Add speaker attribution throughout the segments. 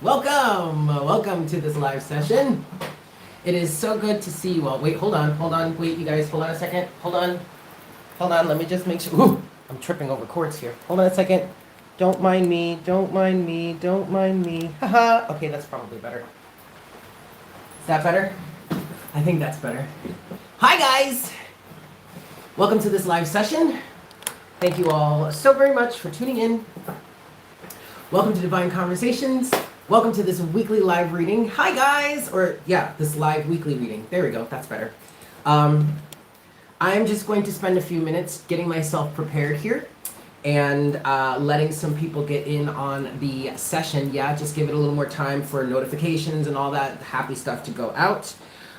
Speaker 1: Welcome to this live session. It is so good to see you all. Wait, hold on, wait, you guys, hold on a second. Hold on, let me just make sure. Ooh, I'm tripping over cords here. Hold on a second. Don't mind me. Haha. Okay, that's probably better. Is that better? I think that's better. Hi, guys. Welcome to this live session. Thank you all so very much for tuning in. Welcome to Divine Conversations. Welcome to this weekly live reading. Hi, guys. This live weekly reading. There we go. That's better. I'm just going to spend a few minutes getting myself prepared here and letting some people get in on the session. Yeah, just give it a little more time for notifications and all that happy stuff to go out.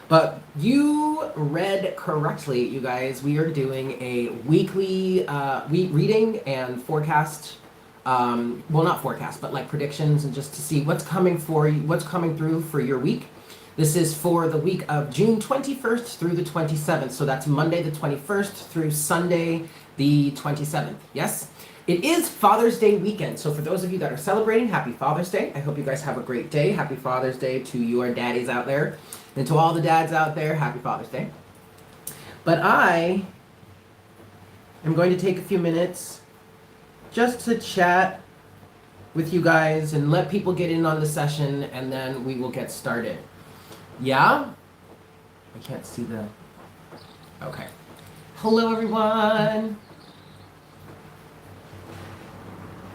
Speaker 1: But you read correctly, you guys. We are doing a weekly reading and forecast. Well, not forecast, but like predictions, and just to see what's coming for you, what's coming through for your week. This is for the week of June 21st through the 27th. So that's Monday the 21st through Sunday the 27th. Yes, it is Father's Day weekend. So for those of you that are celebrating, happy Father's Day. I hope you guys have a great day. Happy Father's Day to your daddies out there. And to all the dads out there, happy Father's Day. But I am going to take a few minutes just to chat with you guys and let people get in on the session, and then we will get started. Yeah? I can't see the... Okay. Hello, everyone.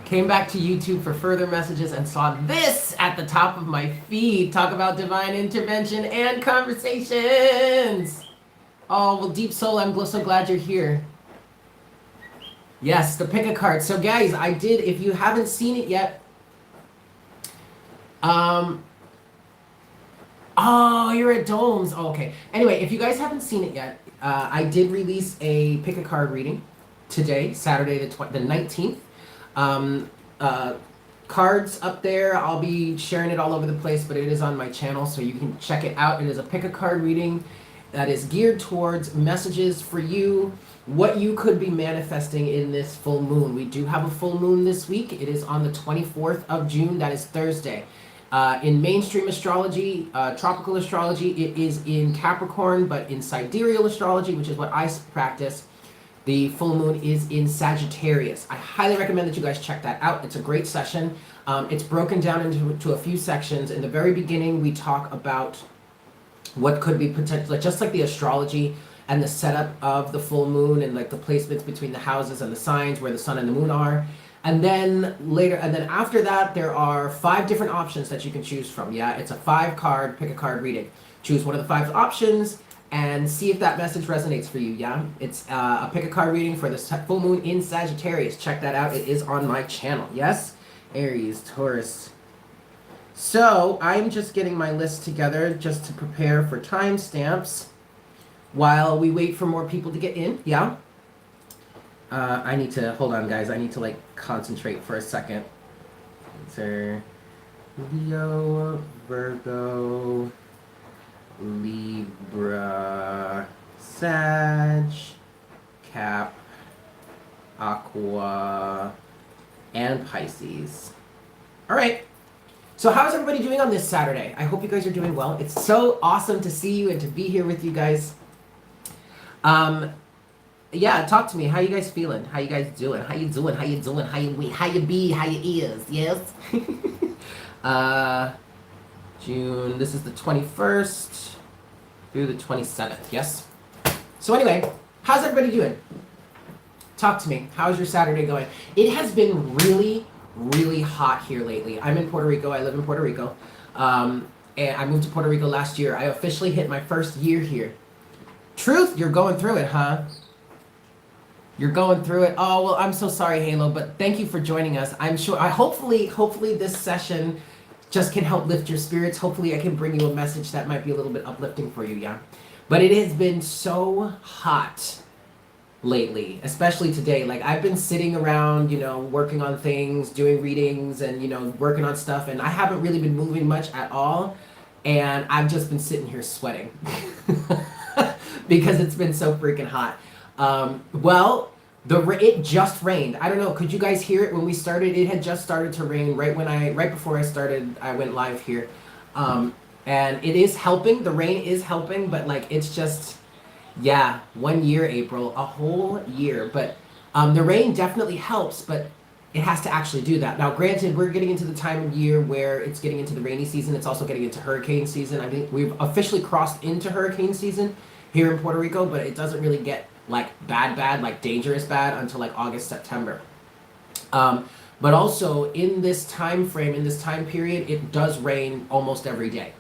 Speaker 1: Came back to YouTube for further messages and saw this at the top of my feed. Talk about divine intervention and conversations. Oh, well, Deep Soul, I'm so glad you're here. Yes, the pick a card. So guys, I did, if you haven't seen it yet, oh, you're at Domes. Oh, okay. Anyway, if you guys haven't seen it yet, I did release a pick a card reading today, Saturday the 19th. Cards up there. I'll be sharing it all over the place, but it is on my channel, so you can check it out. It is a pick a card reading that is geared towards messages for you, what you could be manifesting in this full moon. We do have a full moon this week. It is on the 24th of June. That is Thursday. In mainstream astrology, tropical astrology, it is in Capricorn, but in sidereal astrology, which is what I practice, the full moon is in Sagittarius. I highly recommend that you guys check that out. It's a great session. It's broken down into a few sections. In the very beginning, we talk about what could be potential, just like the astrology and the setup of the full moon and like the placements between the houses and the signs where the sun and the moon are. And then after that, there are 5 different options that you can choose from. Yeah, it's a 5-card, pick a card reading. Choose one of the 5 options and see if that message resonates for you. Yeah, it's a pick a card reading for the full moon in Sagittarius. Check that out. It is on my channel. Yes, Aries, Taurus. So I'm just getting my list together just to prepare for timestamps while we wait for more people to get in. Yeah. I need to, hold on guys, I need to like concentrate for a second. Cancer, Leo, Virgo, Libra, Sag, Cap, Aqua, and Pisces. All right. So how's everybody doing on this Saturday? I hope you guys are doing well. It's so awesome to see you and to be here with you guys. Yeah, talk to me. How you guys feeling? How you guys doing? How you doing? How you doing? How you be? How you is? Yes. June. This is the 21st through the 27th. Yes. So anyway, how's everybody doing? Talk to me. How's your Saturday going? It has been really hot here lately. I'm in Puerto Rico. I live in Puerto Rico. And I moved to Puerto Rico last year. I officially hit my first year here. Truth, you're going through it, huh? You're going through it. Oh, well, I'm so sorry, Halo, but thank you for joining us. I'm sure, hopefully this session just can help lift your spirits. Hopefully I can bring you a message that might be a little bit uplifting for you, yeah? But it has been so hot lately, especially today. Like, I've been sitting around, working on things, doing readings and, working on stuff, and I haven't really been moving much at all. And I've just been sitting here sweating because it's been so freaking hot. Well, It just rained. I don't know. Could you guys hear it when we started? It had just started to rain right before I started. I went live here, and it is helping. The rain is helping, but like it's just, yeah, 1 year, April, a whole year. But the rain definitely helps, but it has to actually do that. Now, granted, we're getting into the time of year where it's getting into the rainy season. It's also getting into hurricane season. I think we've officially crossed into hurricane season here in Puerto Rico, but it doesn't really get like bad, like dangerous bad until like August, September. But also in this time frame, in this time period, it does rain almost every day.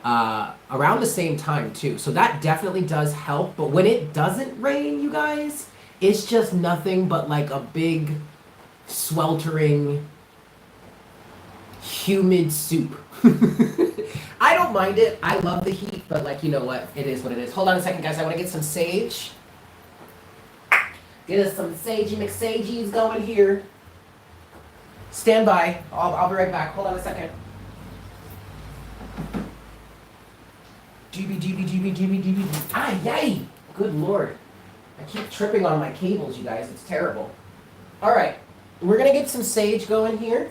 Speaker 1: Around the same time too. So that definitely does help. But when it doesn't rain, you guys, it's just nothing but like a big sweltering humid soup. I don't mind it. I love the heat, but like, you know what? It is what it is. Hold on a second, guys. I want to get some sage. Get us some sagey McSagies going here. Stand by. I'll be right back. Hold on a second. GB. Ay, yay! Good Lord. I keep tripping on my cables, you guys. It's terrible. All right. We're going to get some sage going here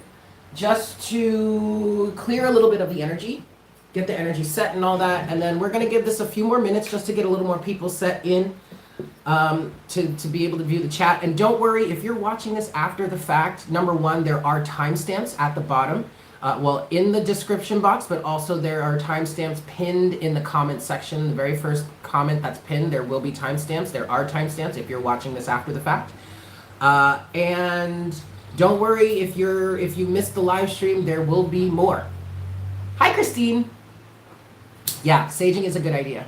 Speaker 1: just to clear a little bit of the energy, get the energy set and all that. And then we're going to give this a few more minutes just to get a little more people set in to be able to view the chat. And don't worry, if you're watching this after the fact, number one, there are timestamps at the bottom. Well, in the description box, but also there are timestamps pinned in the comment section. The very first comment that's pinned, there will be timestamps. There are timestamps if you're watching this after the fact. And don't worry if you missed the live stream, there will be more. Hi, Christine. Yeah, saging is a good idea.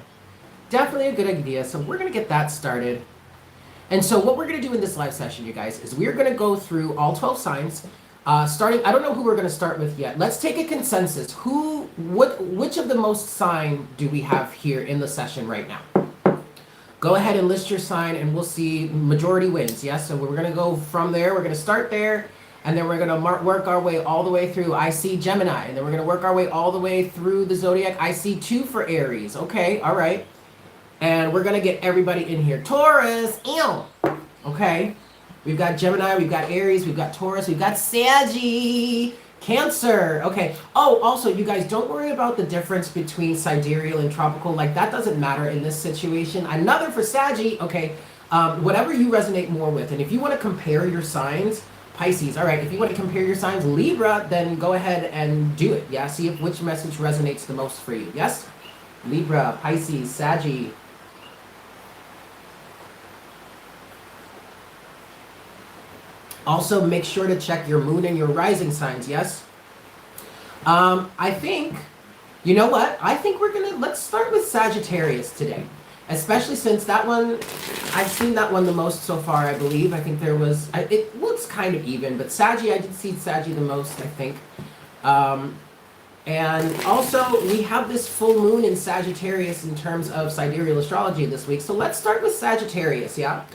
Speaker 1: Definitely a good idea. So we're going to get that started. And so what we're going to do in this live session, you guys, is we're going to go through all 12 signs. Starting, I don't know who we're going to start with yet. Let's take a consensus. Which of the most sign do we have here in the session right now? Go ahead and list your sign and we'll see majority wins. Yes, so we're going to go from there. We're going to start there and then we're going to work our way all the way through. I see Gemini, and then we're going to work our way all the way through the zodiac. I see 2 for Aries. Okay, all right. And we're going to get everybody in here. Taurus, ew. Okay. We've got Gemini, we've got Aries, we've got Taurus, we've got Saggy, Cancer. Okay. Oh, also, you guys, don't worry about the difference between sidereal and tropical. Like, that doesn't matter in this situation. Another for Saggy. Okay. Whatever you resonate more with. And if you want to compare your signs, Pisces. All right. If you want to compare your signs, Libra, then go ahead and do it. Yeah. See which message resonates the most for you. Yes? Libra, Pisces, Saggy. Also, make sure to check your moon and your rising signs, yes? I think, you know what? I think let's start with Sagittarius today. Especially since that one, I've seen that one the most so far, I believe. I think it looks kind of even, but Saggy, I did see Saggy the most, I think. And also, we have this full moon in Sagittarius in terms of sidereal astrology this week. So let's start with Sagittarius, yeah?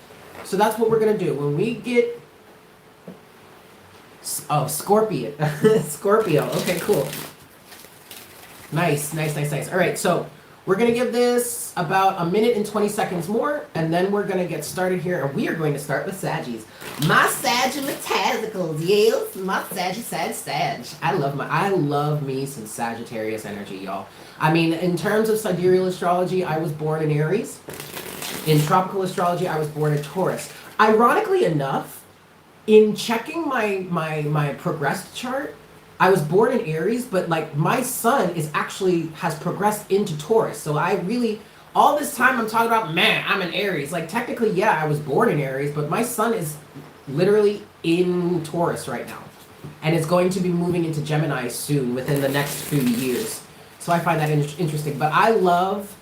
Speaker 1: So that's what we're going to do. When we get... Oh, Scorpio. Scorpio. Okay, cool. Nice. All right, so we're going to give this about 1 minute and 20 seconds more, and then we're going to get started here, and we are going to start with Saggies. My Sagittasicals, yes. My Sag. I love me some Sagittarius energy, y'all. I mean, in terms of sidereal astrology, I was born in Aries. In tropical astrology, I was born in Taurus. Ironically enough, in checking my progressed chart, I was born in Aries, but like my sun has progressed into Taurus. So I really, all this time I'm talking about, man, I'm an Aries. Like technically, yeah, I was born in Aries, but my sun is literally in Taurus right now. And it's going to be moving into Gemini soon within the next few years. So I find that interesting. But I love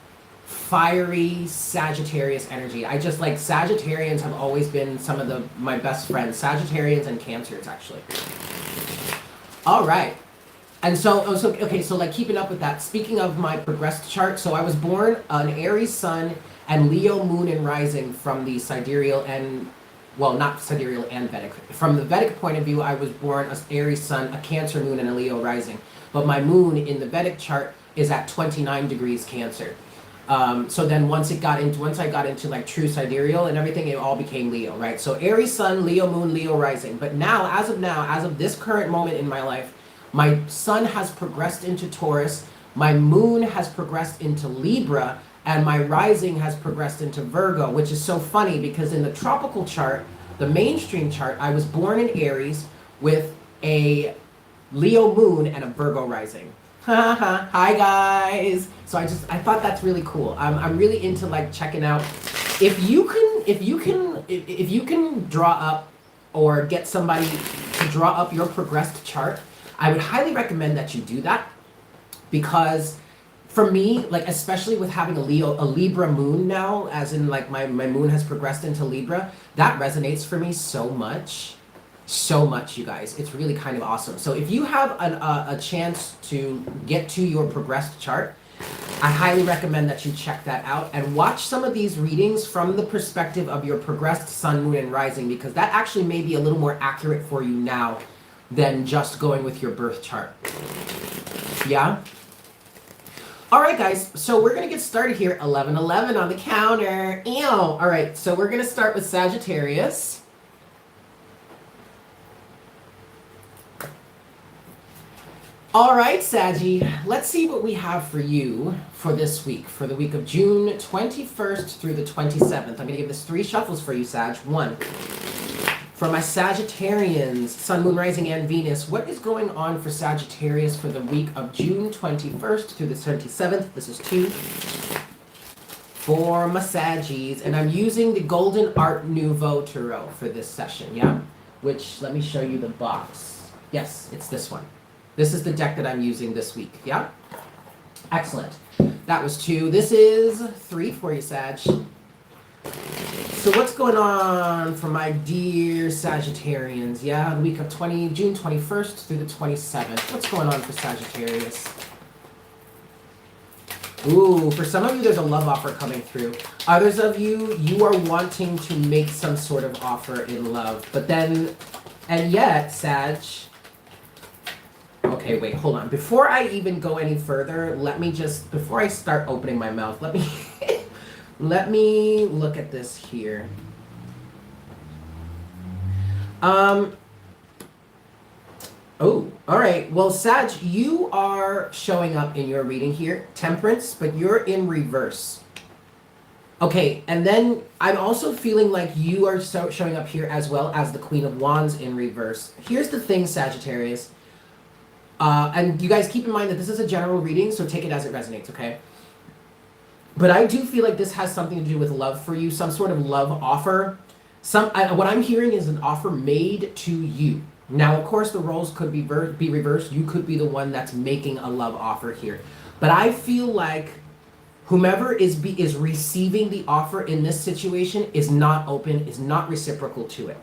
Speaker 1: fiery Sagittarius energy. I just like Sagittarians have always been some of my best friends. Sagittarians and Cancers, actually. All right. And so like keeping up with that, speaking of my progressed chart, so I was born an Aries sun and Leo moon and rising from the sidereal and, well, not sidereal and Vedic. From the Vedic point of view, I was born an Aries sun, a Cancer moon, and a Leo rising. But my moon in the Vedic chart is at 29 degrees Cancer. So then once I got into like true sidereal and everything, it all became Leo, right? So Aries sun, Leo moon, Leo rising. But now, as of this current moment in my life, my sun has progressed into Taurus, my moon has progressed into Libra, and my rising has progressed into Virgo, which is so funny because in the tropical chart, the mainstream chart, I was born in Aries with a Leo moon and a Virgo rising. Hi guys. So I thought that's really cool. I'm really into like checking out if you can draw up or get somebody to draw up your progressed chart. I would highly recommend that you do that, because for me, like especially with having a Libra moon now, as in like my moon has progressed into Libra, that resonates for me so much. So much, you guys. It's really kind of awesome. So if you have a chance to get to your progressed chart, I highly recommend that you check that out and watch some of these readings from the perspective of your progressed sun, moon, and rising, because that actually may be a little more accurate for you now than just going with your birth chart. Yeah? All right, guys. So we're going to get started here. 11:11 on the counter. Ew. All right. So we're going to start with Sagittarius. All right, Saggy, let's see what we have for you for this week, for the week of June 21st through the 27th. I'm going to give this 3 shuffles for you, Sag. 1, for my Sagittarians, Sun, Moon, Rising, and Venus. What is going on for Sagittarius for the week of June 21st through the 27th? This is 2 for my Saggies, and I'm using the Golden Art Nouveau Tarot for this session, yeah? Which, let me show you the box. Yes, it's this one. This is the deck that I'm using this week, yeah? Excellent. That was 2. This is 3 for you, Sag. So what's going on for my dear Sagittarians, yeah? The week of June 21st through the 27th. What's going on for Sagittarius? Ooh, for some of you, there's a love offer coming through. Others of you, you are wanting to make some sort of offer in love. But then, and yet, Sag... Okay, wait, hold on. Before I even go any further, before I start opening my mouth, let me look at this here. Oh, all right. Well, Sag, you are showing up in your reading here, Temperance, but you're in reverse. Okay, and then I'm also feeling like you are showing up here as well as the Queen of Wands in reverse. Here's the thing, Sagittarius. And you guys keep in mind that this is a general reading, so take it as it resonates, okay? But I do feel like this has something to do with love for you, some sort of love offer. What I'm hearing is an offer made to you. Now, of course, the roles could be reversed. You could be the one that's making a love offer here. But I feel like whomever is receiving the offer in this situation is not open, is not reciprocal to it.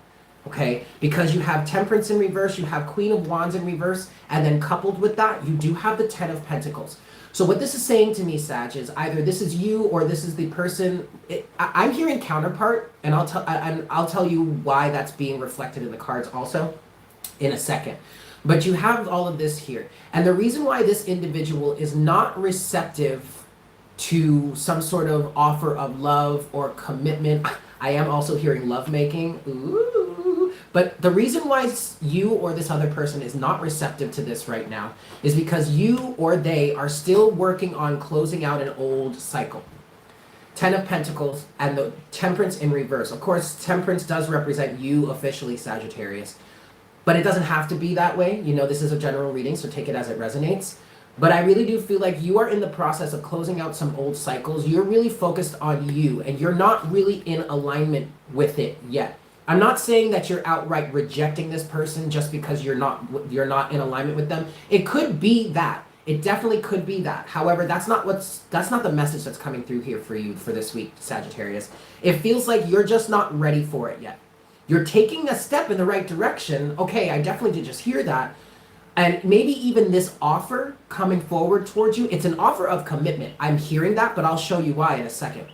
Speaker 1: Okay, because you have Temperance in reverse, you have Queen of Wands in reverse, and then coupled with that, you do have the 10 of Pentacles. So what this is saying to me, Sag, is either this is you or this is the person. I'm hearing counterpart, and I'll tell you why that's being reflected in the cards also in a second. But you have all of this here, and the reason why this individual is not receptive to some sort of offer of love or commitment. I am also hearing lovemaking. Ooh. But the reason why you or this other person is not receptive to this right now is because you or they are still working on closing out an old cycle. 10 of Pentacles and the Temperance in reverse. Of course, Temperance does represent you officially, Sagittarius. But it doesn't have to be that way. You know, this is a general reading, so take it as it resonates. But I really do feel like you are in the process of closing out some old cycles. You're really focused on you, and you're not really in alignment with it yet. I'm not saying that you're outright rejecting this person just because you're not in alignment with them. It could be that. It definitely could be that. However, that's not the message that's coming through here for you for this week, Sagittarius. It feels like you're just not ready for it yet. You're taking a step in the right direction. Okay, I definitely did just hear that. And maybe even this offer coming forward towards you, it's an offer of commitment. I'm hearing that, but I'll show you why in a second.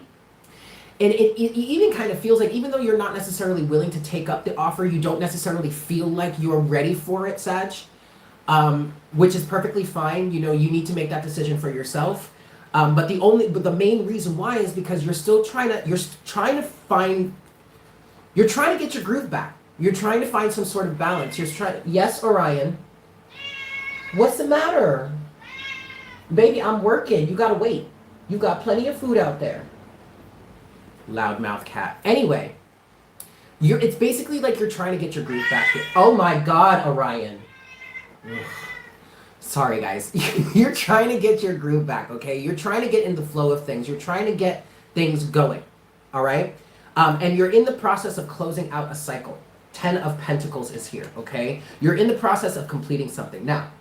Speaker 1: And it even kind of feels like even though you're not necessarily willing to take up the offer, you don't necessarily feel like you're ready for it, Sag, which is perfectly fine. You know, you need to make that decision for yourself. But the main reason why is because you're trying to get your groove back. You're trying to find some sort of balance. Yes, Orion. What's the matter? Baby, I'm working. You gotta wait. You got plenty of food out there. Loudmouth cat. Anyway, it's basically like you're trying to get your groove back here. Oh my God, Orion. Ugh. Sorry, guys. You're trying to get your groove back, okay? You're trying to get in the flow of things. You're trying to get things going, all right? And you're in the process of closing out a cycle. 10 of Pentacles is here, okay? You're in the process of completing something. Now,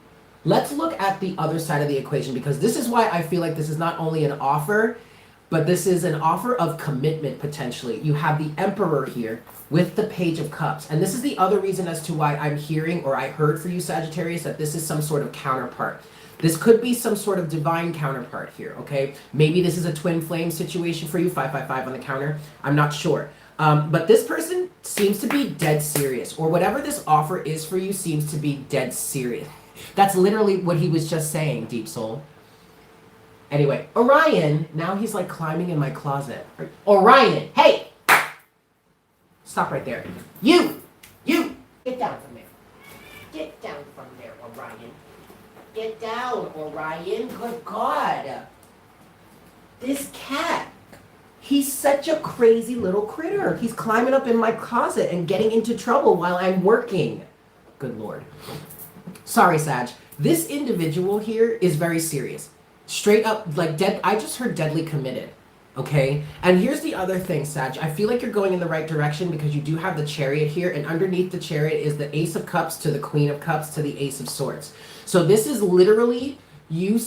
Speaker 1: let's look at the other side of the equation, because this is why I feel like this is not only an offer, but this is an offer of commitment, potentially. You have the Emperor here with the Page of Cups. And this is the other reason as to why I'm hearing, or I heard for you, Sagittarius, that this is some sort of counterpart. This could be some sort of divine counterpart here, okay? Maybe this is a twin flame situation for you, 555 on the counter. I'm not sure. But this person seems to be dead serious, or whatever this offer is for you seems to be dead serious. That's literally what he was just saying, Deep Soul. Anyway, Orion, now he's like climbing in my closet. Orion, hey! Stop right there. You! Get down from there. Get down from there, Orion. Get down, Orion. Good God. This cat. He's such a crazy little critter. He's climbing up in my closet and getting into trouble while I'm working. Good Lord. Sorry, Sag. This individual here is very serious. Straight up, like dead. I just heard deadly committed. Okay? And here's the other thing, Sag. I feel like you're going in the right direction because you do have the Chariot here, and underneath the Chariot is the Ace of Cups to the Queen of Cups to the Ace of Swords. So this is literally you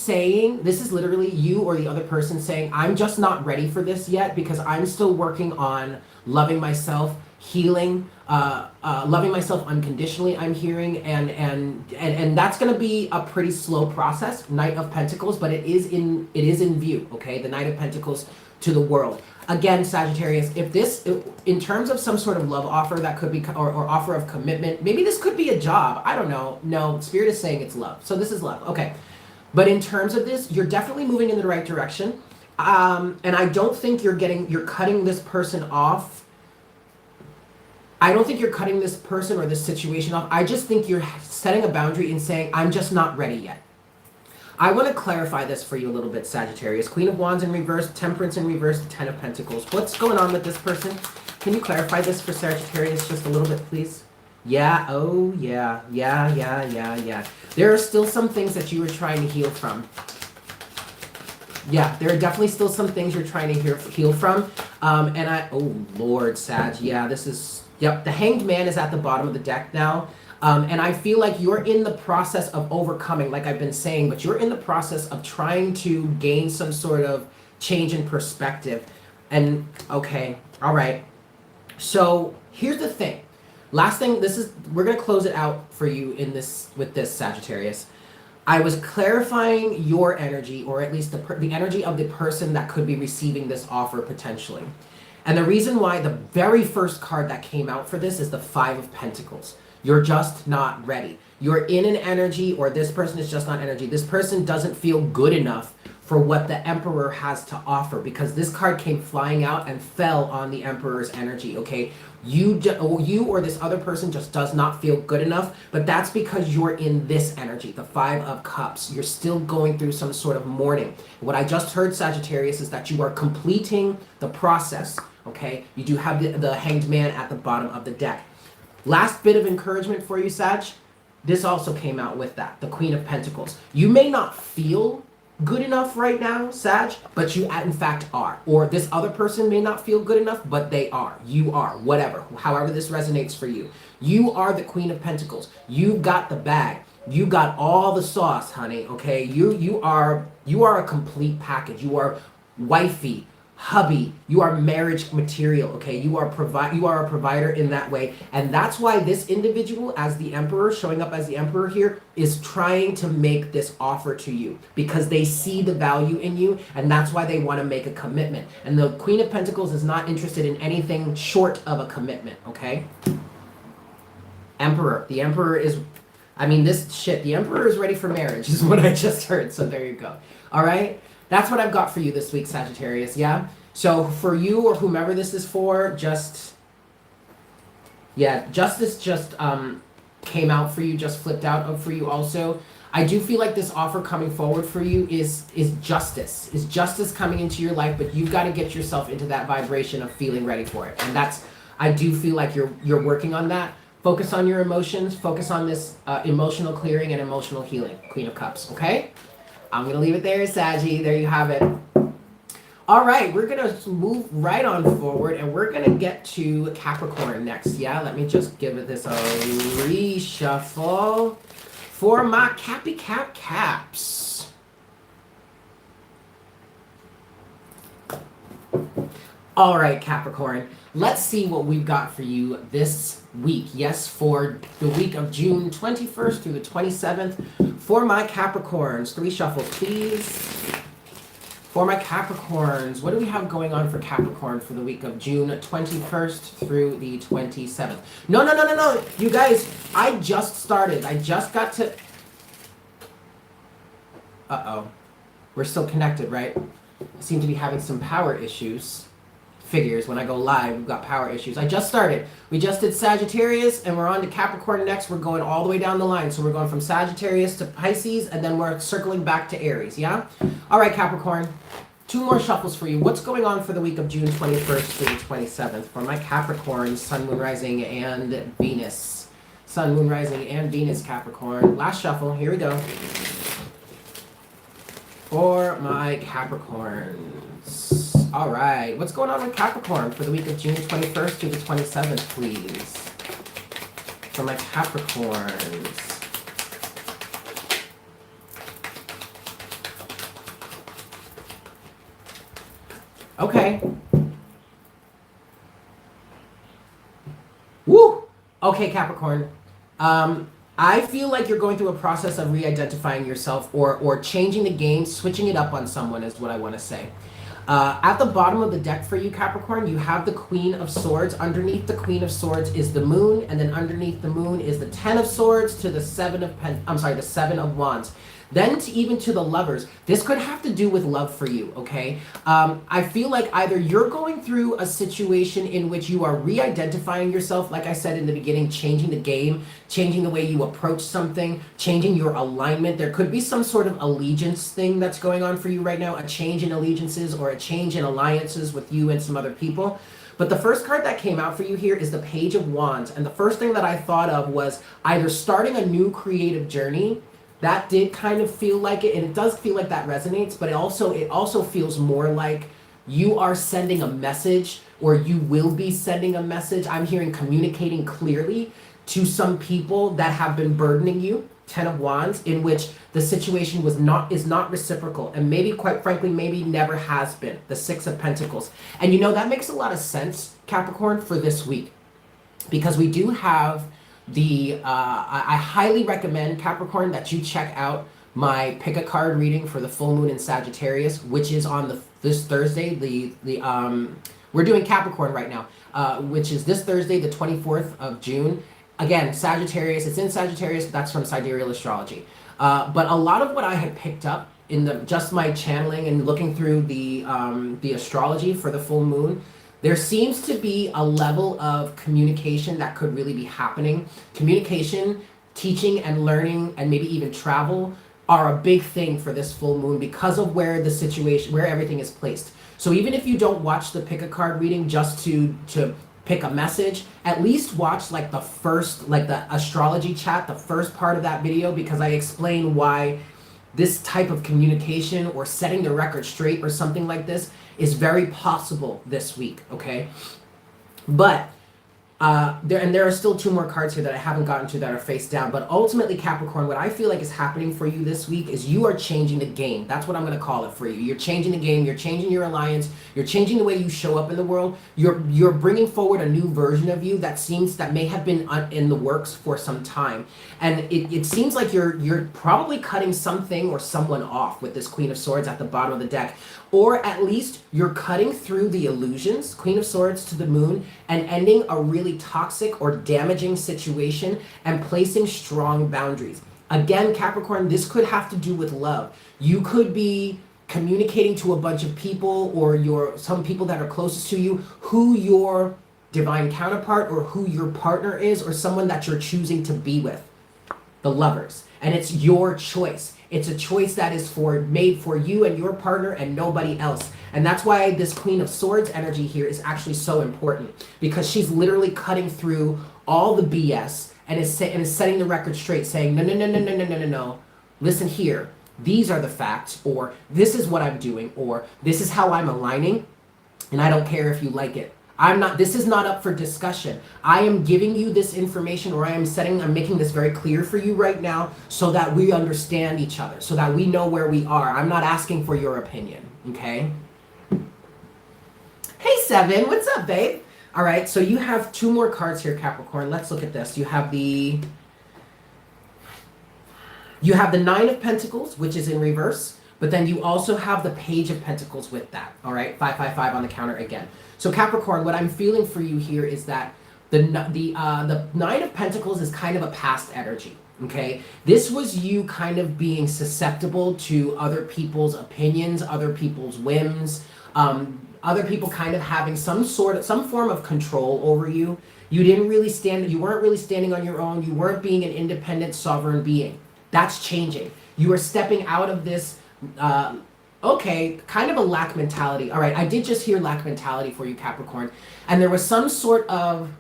Speaker 1: or the other person saying, I'm just not ready for this yet because I'm still working on loving myself, healing, loving myself unconditionally, I'm hearing, and that's going to be a pretty slow process. Knight of Pentacles, but it is in view, okay? The Knight of Pentacles to the world. Again, Sagittarius, in terms of some sort of love offer that could be, or offer of commitment, maybe this could be a job. I don't know. No, Spirit is saying it's love. So this is love. Okay. But in terms of this, you're definitely moving in the right direction. And I don't think you're cutting this person off. I don't think you're cutting this person or this situation off. I just think you're setting a boundary and saying, I'm just not ready yet. I want to clarify this for you a little bit, Sagittarius. Queen of Wands in reverse, Temperance in reverse, 10 of Pentacles. What's going on with this person? Can you clarify this for Sagittarius just a little bit, please? Yeah, oh, yeah. There are still some things that you were trying to heal from. Yeah, there are definitely still some things you're trying to heal from. Oh, Lord, Sag. Yeah, yep, the Hanged Man is at the bottom of the deck now. And I feel like you're in the process of overcoming, like I've been saying, but you're in the process of trying to gain some sort of change in perspective. And, okay, all right. So here's the thing. Last thing, we're going to close it out for you with this, Sagittarius. I was clarifying your energy, or at least the energy of the person that could be receiving this offer potentially. And the reason why the very first card that came out for this is the 5 of Pentacles. You're just not ready. You're in an energy, or this person is just not energy. This person doesn't feel good enough for what the Emperor has to offer, because this card came flying out and fell on the Emperor's energy, okay? You or this other person just does not feel good enough, but that's because you're in this energy, the 5 of Cups. You're still going through some sort of mourning. What I just heard, Sagittarius, is that you are completing the process, okay? You do have the Hanged Man at the bottom of the deck. Last bit of encouragement for you, Sag. This also came out with that, the Queen of Pentacles. You may not feel good enough right now, Sag, but you in fact are. Or this other person may not feel good enough, but they are. You are. Whatever. However this resonates for you. You are the Queen of Pentacles. You got the bag. You got all the sauce, honey, okay? You are a complete package. You are wifey, hubby, you are marriage material, okay? You are a provider in that way. And that's why this individual, as the Emperor, showing up as the Emperor here, is trying to make this offer to you because they see the value in you, and that's why they want to make a commitment. And the Queen of Pentacles is not interested in anything short of a commitment, okay? Emperor. The Emperor is, the Emperor is ready for marriage is what I just heard, so there you go. All right? That's what I've got for you this week, Sagittarius, yeah? So for you or whomever this is for, justice just came out for you, just flipped out for you also. I do feel like this offer coming forward for you is justice. Is justice coming into your life, but you've got to get yourself into that vibration of feeling ready for it. And that's, I do feel like you're working on that. Focus on your emotions, focus on this emotional clearing and emotional healing, Queen of Cups, okay? I'm going to leave it there, Saggy. There you have it. All right, we're going to move right on forward, and we're going to get to Capricorn next. Yeah, let me just give it this a reshuffle for my Cappy Cap Caps. All right, Capricorn, let's see what we've got for you this week. Yes, for the week of June 21st through the 27th. For my Capricorns, 3 shuffles, please. For my Capricorns, what do we have going on for Capricorn for the week of June 21st through the 27th? No. You guys, I just started. I just got to... Uh-oh. We're still connected, right? I seem to be having some power issues. Figures, when I go live, we've got power issues. I just started. We just did Sagittarius, and we're on to Capricorn next. We're going all the way down the line. So we're going from Sagittarius to Pisces, and then we're circling back to Aries, yeah? All right, Capricorn. 2 more shuffles for you. What's going on for the week of June 21st through the 27th for my Capricorn, Sun, Moon, Rising, and Venus? Sun, Moon, Rising, and Venus, Capricorn. Last shuffle. Here we go. For my Capricorns. All right. What's going on with Capricorn for the week of June 21st through the 27th, please? For my Capricorns. Okay. Woo! Okay, Capricorn. I feel like you're going through a process of re-identifying yourself or changing the game, switching it up on someone is what I want to say. At the bottom of the deck for you, Capricorn, you have the Queen of Swords. Underneath the Queen of Swords is the Moon, and then underneath the Moon is the 10 of Swords to the the 7 of Wands. Then even to the Lovers. This could have to do with love for you, okay? I feel like either you're going through a situation in which you are re-identifying yourself, like I said in the beginning, changing the game, changing the way you approach something, changing your alignment. There could be some sort of allegiance thing that's going on for you right now, a change in allegiances or a change in alliances with you and some other people. But the first card that came out for you here is the Page of Wands. And the first thing that I thought of was either starting a new creative journey. That did kind of feel like it, and it does feel like that resonates, but it also feels more like you are sending a message, or you will be sending a message. I'm hearing communicating clearly to some people that have been burdening you, 10 of Wands, in which the situation is not reciprocal, and maybe, quite frankly, maybe never has been, the 6 of Pentacles. And you know, that makes a lot of sense, Capricorn, for this week, because we do have I highly recommend, Capricorn, that you check out my pick a card reading for the full moon in Sagittarius, which is on this Thursday. We're doing Capricorn right now, which is this Thursday, the 24th of June. Again, Sagittarius. It's in Sagittarius. That's from Sidereal Astrology. But a lot of what I had picked up in just my channeling and looking through the astrology for the full moon. There seems to be a level of communication that could really be happening. Communication, teaching and learning, and maybe even travel are a big thing for this full moon because of where everything is placed. So even if you don't watch the pick a card reading just to pick a message, at least watch like the astrology chat, the first part of that video, because I explain why this type of communication or setting the record straight or something like this is very possible this week, okay? But there are still 2 more cards here that I haven't gotten to that are face down. But ultimately, Capricorn, what I feel like is happening for you this week is you are changing the game. That's what I'm going to call it for you. You're changing the game. You're changing your alliance. You're changing the way you show up in the world. You're bringing forward a new version of you that may have been in the works for some time. And it seems like you're probably cutting something or someone off with this Queen of Swords at the bottom of the deck. Or at least you're cutting through the illusions, Queen of Swords to the Moon, and ending a really toxic or damaging situation and placing strong boundaries. Again, Capricorn, this could have to do with love. You could be communicating to a bunch of people or some people that are closest to you who your divine counterpart or who your partner is or someone that you're choosing to be with. The Lovers. And it's your choice. It's a choice that is made for you and your partner and nobody else. And that's why this Queen of Swords energy here is actually so important, because she's literally cutting through all the BS and is setting the record straight, saying, no. Listen here. These are the facts, or this is what I'm doing, or this is how I'm aligning, and I don't care if you like it. This is not up for discussion. I am giving you this information, or I'm making this very clear for you right now so that we understand each other, so that we know where we are. I'm not asking for your opinion, okay? Hey, Seven, what's up, babe? All right, so you have 2 more cards here, Capricorn. Let's look at this. You have the 9 of Pentacles, which is in reverse, but then you also have the Page of Pentacles with that, all right? 555 on the counter again. So Capricorn, what I'm feeling for you here is that the 9 of Pentacles is kind of a past energy, okay? This was you kind of being susceptible to other people's opinions, other people's whims, other people kind of having some form of control over you. You weren't really standing on your own. You weren't being an independent, sovereign being. That's changing. You are stepping out of this, kind of a lack mentality. All right, I did just hear lack mentality for you, Capricorn. And there was some sort of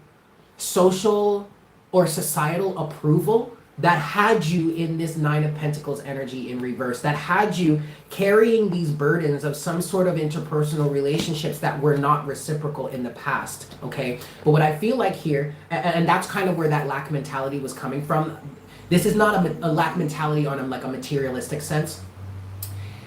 Speaker 1: social or societal approval that had you in this 9 of Pentacles energy in reverse, that had you carrying these burdens of some sort of interpersonal relationships that were not reciprocal in the past, okay? But what I feel like here, and that's kind of where that lack mentality was coming from. This is not a lack mentality on a materialistic sense.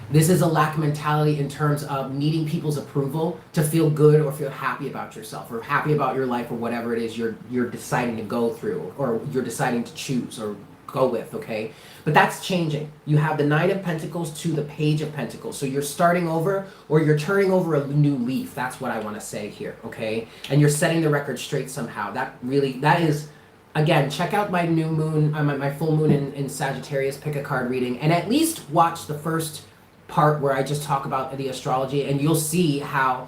Speaker 1: This is a lack mentality in terms of needing people's approval to feel good or feel happy about yourself or happy about your life or whatever it is you're deciding to go through or you're deciding to choose or go with, okay? But that's changing. You have the 9 of Pentacles to the Page of Pentacles. So you're starting over or you're turning over a new leaf. That's what I want to say here, okay? And you're setting the record straight somehow. That is... Again, check out my new moon, my full moon in Sagittarius, pick a card reading, and at least watch the first part where I just talk about the astrology, and you'll see how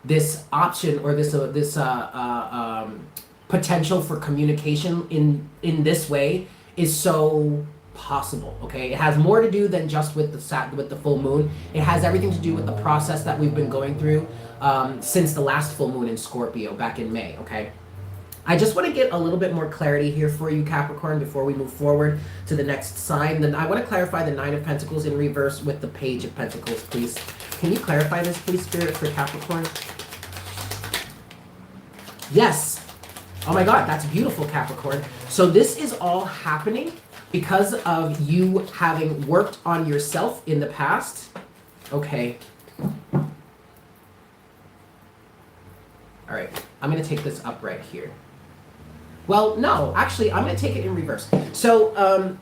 Speaker 1: this option or this potential for communication in this way is so possible. Okay, it has more to do than just with the full moon. It has everything to do with the process that we've been going through since the last full moon in Scorpio back in May. Okay. I just want to get a little bit more clarity here for you, Capricorn, before we move forward to the next sign. Then I want to clarify the 9 of Pentacles in reverse with the Page of Pentacles, please. Can you clarify this, please, Spirit, for Capricorn? Yes. Oh my God, that's beautiful, Capricorn. So this is all happening because of you having worked on yourself in the past. Okay. All right. I'm going to take this up right here. Well, no, actually, I'm going to take it in reverse. So,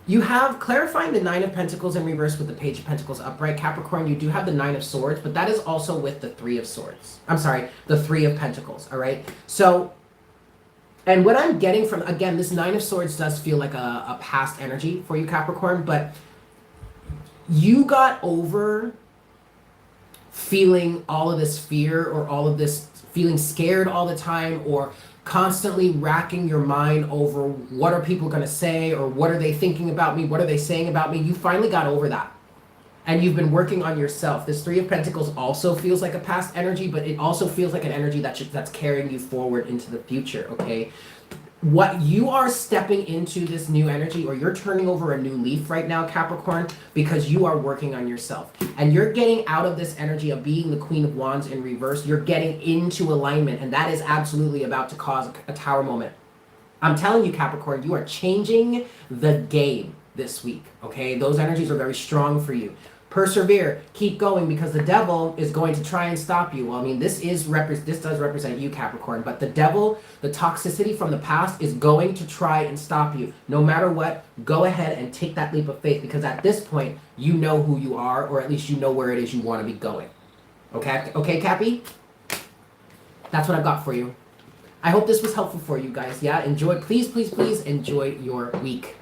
Speaker 1: you have clarifying the 9 of Pentacles in reverse with the Page of Pentacles upright. Capricorn, you do have the 9 of Swords, but that is also with the 3 of Swords. I'm sorry, the 3 of Pentacles, all right? So, and what I'm getting from, again, this 9 of Swords does feel like a past energy for you, Capricorn, but you got over feeling all of this fear or all of this feeling scared all the time or constantly racking your mind over what are people going to say or what are they thinking about me, what are they saying about me. You finally got over that and you've been working on yourself. This 3 of Pentacles also feels like a past energy, but it also feels like an energy that's carrying you forward into the future, okay? What you are stepping into this new energy, or you're turning over a new leaf right now, Capricorn, because you are working on yourself. And you're getting out of this energy of being the Queen of Wands in reverse. You're getting into alignment, and that is absolutely about to cause a tower moment. I'm telling you, Capricorn, you are changing the game this week, okay? Those energies are very strong for you. Persevere, keep going, because the devil is going to try and stop you. Well, I mean, this does represent you, Capricorn, but the devil, the toxicity from the past is going to try and stop you. No matter what, go ahead and take that leap of faith, because at this point, you know who you are, or at least you know where it is you want to be going. Okay, okay, Cappy? That's what I've got for you. I hope this was helpful for you guys. Yeah, enjoy, please, please, please enjoy your week.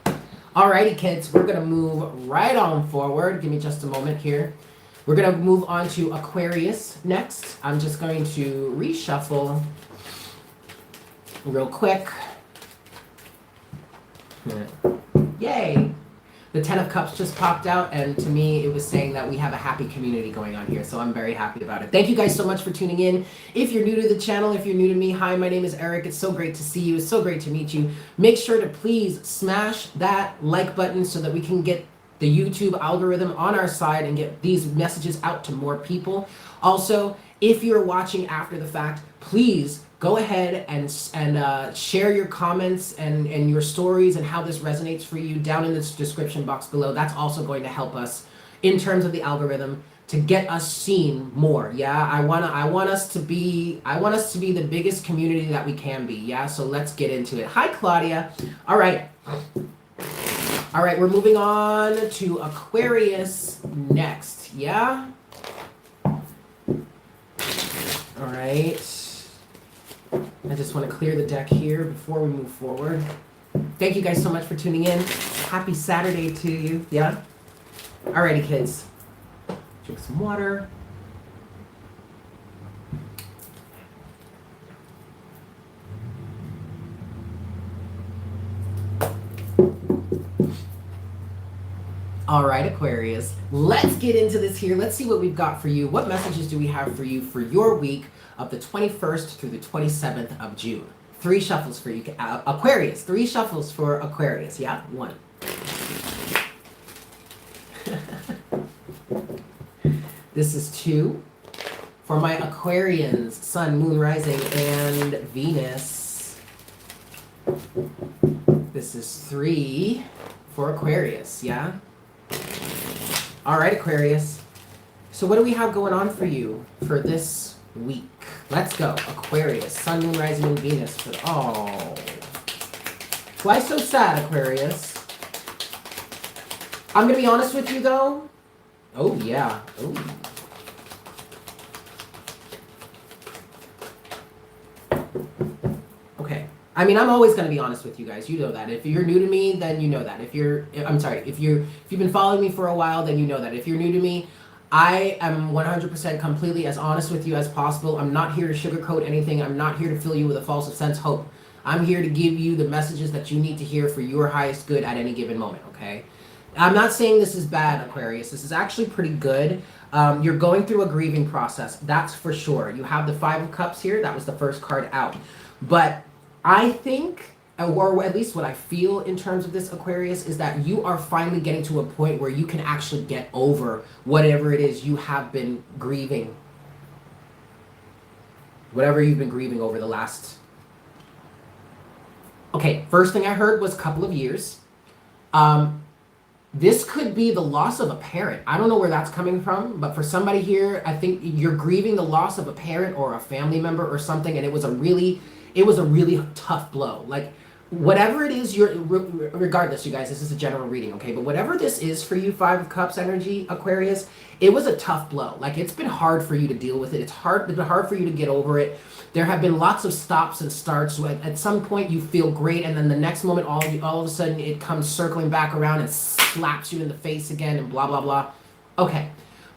Speaker 1: Alrighty, kids, we're going to move right on forward. Give me just a moment here. We're going to move on to Aquarius next. I'm just going to reshuffle real quick. Yay! The 10 of Cups just popped out, and to me, it was saying that we have a happy community going on here, so I'm very happy about it. Thank you guys so much for tuning in. If you're new to the channel, if you're new to me, hi, my name is Eric. It's so great to see you. It's so great to meet you. Make sure to please smash that like button so that we can get the YouTube algorithm on our side and get these messages out to more people. Also, if you're watching after the fact, please go ahead and share your comments and your stories and how this resonates for you down in this description box below. That's also going to help us in terms of the algorithm to get us seen more. Yeah, I want us to be the biggest community that we can be. Yeah, so let's get into it. Hi, Claudia. All right, we're moving on to Aquarius next. Yeah. All right. I just want to clear the deck here before we move forward. Thank you guys so much for tuning in. Happy Saturday to you. Yeah? Alrighty, kids. Drink some water. All right, Aquarius. Let's get into this here. Let's see what we've got for you. What messages do we have for you for your week of the 21st through the 27th of June? 3 shuffles for you, Aquarius. 3 shuffles for Aquarius. Yeah, 1. This is 2 for my Aquarians, Sun, Moon, Rising, and Venus. This is 3 for Aquarius. Yeah. All right, Aquarius. So what do we have going on for you for this week? Let's go. Aquarius, Sun, Moon, Rising, and Venus. Oh. Why so sad, Aquarius? I'm going to be honest with you, though. Oh, yeah. Oh. Okay. I mean, I'm always going to be honest with you guys. You know that. If you're new to me, then you know that. If you've been following me for a while, then you know that. If you're new to me, I am 100% completely as honest with you as possible. I'm not here to sugarcoat anything. I'm not here to fill you with a false sense of hope. I'm here to give you the messages that you need to hear for your highest good at any given moment, okay? I'm not saying this is bad, Aquarius. This is actually pretty good. You're going through a grieving process, that's for sure. You have the 5 of Cups here. That was the first card out. But I think, or at least what I feel in terms of this, Aquarius, is that you are finally getting to a point where you can actually get over whatever it is you have been grieving. Whatever you've been grieving over the last... Okay, first thing I heard was a couple of years. This could be the loss of a parent. I don't know where that's coming from, but for somebody here, I think you're grieving the loss of a parent or a family member or something, and it was a really tough blow. Like, whatever it is, regardless, you guys, this is a general reading, okay? But whatever this is for you, 5 of Cups energy, Aquarius, it was a tough blow. Like, it's been hard for you to deal with it. It's been hard for you to get over it. There have been lots of stops and starts. So at some point, you feel great, and then the next moment, all of a sudden, it comes circling back around and slaps you in the face again and blah, blah, blah. Okay.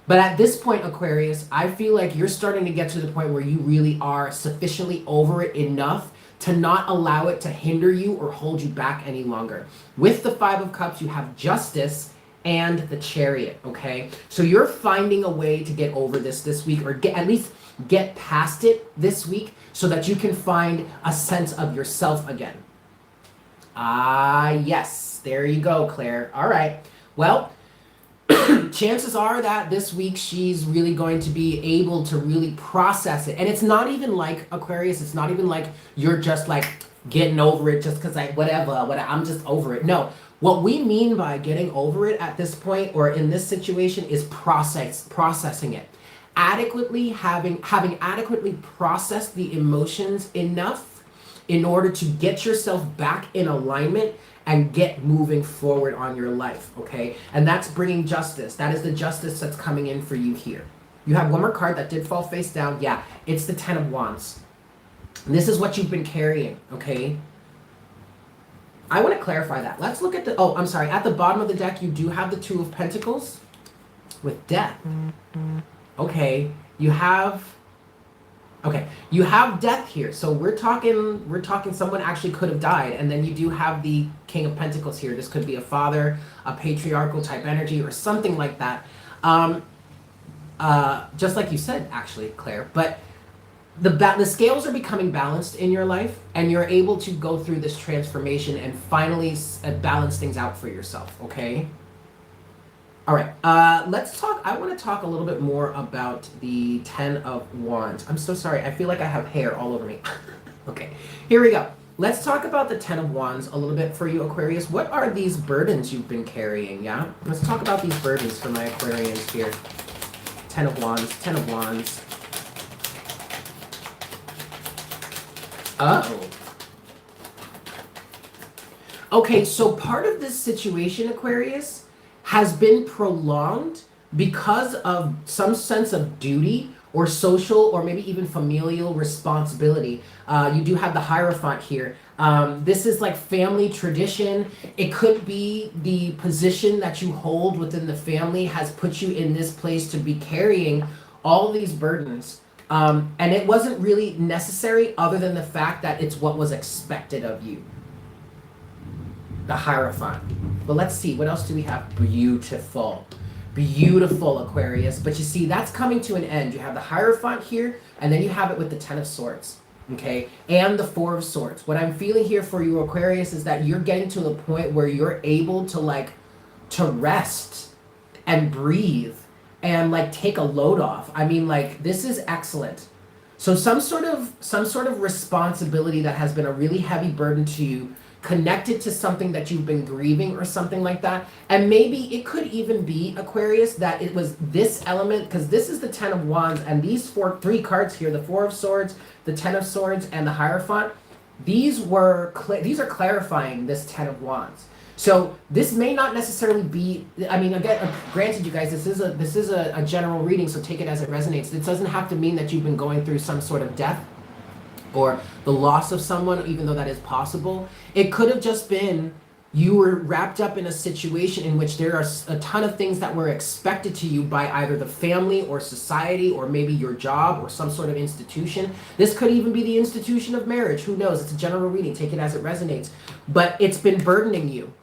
Speaker 1: But at this point, Aquarius, I feel like you're starting to get to the point where you really are sufficiently over it enough to not allow it to hinder you or hold you back any longer. With the 5 of Cups, you have Justice and the Chariot, okay? So you're finding a way to get over this week, or at least get past it this week so that you can find a sense of yourself again. Yes. There you go, Claire. All right. Well, chances are that this week she's really going to be able to really process it. And it's not even like, Aquarius, it's not even like you're just like getting over it just because I'm just over it. No. What we mean by getting over it at this point or in this situation is processing it. Adequately having adequately processed the emotions enough in order to get yourself back in alignment and get moving forward on your life, okay? And that's bringing justice. That is the justice that's coming in for you here. You have one more card that did fall face down. Yeah, it's the 10 of Wands. And this is what you've been carrying, okay? I want to clarify that. Let's look at the, oh, I'm sorry. At the bottom of the deck, you do have the Two of Pentacles with death. Okay, you have death here. So we're talking someone actually could have died. And then you do have the King of Pentacles here. This could be a father, a patriarchal type energy, or something like that. Just like you said, actually, Claire. But the scales are becoming balanced in your life, and you're able to go through this transformation and finally balance things out for yourself, okay? All right, let's talk. I want to talk a little bit more about the Ten of Wands. I'm so sorry. I feel like I have hair all over me. Okay, here we go. Let's talk about the Ten of Wands a little bit for you, Aquarius. What are these burdens you've been carrying, yeah? Let's talk about these burdens for my Aquarians here. Ten of Wands, Ten of Wands. Uh-oh. Okay, so part of this situation, Aquarius, has been prolonged because of some sense of duty or social or maybe even familial responsibility. You do have the Hierophant here. This is like family tradition. It could be the position that you hold within the family has put you in this place to be carrying all these burdens. And it wasn't really necessary other than the fact that it's what was expected of you. The Hierophant. But let's see, what else do we have? Beautiful. Beautiful, Aquarius. But you see, that's coming to an end. You have the Hierophant here, and then you have it with the Ten of Swords. Okay? And the Four of Swords. What I'm feeling here for you, Aquarius, is that you're getting to the point where you're able to rest and breathe and take a load off. I mean, this is excellent. So some sort of responsibility that has been a really heavy burden to you, connected to something that you've been grieving or something like that. And maybe it could even be, Aquarius, that it was this element, because this is the Ten of Wands, and these three cards here, the Four of Swords, the Ten of Swords, and the Hierophant, these are clarifying this Ten of Wands. So this may not necessarily be, I mean, again, granted, you guys, this is a general reading, so take it as it resonates. It doesn't have to mean that you've been going through some sort of death or the loss of someone, even though that is possible. It could have just been you were wrapped up in a situation in which there are a ton of things that were expected to you by either the family or society or maybe your job or some sort of institution. This could even be the institution of marriage. Who knows? It's a general reading. Take it as it resonates. But it's been burdening you.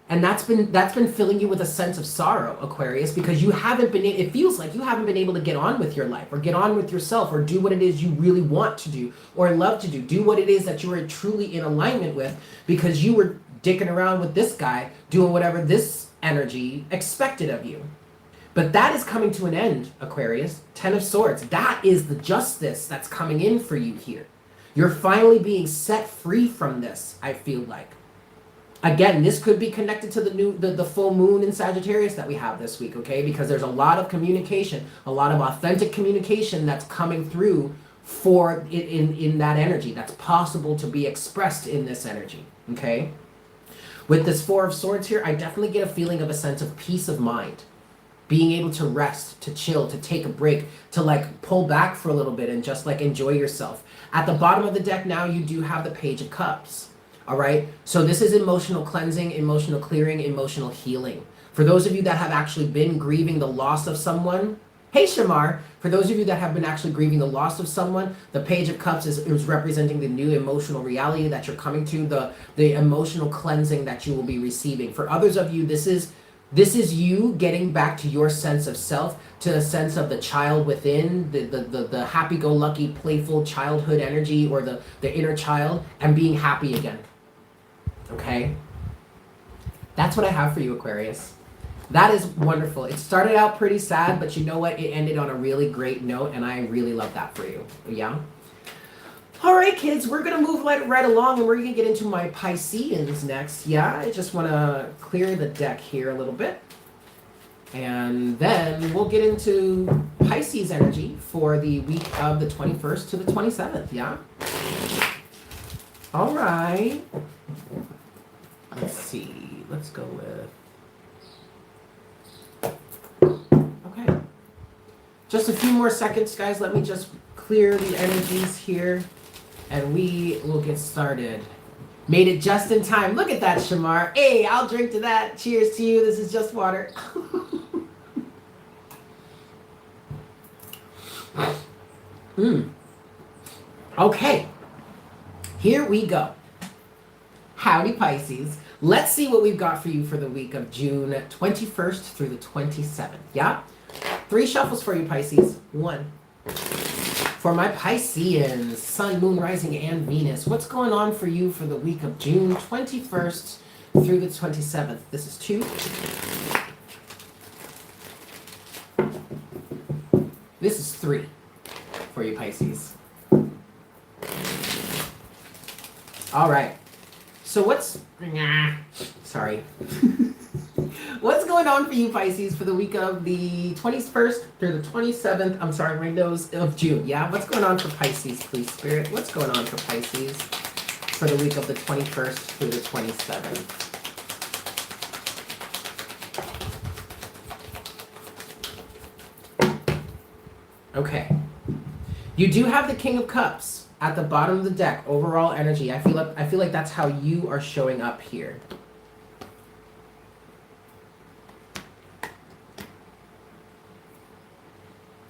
Speaker 1: And that's been filling you with a sense of sorrow, Aquarius, because you haven't been, it feels like you haven't been able to get on with your life or get on with yourself or do what it is you really want to do or love to do. Do what it is that you are truly in alignment with, because you were dicking around with this guy doing whatever this energy expected of you. But that is coming to an end, Aquarius. Ten of Swords. That is the justice that's coming in for you here. You're finally being set free from this, I feel like. Again, this could be connected to the full moon in Sagittarius that we have this week, okay? Because there's a lot of communication, a lot of authentic communication that's coming through in that energy. That's possible to be expressed in this energy, okay? With this Four of Swords here, I definitely get a feeling of a sense of peace of mind. Being able to rest, to chill, to take a break, to pull back for a little bit and just enjoy yourself. At the bottom of the deck now, you do have the Page of Cups. All right, so this is emotional cleansing, emotional clearing, emotional healing. For those of you that have actually been grieving the loss of someone, hey Shamar, for those of you that have been actually grieving the loss of someone, the Page of Cups is representing the new emotional reality that you're coming to, the emotional cleansing that you will be receiving. For others of you, this is you getting back to your sense of self, to a sense of the child within, the happy-go-lucky, playful childhood energy, or the inner child, and being happy again. Okay? That's what I have for you, Aquarius. That is wonderful. It started out pretty sad, but you know what? It ended on a really great note, and I really love that for you. Yeah? All right, kids, we're going to move right along, and we're going to get into my Pisceans next. Yeah, I just want to clear the deck here a little bit. And then we'll get into Pisces energy for the week of the 21st to the 27th. Yeah? All right. Let's see. Let's go with... Okay. Just a few more seconds, guys. Let me just clear the energies here, and we will get started. Made it just in time. Look at that, Shamar. Hey, I'll drink to that. Cheers to you. This is just water. Okay. Here we go. Howdy, Pisces. Let's see what we've got for you for the week of June 21st through the 27th. Yeah? 3 shuffles for you, Pisces. 1. For my Pisceans, Sun, Moon, Rising, and Venus, what's going on for you for the week of June 21st through the 27th? This is 2. This is 3 for you, Pisces. All right. So what's... Sorry. What's going on for you, Pisces, for the week of the 21st through the 27th? I'm sorry, my nose, of June. Yeah, what's going on for Pisces, please, Spirit? What's going on for Pisces for the week of the 21st through the 27th? Okay. You do have the King of Cups at the bottom of the deck. Overall energy. I feel like that's how you are showing up here.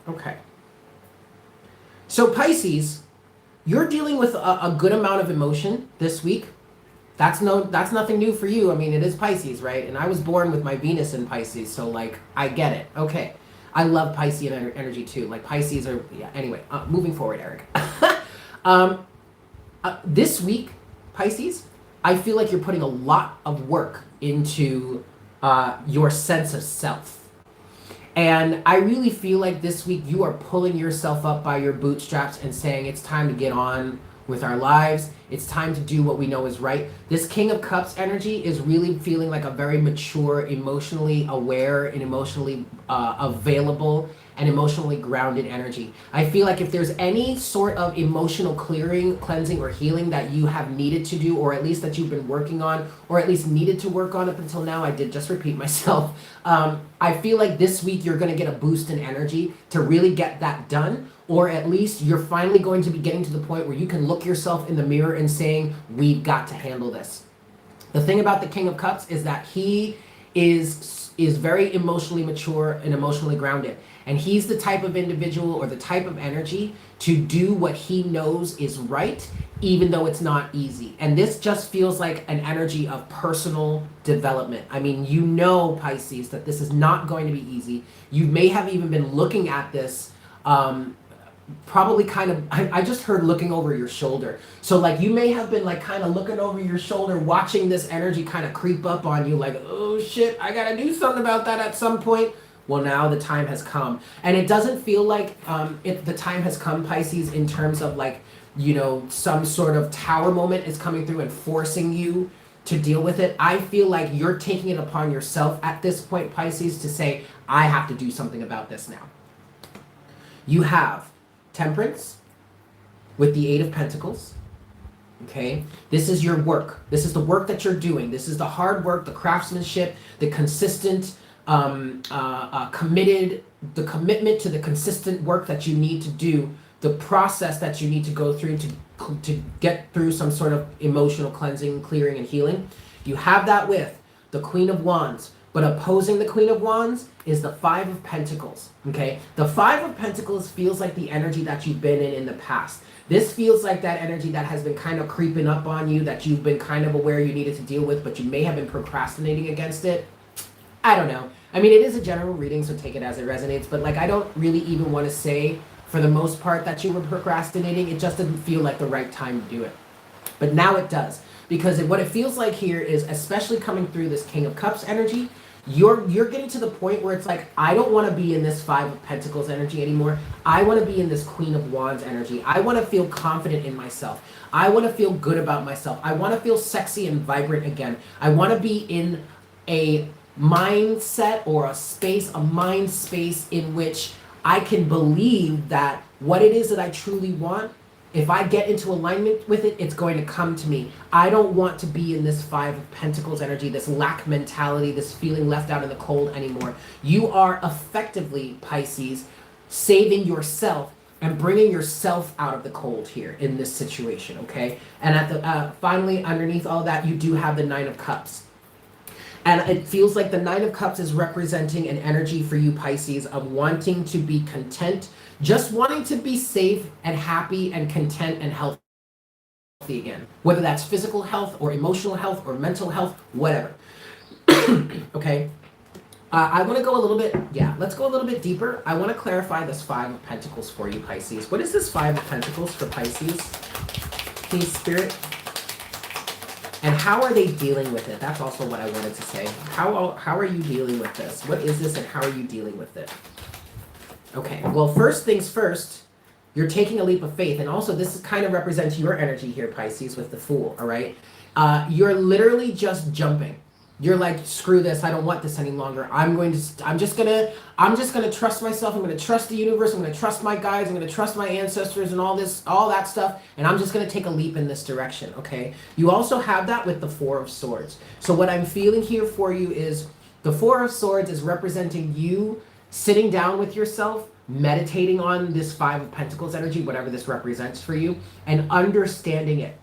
Speaker 1: Okay. So Pisces, you're dealing with a good amount of emotion this week. That's nothing new for you. I mean, it is Pisces, right? And I was born with my Venus in Pisces, so like I get it. Okay. I love Piscean energy too. Like Pisces are, yeah, anyway, moving forward, Eric. This week, Pisces, I feel like you're putting a lot of work into your sense of self. And I really feel like this week you are pulling yourself up by your bootstraps and saying it's time to get on with our lives. It's time to do what we know is right. This King of Cups energy is really feeling like a very mature, emotionally aware, and emotionally available, and emotionally grounded energy. I feel like if there's any sort of emotional clearing, cleansing, or healing that you have needed to do, or at least that you've been working on, or at least needed to work on up until now, I did just repeat myself. I feel like this week you're going to get a boost in energy to really get that done, or at least you're finally going to be getting to the point where you can look yourself in the mirror and saying, we've got to handle this. The thing about the King of Cups is that he is very emotionally mature and emotionally grounded. And he's the type of individual or the type of energy to do what he knows is right, even though it's not easy. And this just feels like an energy of personal development. I mean, you know, Pisces, that this is not going to be easy. You may have even been looking at this probably kind of, I just heard looking over your shoulder. So like you may have been like kind of looking over your shoulder, watching this energy kind of creep up on you like, oh shit, I gotta do something about that at some point. Well, now the time has come. And it doesn't feel like the time has come, Pisces, in terms of like, you know, some sort of tower moment is coming through and forcing you to deal with it. I feel like you're taking it upon yourself at this point, Pisces, to say, I have to do something about this now. You have Temperance with the 8 of Pentacles. Okay, this is your work. This is the work that you're doing. This is the hard work, the craftsmanship, the consistent, commitment to the consistent work that you need to do, the process that you need to go through to get through some sort of emotional cleansing, clearing, and healing. You have that with the Queen of Wands. But opposing the Queen of Wands is the 5 of Pentacles, okay? The 5 of Pentacles feels like the energy that you've been in the past. This feels like that energy that has been kind of creeping up on you, that you've been kind of aware you needed to deal with, but you may have been procrastinating against it. I don't know. I mean, it is a general reading, so take it as it resonates, but like I don't really even want to say, for the most part, that you were procrastinating. It just didn't feel like the right time to do it. But now it does. Because what it feels like here is, especially coming through this King of Cups energy, you're getting to the point where it's like, I don't want to be in this 5 of Pentacles energy anymore. I want to be in this Queen of Wands energy. I want to feel confident in myself. I want to feel good about myself. I want to feel sexy and vibrant again. I want to be in a mindset or a mind space in which I can believe that what it is that I truly want, if I get into alignment with it, it's going to come to me. I don't want to be in this 5 of Pentacles energy, this lack mentality, this feeling left out in the cold anymore. You are effectively, Pisces, saving yourself and bringing yourself out of the cold here in this situation, okay? And at the finally, underneath all that, you do have the Nine of Cups. And it feels like the Nine of Cups is representing an energy for you, Pisces, of wanting to be content, just wanting to be safe and happy and content and healthy again. Whether that's physical health or emotional health or mental health, whatever. Okay? I want to go a little bit, let's go a little bit deeper. I want to clarify this Five of Pentacles for you, Pisces. What is this Five of Pentacles for Pisces? Please, Spirit. And how are they dealing with it? That's also what I wanted to say. How are you dealing with this? What is this and how are you dealing with it? Okay, well, first things first, you're taking a leap of faith. And also, this kind of represents your energy here, Pisces, with the Fool, all right? You're literally just jumping. You're like, screw this, I don't want this any longer. I'm just gonna trust myself. I'm gonna trust the universe. I'm gonna trust my guides. I'm gonna trust my ancestors and all that stuff. And I'm just gonna take a leap in this direction, okay? You also have that with the Four of Swords. So what I'm feeling here for you is the Four of Swords is representing you sitting down with yourself, meditating on this Five of Pentacles energy, whatever this represents for you, and understanding it.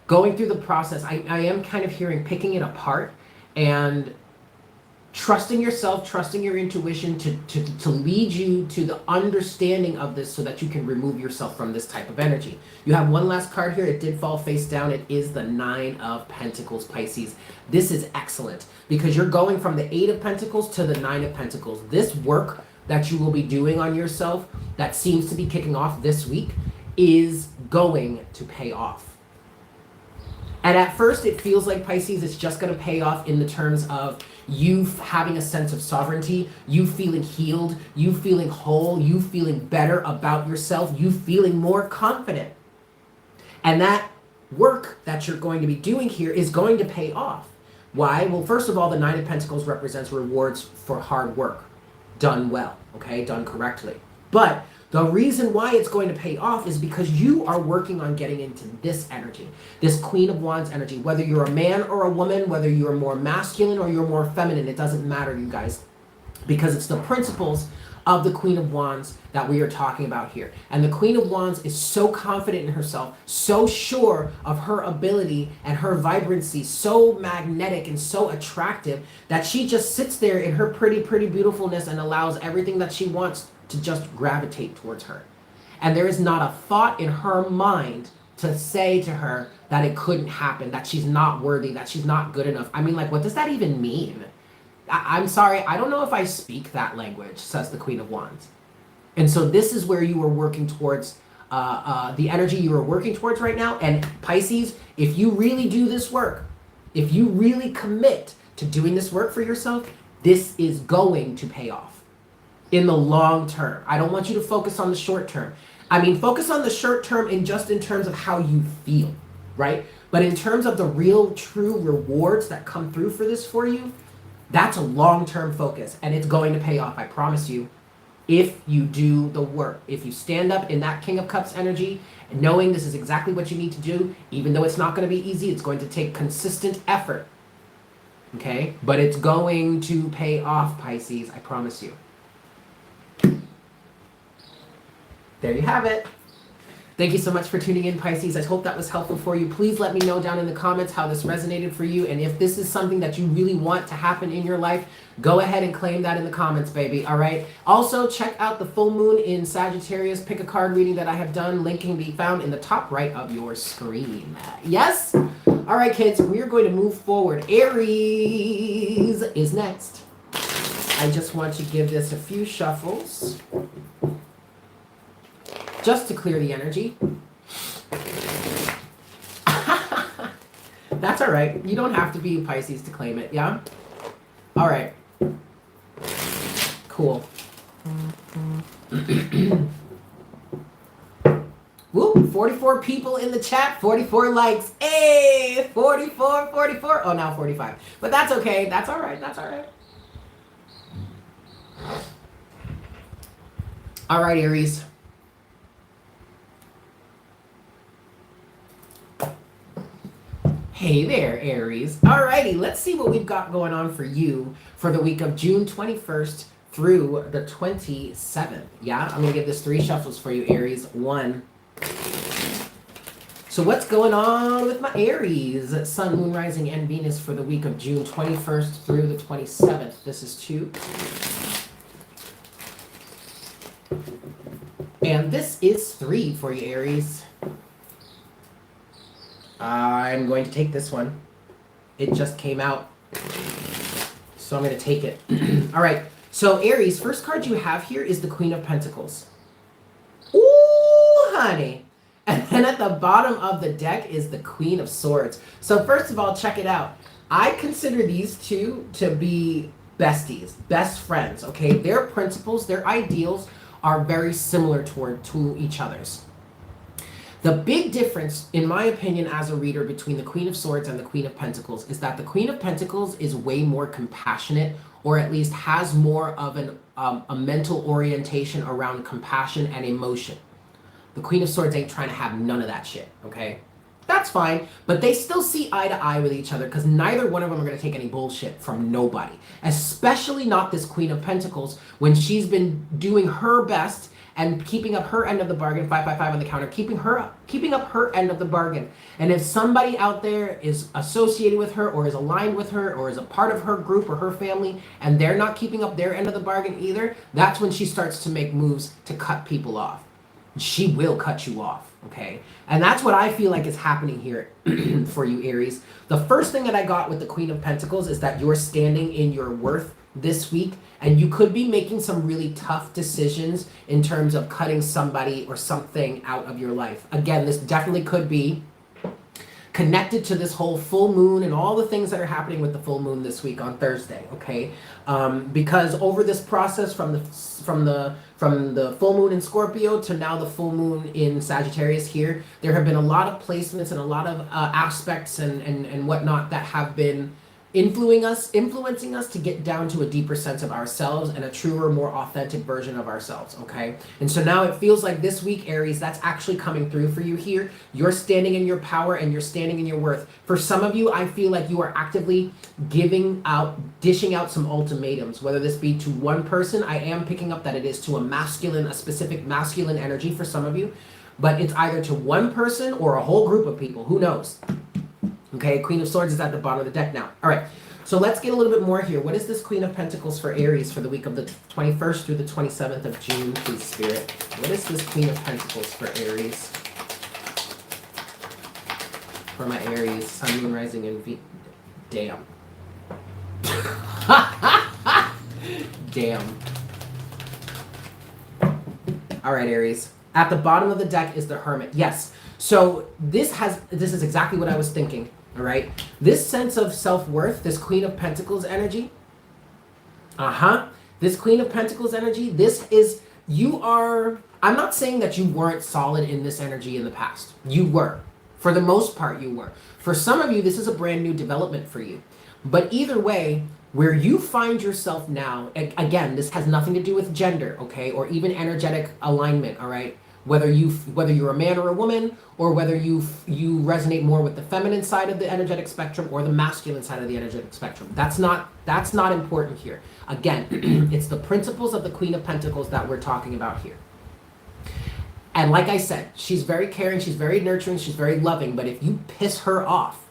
Speaker 1: Going through the process, I am kind of hearing picking it apart and trusting yourself, trusting your intuition to lead you to the understanding of this so that you can remove yourself from this type of energy. You have one last card here. It did fall face down. It is the Nine of Pentacles, Pisces. This is excellent because you're going from the Eight of Pentacles to the Nine of Pentacles. This work that you will be doing on yourself that seems to be kicking off this week is going to pay off. And at first, it feels like, Pisces, it's just going to pay off in the terms of you having a sense of sovereignty, you feeling healed, you feeling whole, you feeling better about yourself, you feeling more confident. And that work that you're going to be doing here is going to pay off. Why? Well, first of all, the Nine of Pentacles represents rewards for hard work done well, okay, done correctly. But the reason why it's going to pay off is because you are working on getting into this energy, this Queen of Wands energy. Whether you're a man or a woman, whether you're more masculine or you're more feminine, it doesn't matter, you guys, because it's the principles of the Queen of Wands that we are talking about here. And the Queen of Wands is so confident in herself, so sure of her ability and her vibrancy, so magnetic and so attractive that she just sits there in her pretty, pretty beautifulness and allows everything that she wants to just gravitate towards her. And there is not a thought in her mind to say to her that it couldn't happen, that she's not worthy, that she's not good enough. I mean, like, what does that even mean? I'm sorry, I don't know if I speak that language, says the Queen of Wands. And so this is where you are working towards, the energy you are working towards right now. And Pisces, if you really do this work, if you really commit to doing this work for yourself, this is going to pay off in the long term. I don't want you to focus on the short term. I mean, focus on the short term in terms of how you feel, right? But in terms of the real, true rewards that come through for this for you, that's a long-term focus, and it's going to pay off, I promise you, if you do the work. If you stand up in that King of Cups energy, and knowing this is exactly what you need to do, even though it's not going to be easy, it's going to take consistent effort, okay? But it's going to pay off, Pisces, I promise you. There you have it. Thank you so much for tuning in, Pisces. I hope that was helpful for you. Please let me know down in the comments how this resonated for you. And if this is something that you really want to happen in your life, go ahead and claim that in the comments, baby. All right. Also, check out the full moon in Sagittarius. Pick a card reading that I have done. Link can be found in the top right of your screen. Yes? All right, kids. We are going to move forward. Aries is next. I just want to give this a few shuffles, just to clear the energy. That's all right. You don't have to be Pisces to claim it, yeah? All right. Cool. Woo, 44 people in the chat, 44 likes. Hey, 44. Oh, now 45. But that's okay. That's all right. That's all right. All right, Aries. Hey there, Aries. Alrighty, let's see what we've got going on for you for the week of June 21st through the 27th. Yeah, I'm going to give this 3 shuffles for you, Aries. 1. So what's going on with my Aries? Sun, Moon, Rising, and Venus for the week of June 21st through the 27th. This is 2. And this is 3 for you, Aries. I'm going to take this one. It just came out. So I'm going to take it. All right. So Aries, first card you have here is the Queen of Pentacles. Ooh, honey. And then at the bottom of the deck is the Queen of Swords. So first of all, check it out. I consider these two to be besties, best friends, okay? Their principles, their ideals are very similar to each other's. The big difference, in my opinion, as a reader between the Queen of Swords and the Queen of Pentacles is that the Queen of Pentacles is way more compassionate, or at least has more of a mental orientation around compassion and emotion. The Queen of Swords ain't trying to have none of that shit, okay? That's fine, but they still see eye to eye with each other because neither one of them are going to take any bullshit from nobody. Especially not this Queen of Pentacles when she's been doing her best and keeping up her end of the bargain, 555 on the counter, keeping up her end of the bargain. And if somebody out there is associated with her or is aligned with her or is a part of her group or her family and they're not keeping up their end of the bargain either, that's when she starts to make moves to cut people off. She will cut you off, okay? And that's what I feel like is happening here for you, Aries. The first thing that I got with the Queen of Pentacles is that you're standing in your worth this week, and you could be making some really tough decisions in terms of cutting somebody or something out of your life. Again, this definitely could be connected to this whole full moon and all the things that are happening with the full moon this week on Thursday, okay? Because over this process from the full moon in Scorpio to now the full moon in Sagittarius here, there have been a lot of placements and a lot of aspects and whatnot that have been influencing us to get down to a deeper sense of ourselves and a truer, more authentic version of ourselves, okay? And so now it feels like this week, Aries, that's actually coming through for you here. You're standing in your power and you're standing in your worth. For some of you, I feel like you are actively dishing out some ultimatums, whether this be to one person. I am picking up that it is to a specific masculine energy for some of you, but it's either to one person or a whole group of people. Who knows? Okay, Queen of Swords is at the bottom of the deck now. All right, so let's get a little bit more here. What is this Queen of Pentacles for Aries for the week of the 21st through the 27th of June, please, Spirit? What is this Queen of Pentacles for Aries? For my Aries, Sun, Moon, Rising, and Damn. Damn. All right, Aries. At the bottom of the deck is the Hermit. Yes. So this is exactly what I was thinking. All right. This sense of self-worth, this Queen of Pentacles energy. This Queen of Pentacles energy, I'm not saying that you weren't solid in this energy in the past. You were. For the most part, you were. For some of you, this is a brand new development for you. But either way, where you find yourself now, again, this has nothing to do with gender, okay, or even energetic alignment, all right? Whether you're a man or a woman, or whether you resonate more with the feminine side of the energetic spectrum or the masculine side of the energetic spectrum. That's not important here. Again, it's the principles of the Queen of Pentacles that we're talking about here. And like I said, she's very caring, she's very nurturing, she's very loving, but if you piss her off,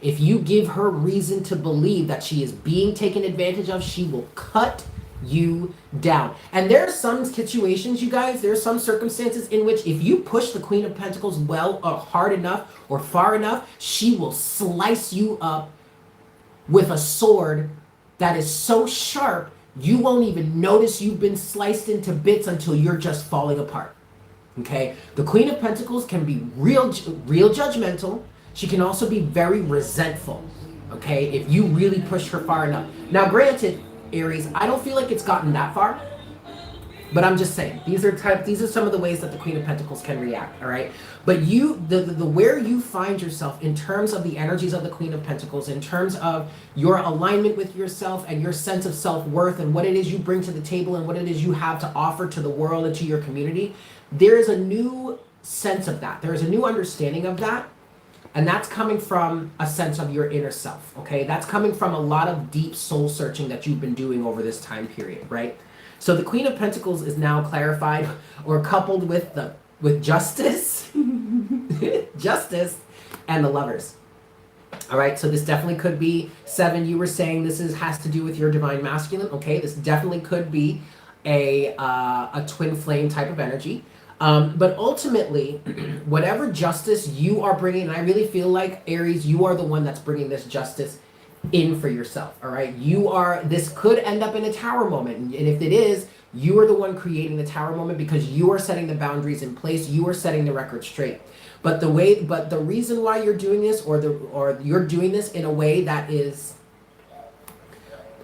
Speaker 1: if you give her reason to believe that she is being taken advantage of, she will cut you down. And there are some situations, you guys, there are some circumstances in which if you push the Queen of Pentacles well or hard enough or far enough, she will slice you up with a sword that is so sharp you won't even notice you've been sliced into bits until you're just falling apart. Okay? The Queen of Pentacles can be real judgmental. She can also be very resentful. Okay? If you really push her far enough. Now, granted, Aries, I don't feel like it's gotten that far, but I'm just saying these are some of the ways that the Queen of Pentacles can react. All right, but the where you find yourself in terms of the energies of the Queen of Pentacles, in terms of your alignment with yourself and your sense of self-worth and what it is you bring to the table and what it is you have to offer to the world and to your community, there is a new sense of that. There is a new understanding of that. And that's coming from a sense of your inner self, okay? That's coming from a lot of deep soul searching that you've been doing over this time period, right? So the Queen of Pentacles is now clarified or coupled with Justice, Justice, and the Lovers. All right, so this definitely could be 7. You were saying this has to do with your divine masculine. Okay, this definitely could be a twin flame type of energy. But ultimately, whatever justice you are bringing, and I really feel like, Aries, you are the one that's bringing this justice in for yourself, all right? This could end up in a tower moment. And if it is, you are the one creating the tower moment because you are setting the boundaries in place. You are setting the record straight. But the reason why you're doing this, or you're doing this in a way that is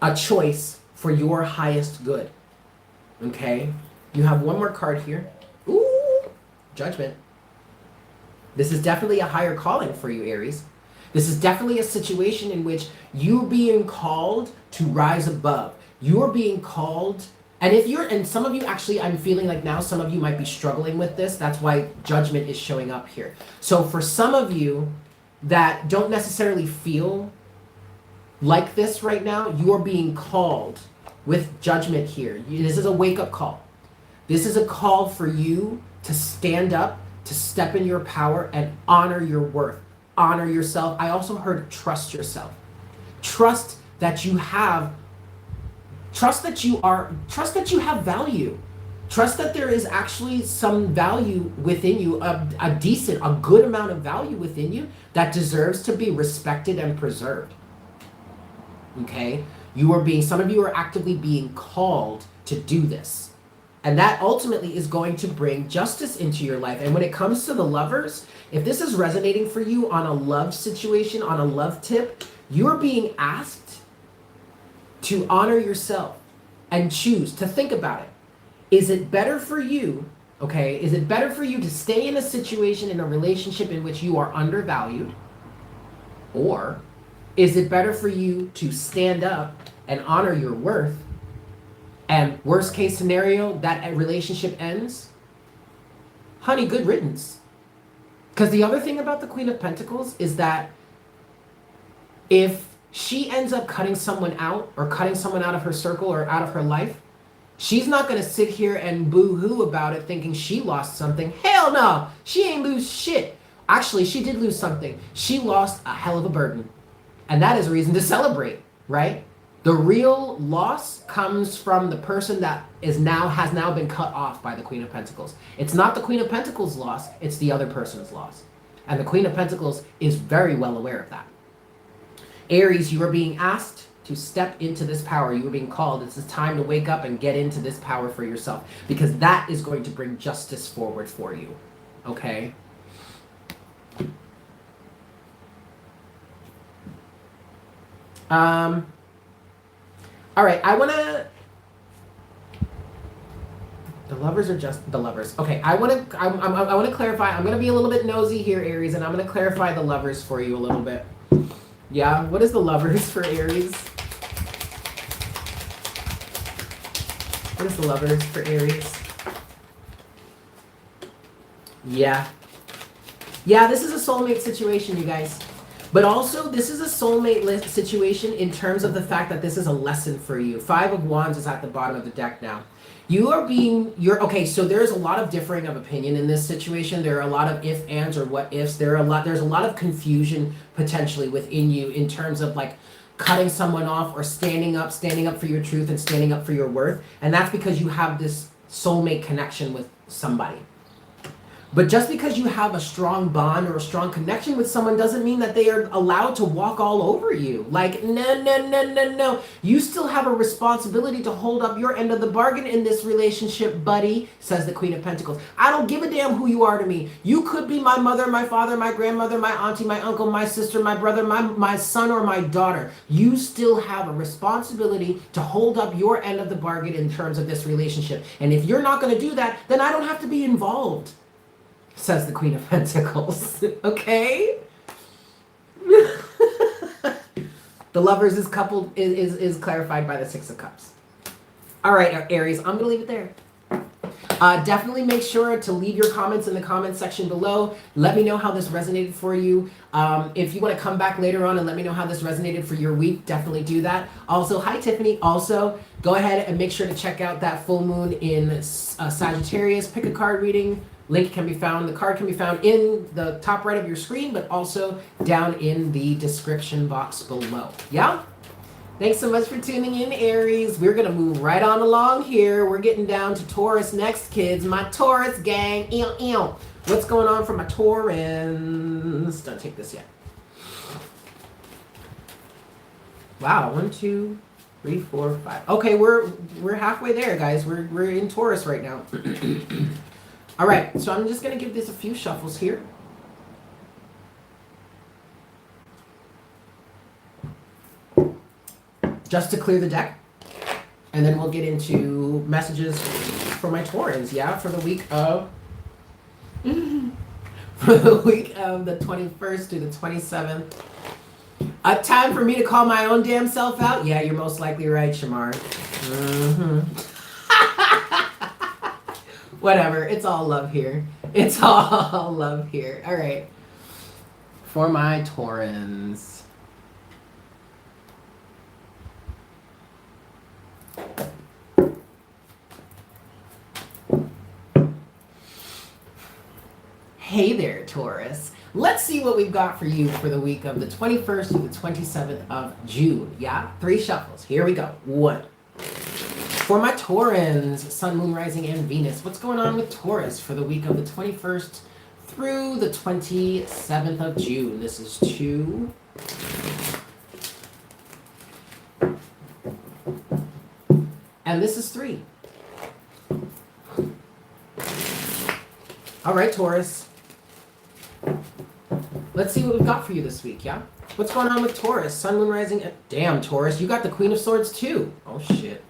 Speaker 1: a choice for your highest good, okay? You have one more card here. Ooh, Judgment. This is definitely a higher calling for you, Aries. This is definitely a situation in which you're being called to rise above. You're being called, and some of you actually, I'm feeling like now some of you might be struggling with this. That's why Judgment is showing up here. So for some of you that don't necessarily feel like this right now, you're being called with Judgment here. This is a wake-up call. This is a call for you to stand up, to step in your power and honor your worth. Honor yourself. I also heard trust yourself. Trust that you have value. Trust that there is actually some value within you, a good amount of value within you that deserves to be respected and preserved. Okay? Some of you are actively being called to do this. And that ultimately is going to bring justice into your life. And when it comes to the Lovers, if this is resonating for you on a love situation, on a love tip, you're being asked to honor yourself and choose to think about it. Is it better for you, okay? Is it better for you to stay in a situation, in a relationship in which you are undervalued? Or is it better for you to stand up and honor your worth? And worst case scenario, that relationship ends? Honey, good riddance. Because the other thing about the Queen of Pentacles is that if she ends up cutting someone out or cutting someone out of her circle or out of her life, she's not going to sit here and boo-hoo about it thinking she lost something. Hell no! She ain't lose shit. Actually, she did lose something. She lost a hell of a burden. And that is a reason to celebrate, right? The real loss comes from the person that has now been cut off by the Queen of Pentacles. It's not the Queen of Pentacles' loss, it's the other person's loss. And the Queen of Pentacles is very well aware of that. Aries, you are being asked to step into this power. You are being called. It's time to wake up and get into this power for yourself, because that is going to bring justice forward for you. Okay? All right, I want to... The Lovers are just the Lovers. Okay, I want to clarify. I'm going to be a little bit nosy here, Aries, and I'm going to clarify the Lovers for you a little bit. Yeah, what is the Lovers for Aries? What is the Lovers for Aries? Yeah. Yeah, this is a soulmate situation, you guys. But also, this is a soulmate situation in terms of the fact that this is a lesson for you. 5 of Wands is at the bottom of the deck now. Okay, so there's a lot of differing of opinion in this situation. There are a lot of if, ands, or what ifs. There's a lot of confusion potentially within you in terms of like cutting someone off or standing up for your truth and standing up for your worth. And that's because you have this soulmate connection with somebody. But just because you have a strong bond or a strong connection with someone doesn't mean that they are allowed to walk all over you. Like, no. You still have a responsibility to hold up your end of the bargain in this relationship, buddy, says the Queen of Pentacles. I don't give a damn who you are to me. You could be my mother, my father, my grandmother, my auntie, my uncle, my sister, my brother, my son, or my daughter. You still have a responsibility to hold up your end of the bargain in terms of this relationship. And if you're not going to do that, then I don't have to be involved, says the Queen of Pentacles. Okay? The Lovers is coupled, is clarified by the 6 of Cups. All right, Aries, I'm going to leave it there. Definitely make sure to leave your comments in the comment section below. Let me know how this resonated for you. If you want to come back later on and let me know how this resonated for your week, definitely do that. Also, hi Tiffany. Also, go ahead and make sure to check out that full moon in Sagittarius. Pick a card reading. Link can be found. The card can be found in the top right of your screen, but also down in the description box below. Yeah? Thanks so much for tuning in, Aries. We're going to move right on along here. We're getting down to Taurus next, kids. My Taurus gang. Ew, ew. What's going on for my Taurans? Don't take this yet. Wow, 1, 2, 3, 4, 5. Okay, we're halfway there, guys. We're in Taurus right now. All right, so I'm just going to give this a few shuffles here. Just to clear the deck, and then we'll get into messages for my Taurans, yeah, for the week of the 21st to the 27th. A time for me to call my own damn self out? Yeah, you're most likely right, Shamar. Whatever, it's all love here. It's all love here. All right, for my Taurans. Hey there, Taurus. Let's see what we've got for you for the week of the 21st to the 27th of June. Yeah? 3 shuffles. Here we go. 1. For my Taurans, Sun, Moon, Rising, and Venus. What's going on with Taurus for the week of the 21st through the 27th of June? This is 2. And this is 3. All right, Taurus. Let's see what we've got for you this week, yeah? What's going on with Taurus? Sun, Moon, Rising. Damn, Taurus, you got the Queen of Swords too. Oh, shit.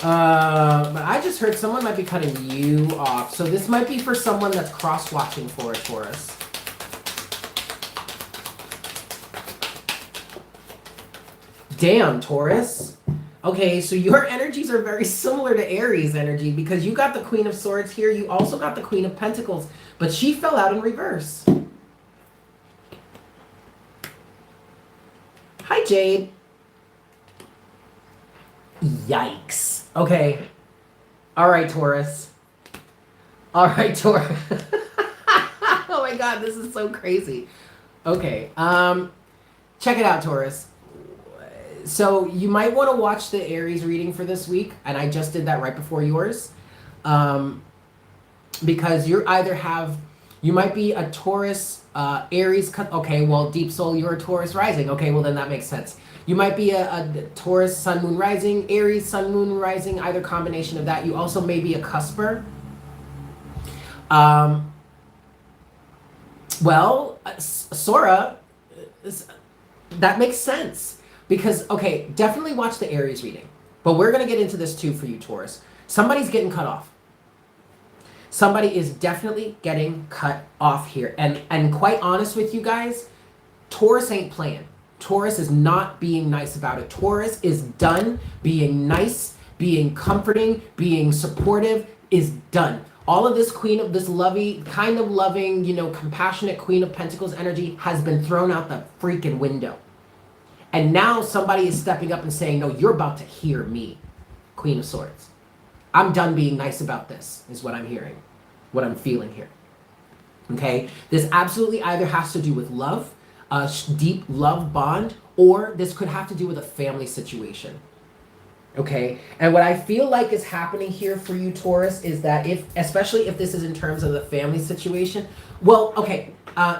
Speaker 1: But I just heard someone might be cutting you off. So this might be for someone that's cross-watching for a Taurus. Damn, Taurus. Okay, so your energies are very similar to Aries energy because you got the Queen of Swords here. You also got the Queen of Pentacles, but she fell out in reverse. Hi, Jade. Yikes. Okay. All right, Taurus. All right, Taurus. Oh my God, this is so crazy. Okay. Check it out, Taurus. So you might want to watch the Aries reading for this week, and I just did that right before yours, because you might be a Taurus, Aries. Okay, well, Deep Soul, you're a Taurus rising. Okay, well then that makes sense. You might be a Taurus Sun Moon Rising, Aries Sun Moon Rising, either combination of that. You also may be a cusper. Well, Sora, that makes sense. Because, okay, definitely watch the Aries reading. But we're going to get into this too for you, Taurus. Somebody's getting cut off. Somebody is definitely getting cut off here. And quite honest with you guys, Taurus ain't playing. Taurus is not being nice about it. Taurus is done being nice, being comforting, being supportive, is done. All of this loving, compassionate Queen of Pentacles energy has been thrown out the freaking window. And now somebody is stepping up and saying, no, you're about to hear me, Queen of Swords. I'm done being nice about this, is what I'm hearing, what I'm feeling here. Okay? This absolutely either has to do with love, a deep love bond, or this could have to do with a family situation. Okay? And what I feel like is happening here for you, Taurus, is that especially if this is in terms of the family situation, well, okay,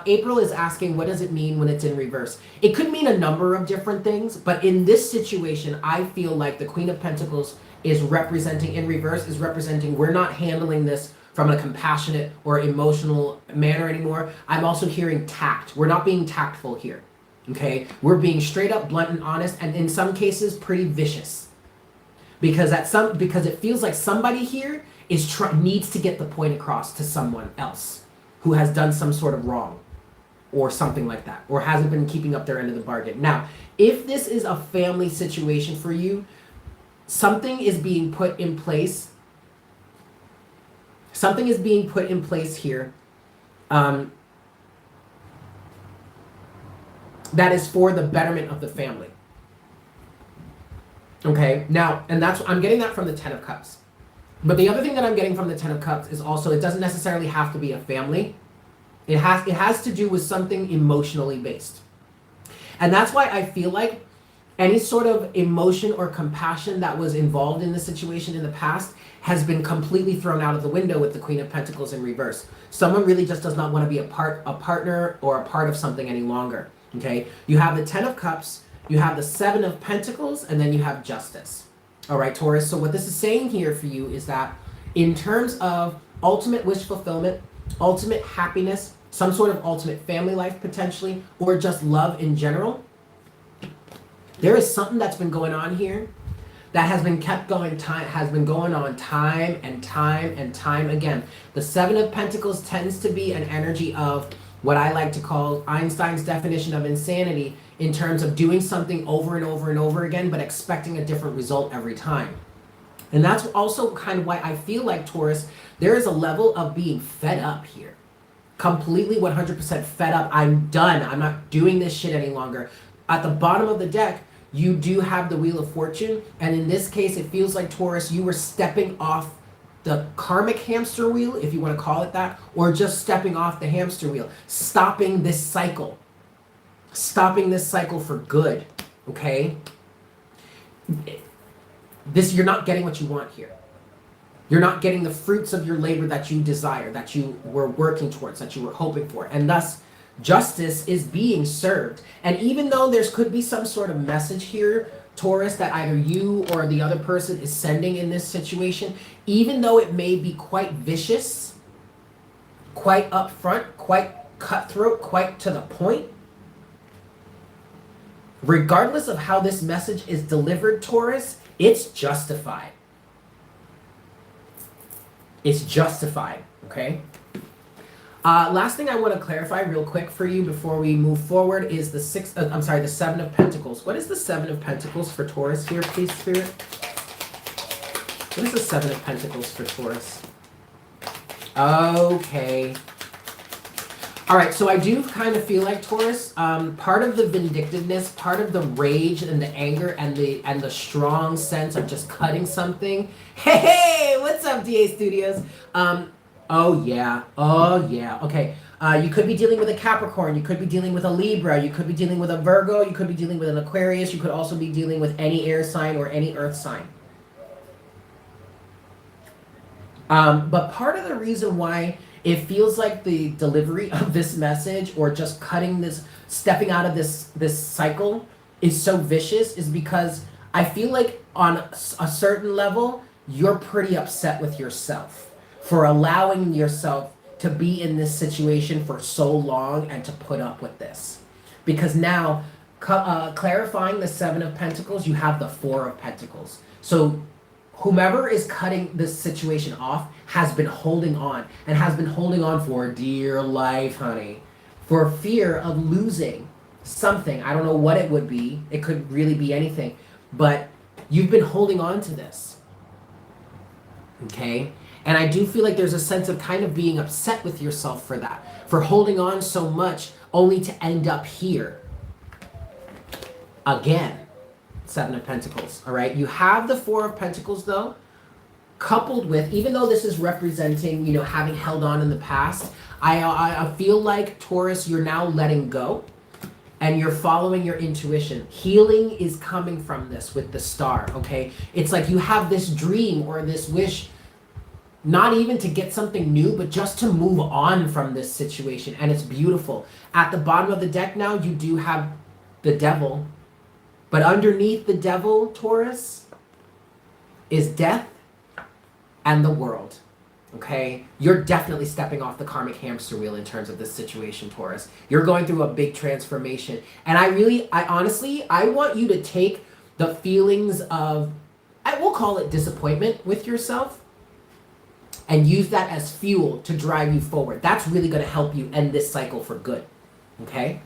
Speaker 1: April is asking, what does it mean when it's in reverse? It could mean a number of different things, but in this situation, I feel like the Queen of Pentacles is representing, in reverse, is representing we're not handling this from a compassionate or emotional manner anymore. I'm also hearing tact. We're not being tactful here, okay? We're being straight up blunt and honest, and in some cases, pretty vicious. Because it feels like somebody here needs to get the point across to someone else who has done some sort of wrong or something like that, or hasn't been keeping up their end of the bargain. Now, if this is a family situation for you, something is being put in place Something is being put in place here that is for the betterment of the family. Okay, now, and I'm getting that from the Ten of Cups. But the other thing that I'm getting from the Ten of Cups is also, it doesn't necessarily have to be a family. It has to do with something emotionally based. And that's why I feel like any sort of emotion or compassion that was involved in the situation in the past has been completely thrown out of the window with the Queen of Pentacles in reverse. Someone really just does not want to be a partner or a part of something any longer. Okay, you have the Ten of Cups, you have the Seven of Pentacles, and then you have Justice. All right, Taurus. So what this is saying here for you is that in terms of ultimate wish fulfillment, ultimate happiness, some sort of ultimate family life potentially, or just love in general, there is something that's been going on here that has been has been going on time and time and time again. The Seven of Pentacles tends to be an energy of what I like to call Einstein's definition of insanity, in terms of doing something over and over and over again, but expecting a different result every time. And that's also kind of why I feel like, Taurus, there is a level of being fed up here. Completely 100% fed up. I'm done. I'm not doing this shit any longer. At the bottom of the deck, you do have the Wheel of Fortune. And in this case, it feels like, Taurus, you were stepping off the karmic hamster wheel, if you want to call it that, or just stepping off the hamster wheel, stopping this cycle for good. Okay, you're not getting what you want here. You're not getting the fruits of your labor that you desire, that you were working towards, that you were hoping for, and thus justice is being served. And even though there could be some sort of message here, Taurus, that either you or the other person is sending in this situation, even though it may be quite vicious, quite upfront, quite cutthroat, quite to the point, regardless of how this message is delivered, Taurus, it's justified. It's justified, okay? Last thing I want to clarify real quick for you before we move forward is the Seven of Pentacles. What is the Seven of Pentacles for Taurus here, please, Spirit? What is the Seven of Pentacles for Taurus? Okay. All right, so I do kind of feel like, Taurus, part of the vindictiveness, part of the rage and the anger and the strong sense of just cutting something. Hey, what's up, DA Studios? Oh yeah. Okay. You could be dealing with a Capricorn. You could be dealing with a Libra. You could be dealing with a Virgo. You could be dealing with an Aquarius. You could also be dealing with any air sign or any earth sign. But part of the reason why it feels like the delivery of this message, or just stepping out of this cycle, is so vicious is because I feel like on a certain level, you're pretty upset with yourself for allowing yourself to be in this situation for so long and to put up with this. Because now, clarifying the Seven of Pentacles, you have the Four of Pentacles. So whomever is cutting this situation off has been holding on, and has been holding on for dear life, honey, for fear of losing something. I don't know what it would be. It could really be anything. But you've been holding on to this. Okay? And I do feel like there's a sense of kind of being upset with yourself for that, for holding on so much only to end up here. Again, Seven of Pentacles, all right? You have the Four of Pentacles, though, coupled with, even though this is representing, having held on in the past, I feel like, Taurus, you're now letting go, and you're following your intuition. Healing is coming from this with the Star, okay? It's like you have this dream or this wish, not even to get something new, but just to move on from this situation, and it's beautiful. At the bottom of the deck now, you do have the Devil, but underneath the Devil, Taurus, is death and the world, okay? You're definitely stepping off the karmic hamster wheel in terms of this situation, Taurus. You're going through a big transformation. And I honestly want you to take the feelings of, I will call it disappointment with yourself, and use that as fuel to drive you forward. That's really going to help you end this cycle for good, okay?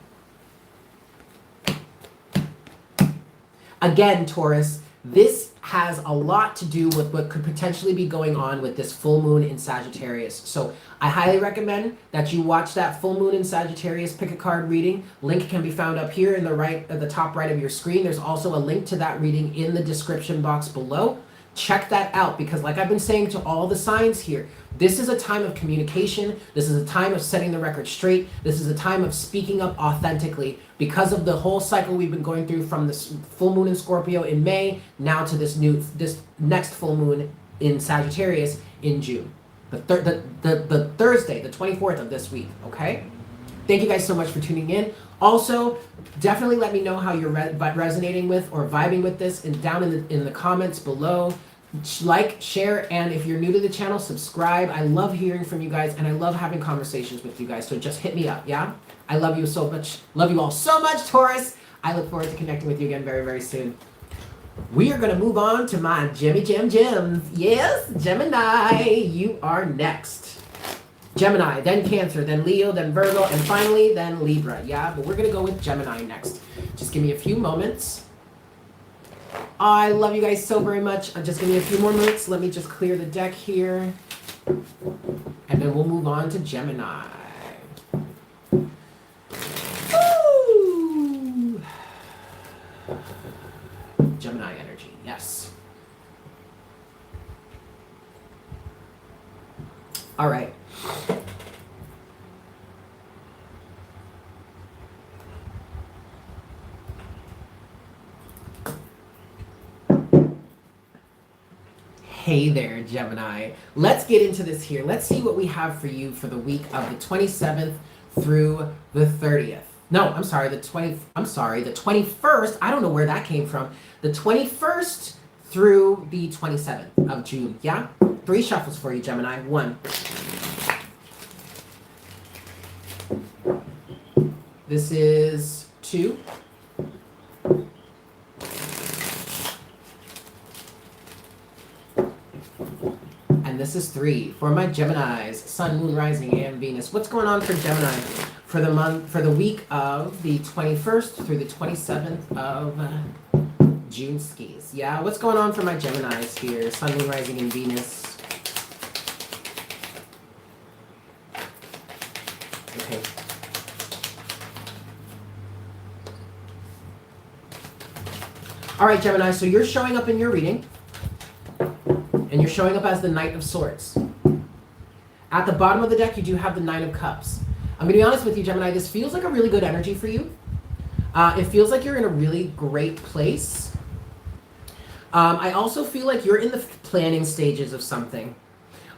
Speaker 1: Again, Taurus, This has a lot to do with what could potentially be going on with this full moon in Sagittarius. So I highly recommend that you watch that full moon in Sagittarius pick a card reading. Link can be found up here in the right at the top right of your screen. There's also a link to that reading in the description box below. Check that out, because like I've been saying to all the signs here, this is a time of communication. This is a time of setting the record straight. This is a time of speaking up authentically, because of the whole cycle we've been going through from this full moon in Scorpio in May now to this next full moon in Sagittarius in June. The Thursday, the 24th of this week, okay? Thank you guys so much for tuning in. Also, definitely let me know how you're resonating with or vibing with this down in the comments below. Like, share, and if you're new to the channel, subscribe. I love hearing from you guys, and I love having conversations with you guys, so just hit me up, yeah? I love you so much. Love you all so much, Taurus. I look forward to connecting with you again very, very soon. We are going to move on to my Gems. Yes, Gemini, you are next. Gemini, then Cancer, then Leo, then Virgo, and finally, then Libra. Yeah, but we're going to go with Gemini next. Just give me a few moments. I love you guys so very much. Just give me a few more minutes. Let me just clear the deck here. And then we'll move on to Gemini. Woo! Gemini energy, yes. All right. Hey there, Gemini. Let's get into this here. Let's see what we have for you for the week of the 27th through the 30th. No, I'm sorry, the 21st. I don't know where that came from. The 21st through the 27th of June. Yeah? 3 shuffles for you, Gemini. 1. This is 2. And this is 3 for my Geminis, Sun, Moon, Rising, and Venus. What's going on for Gemini for the week of the 21st through the 27th of June skis? Yeah, what's going on for my Geminis here? Sun, Moon, Rising, and Venus. Okay. All right, Gemini, so you're showing up in your reading. And you're showing up as the Knight of Swords. At the bottom of the deck, you do have the Nine of Cups. I'm going to be honest with you, Gemini, this feels like a really good energy for you. It feels like you're in a really great place. I also feel like you're in the planning stages of something.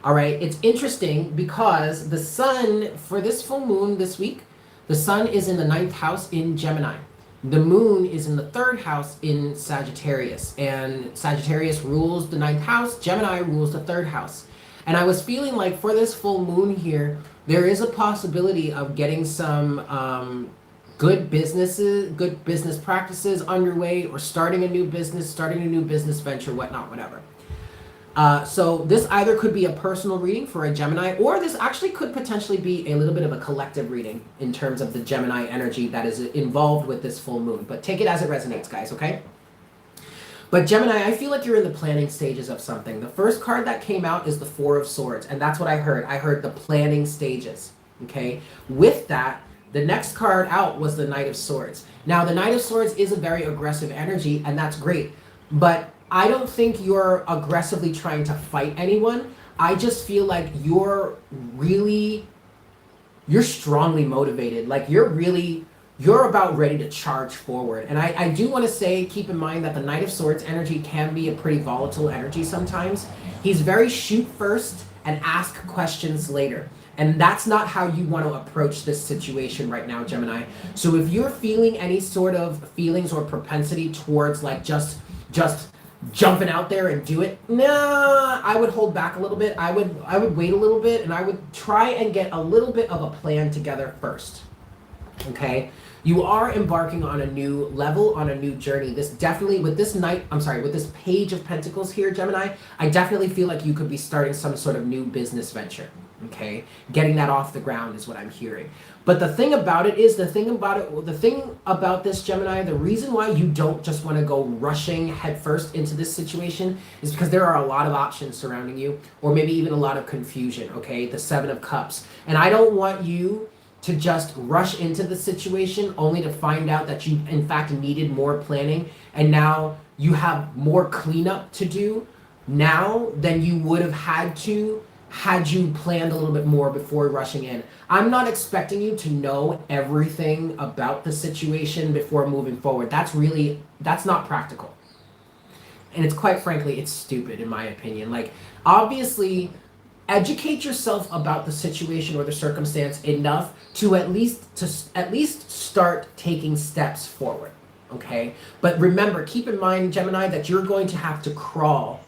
Speaker 1: All right, it's interesting because the Sun, for this full moon this week, the Sun is in the 9th house in Gemini. The moon is in the 3rd house in Sagittarius, and Sagittarius rules the 9th house, Gemini rules the 3rd house. And I was feeling like for this full moon here, there is a possibility of getting some good business practices underway, or starting a new business venture, whatnot, whatever. So this either could be a personal reading for a Gemini, or this actually could potentially be a little bit of a collective reading in terms of the Gemini energy that is involved with this full moon. But take it as it resonates, guys, okay? But Gemini, I feel like you're in the planning stages of something. The first card that came out is the 4 of Swords, and that's what I heard. I heard the planning stages, okay? With that, the next card out was the Knight of Swords. Now, the Knight of Swords is a very aggressive energy, and that's great. But I don't think you're aggressively trying to fight anyone. I just feel like you're strongly motivated. Like you're about ready to charge forward. And I do want to say, keep in mind that the Knight of Swords energy can be a pretty volatile energy sometimes. He's very shoot first and ask questions later. And that's not how you want to approach this situation right now, Gemini. So if you're feeling any sort of feelings or propensity towards like just jumping out there and do it, nah, I would hold back a little bit. I would wait a little bit, and I would try and get a little bit of a plan together first. Okay? You are embarking on a new level, on a new journey. This definitely, with this Page of Pentacles here, Gemini, I definitely feel like you could be starting some sort of new business venture. Okay, getting that off the ground is what I'm hearing. But the thing about this, Gemini, the reason why you don't just want to go rushing headfirst into this situation is because there are a lot of options surrounding you, or maybe even a lot of confusion, okay? The Seven of Cups. And I don't want you to just rush into the situation only to find out that you, in fact, needed more planning, and now you have more cleanup to do now than you would have had you planned a little bit more before rushing in. I'm not expecting you to know everything about the situation before moving forward. That's not practical. And it's quite frankly, it's stupid in my opinion. Like, obviously, educate yourself about the situation or the circumstance enough to at least start taking steps forward, okay? But remember, keep in mind, Gemini, that you're going to have to crawl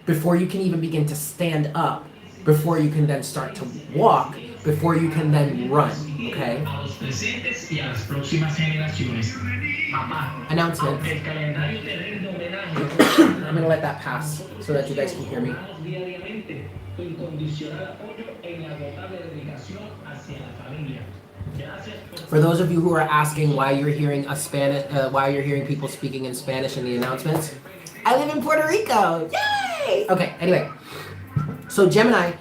Speaker 1: before you can even begin to stand up, before you can then start to walk, before you can then run, okay? Announcement. I'm going to let that pass so that you guys can hear me. For those of you who are asking why you're hearing why you're hearing people speaking in Spanish in the announcements, I live in Puerto Rico. Yay! Okay, anyway. So Gemini,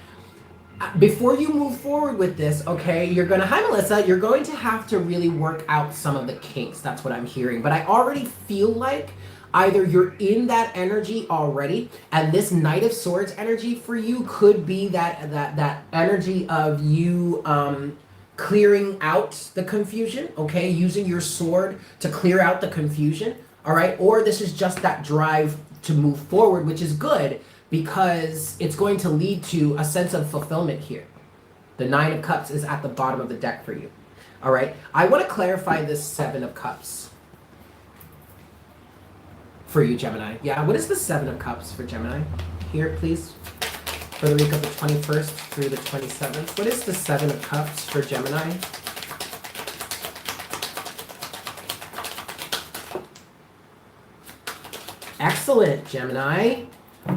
Speaker 1: before you move forward with this, okay, hi Melissa, you're going to have to really work out some of the kinks. That's what I'm hearing. But I already feel like either you're in that energy already, and this Knight of Swords energy for you could be that energy of you clearing out the confusion, okay, using your sword to clear out the confusion, all right? Or this is just that drive to move forward, which is good, because it's going to lead to a sense of fulfillment here. The Nine of Cups is at the bottom of the deck for you. All right. I want to clarify this Seven of Cups for you, Gemini. Yeah, what is the Seven of Cups for Gemini? Here, please. For the week of the 21st through the 27th. What is the Seven of Cups for Gemini? Excellent, Gemini.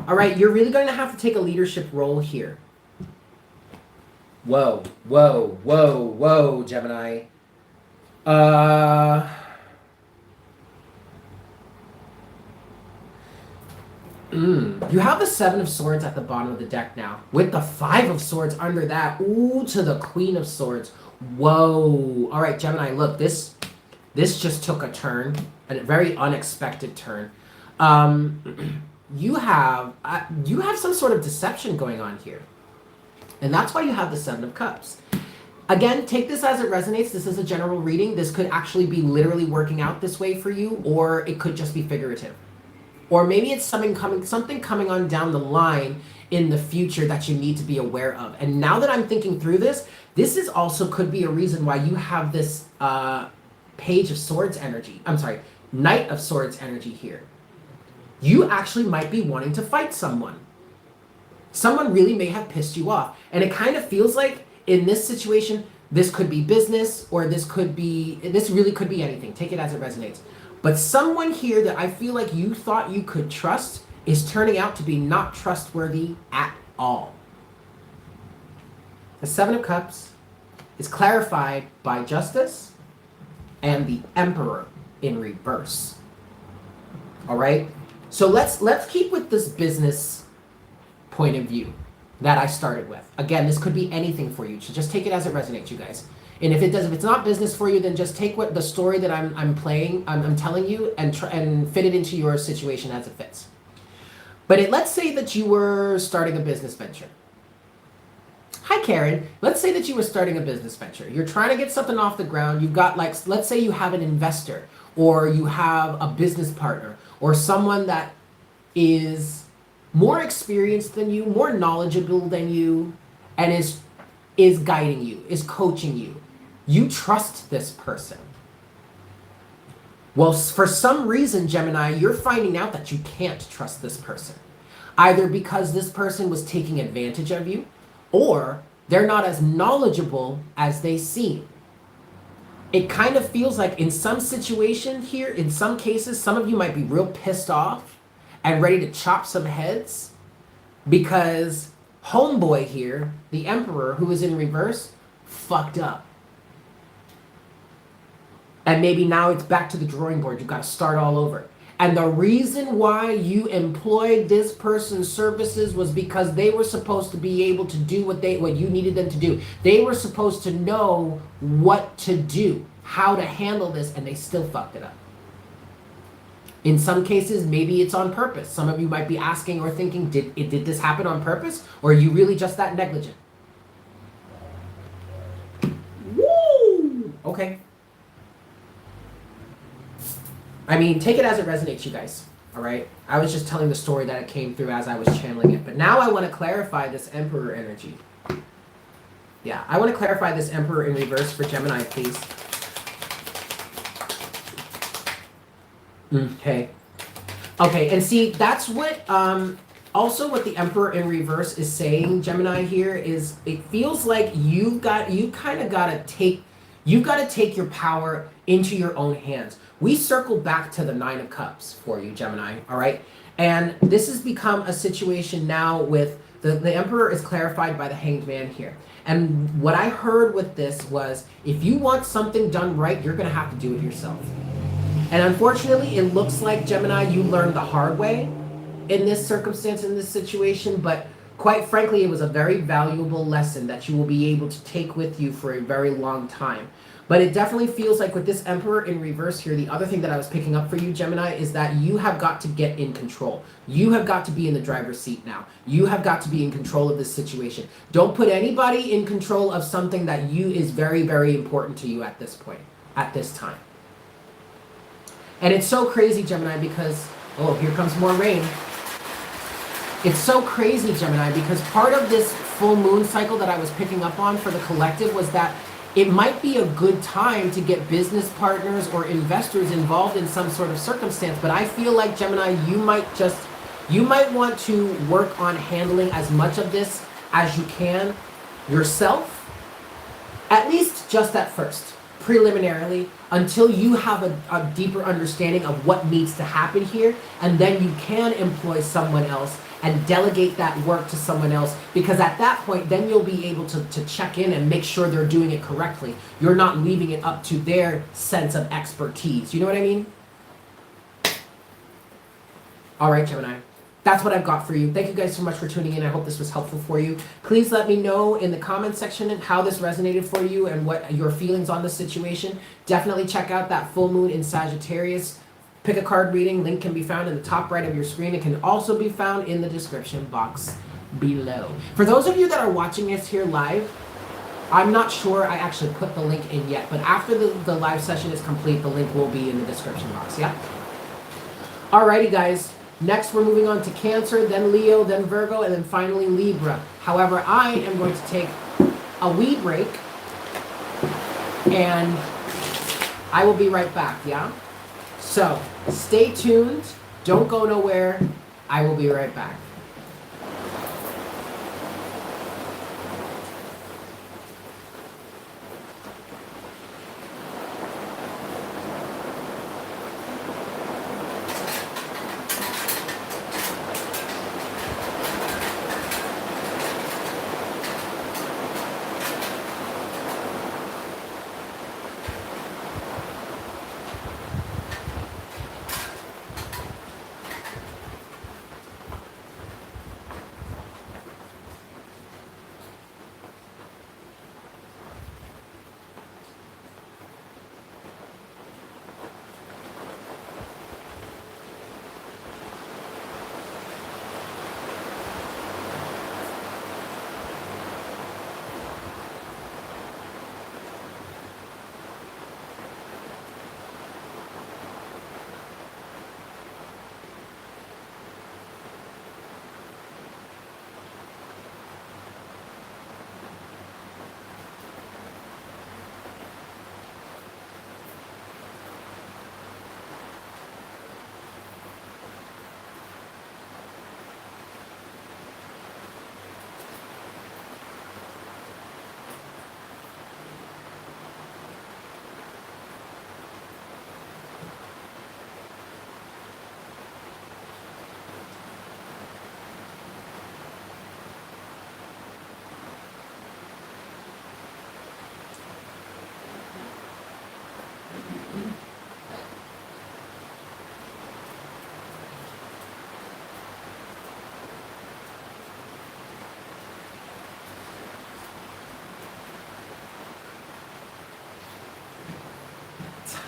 Speaker 1: All right, you're really going to have to take a leadership role here. Whoa, whoa, whoa, whoa, Gemini. You have the Seven of Swords at the bottom of the deck now, with the Five of Swords under that. Ooh, to the Queen of Swords. Whoa. All right, Gemini, look, this just took a turn, a very unexpected turn. You have some sort of deception going on here. And that's why you have the Seven of Cups. Again, take this as it resonates. This is a general reading. This could actually be literally working out this way for you, or it could just be figurative. Or maybe it's something coming on down the line in the future that you need to be aware of. And now that I'm thinking through this is also could be a reason why you have this Page of Swords energy. I'm sorry, Knight of Swords energy here. You actually might be wanting to fight someone. Someone really may have pissed you off. And it kind of feels like in this situation, this could be business, or this really could be anything. Take it as it resonates. But someone here that I feel like you thought you could trust is turning out to be not trustworthy at all. The Seven of Cups is clarified by Justice and the Emperor in reverse. All right? So let's keep with this business point of view that I started with. Again, this could be anything for you. So just take it as it resonates, you guys. And if it's not business for you, then just take what the story that I'm telling you and fit it into your situation as it fits. But let's say that you were starting a business venture. Hi, Karen. Let's say that you were starting a business venture. You're trying to get something off the ground. You've got, like, let's say you have an investor, or you have a business partner, or someone that is more experienced than you, more knowledgeable than you, and is guiding you, is coaching you. You trust this person. Well, for some reason, Gemini, you're finding out that you can't trust this person. Either because this person was taking advantage of you, or they're not as knowledgeable as they seem. It kind of feels like in some situation here, in some cases, some of you might be real pissed off and ready to chop some heads because Homeboy here, the Emperor, who is in reverse, fucked up. And maybe now it's back to the drawing board. You've got to start all over. And the reason why you employed this person's services was because they were supposed to be able to do what you needed them to do. They were supposed to know what to do, how to handle this, and they still fucked it up. In some cases, maybe it's on purpose. Some of you might be asking or thinking, did this happen on purpose? Or are you really just that negligent? Woo! Okay. I mean, take it as it resonates, you guys. All right? I was just telling the story that it came through as I was channeling it. But now I want to clarify this Emperor energy. Yeah, I want to clarify this Emperor in reverse for Gemini, please. Okay. Okay, and see, that's what, also what the Emperor in reverse is saying, Gemini, here, is it feels like you've got to take your power into your own hands. We circle back to the Nine of Cups for you, Gemini, all right? And this has become a situation now with, the Emperor is clarified by the Hanged Man here. And what I heard with this was, if you want something done right, you're going to have to do it yourself. And unfortunately, it looks like, Gemini, you learned the hard way in this circumstance, in this situation, but quite frankly, it was a very valuable lesson that you will be able to take with you for a very long time. But it definitely feels like with this Emperor in reverse here, the other thing that I was picking up for you, Gemini, is that you have got to get in control. You have got to be in the driver's seat now. You have got to be in control of this situation. Don't put anybody in control of something that is very, very important to you at this point, at this time. And it's so crazy, Gemini, because, oh, here comes more rain. It's so crazy, Gemini, because part of this full moon cycle that I was picking up on for the collective was that it might be a good time to get business partners or investors involved in some sort of circumstance. But I feel like, Gemini, you might want to work on handling as much of this as you can yourself, at least just at first, preliminarily, until you have a deeper understanding of what needs to happen here, and then you can employ someone else and delegate that work to someone else, because at that point, then you'll be able to check in and make sure they're doing it correctly. You're not leaving it up to their sense of expertise. You know what I mean? All right, Gemini. That's what I've got for you. Thank you guys so much for tuning in. I hope this was helpful for you. Please let me know in the comment section how this resonated for you and what your feelings on the situation. Definitely check out that full moon in Sagittarius. Pick a card reading. Link can be found in the top right of your screen. It can also be found in the description box below. For those of you that are watching us here live, I'm not sure I actually put the link in yet, but after the live session is complete, the link will be in the description box, yeah? Alrighty, guys. Next, we're moving on to Cancer, then Leo, then Virgo, and then finally Libra. However, I am going to take a wee break, and I will be right back, yeah? So, stay tuned. Don't go nowhere. I will be right back.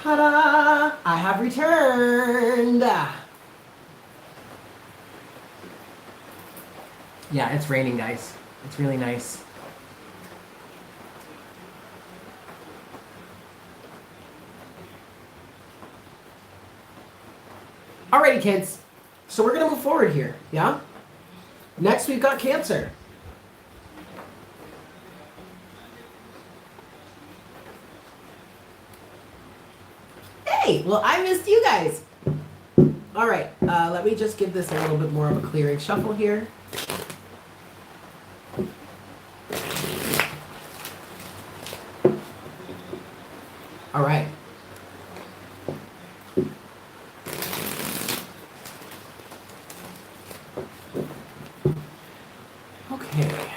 Speaker 1: Ta-da! I have returned. Yeah, it's raining, guys. It's really nice. Alrighty, kids. So we're going to move forward here, yeah? Next, we've got Cancer. Hey, well, I missed you guys. All right, let me just give this a little bit more of a clearing shuffle here. All right. Okay.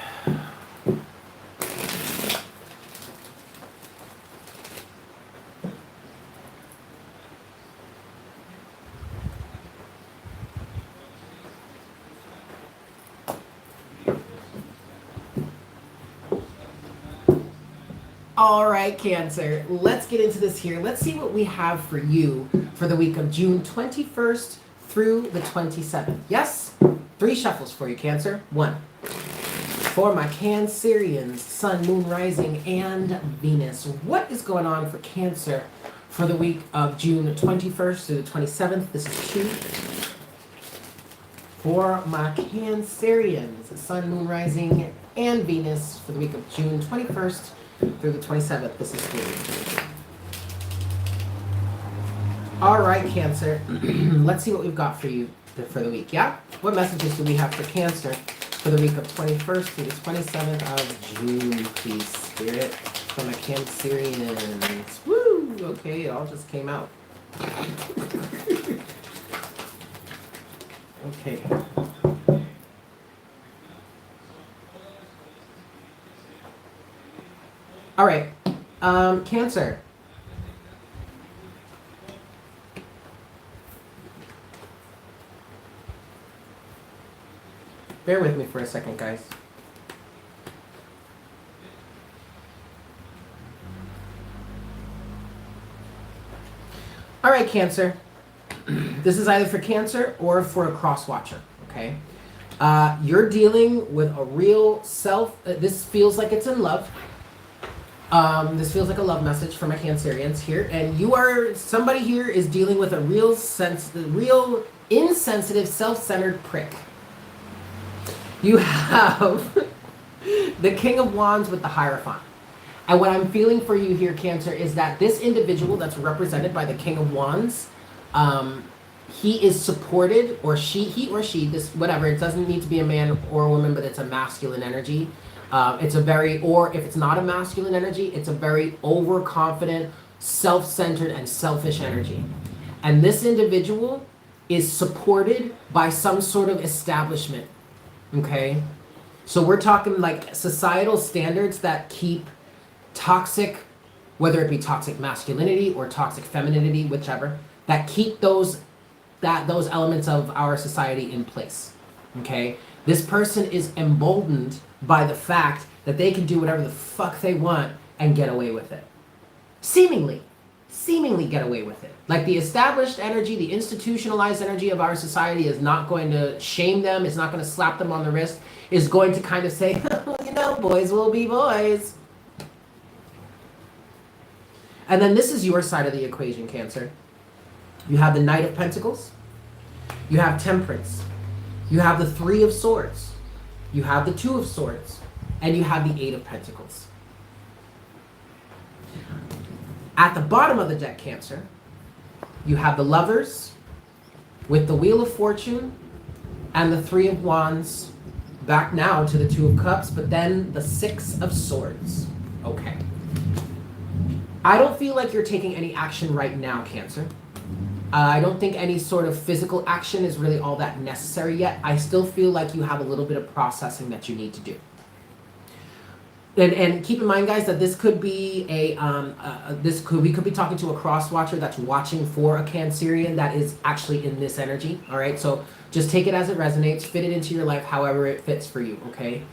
Speaker 1: All right, Cancer, let's get into this here. Let's see what we have for you for the week of June 21st through the 27th. Yes? 3 shuffles for you, Cancer. 1. For my Cancerians, Sun, Moon, Rising, and Venus. What is going on for Cancer for the week of June 21st through the 27th? This is 2. For my Cancerians, Sun, Moon, Rising, and Venus for the week of June 21st through the 27th. This is 3. All right, Cancer. Let's see what we've got for you for the week, yeah? What messages do we have for Cancer for the week of 21st through the 27th of June, please, Spirit, from the Cancerians? Woo! Okay, it all just came out. Okay. All right, Cancer. Bear with me for a second, guys. All right, Cancer. This is either for Cancer or for a cross-watcher, okay? You're dealing with a real self... this feels like it's in love. This feels like a love message for my Cancerians here. And you are... somebody here is dealing with a real insensitive, self-centered prick. You have the King of Wands with the Hierophant. And what I'm feeling for you here, Cancer, is that this individual that's represented by the King of Wands, he is supported, or he or she, this whatever, it doesn't need to be a man or a woman, but it's a masculine energy. It's a very, or if it's not a masculine energy, it's a very overconfident, self-centered, and selfish energy. And this individual is supported by some sort of establishment. Okay, so we're talking like societal standards that keep toxic, whether it be toxic masculinity or toxic femininity, whichever, that keep those elements of our society in place. Okay, this person is emboldened by the fact that they can do whatever the fuck they want and get away with it. Seemingly get away with it. Like the established energy, the institutionalized energy of our society is not going to shame them, it's not going to slap them on the wrist, is going to kind of say, well, you know, boys will be boys. And then this is your side of the equation, Cancer. You have the Knight of Pentacles, you have Temperance, you have the 3 of Swords, you have the 2 of Swords, and you have the 8 of Pentacles. At the bottom of the deck, Cancer, you have the Lovers with the Wheel of Fortune and the 3 of Wands, back now to the 2 of Cups, but then the 6 of Swords. Okay. I don't feel like you're taking any action right now, Cancer. I don't think any sort of physical action is really all that necessary yet. I still feel like you have a little bit of processing that you need to do. And keep in mind, guys, that this could be we could be talking to a cross watcher that's watching for a Cancerian that is actually in this energy. All right, so just take it as it resonates, fit it into your life however it fits for you. Okay,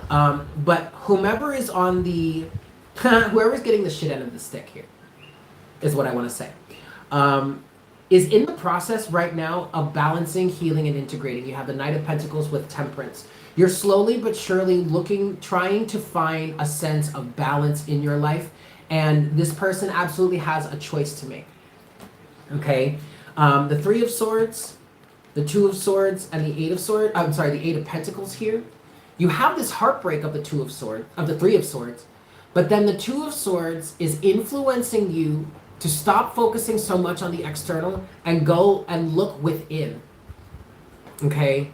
Speaker 1: but whomever is on the whoever's getting the shit end of the stick here is what I want to say. Is in the process right now of balancing, healing, and integrating. You have the Knight of Pentacles with Temperance. You're slowly but surely trying to find a sense of balance in your life. And this person absolutely has a choice to make. Okay? The Three of Swords, the Two of Swords, and the Eight of Swords. I'm sorry, the Eight of Pentacles here. You have this heartbreak of the Three of Swords. But then the Two of Swords is influencing you to stop focusing so much on the external and go and look within. Okay?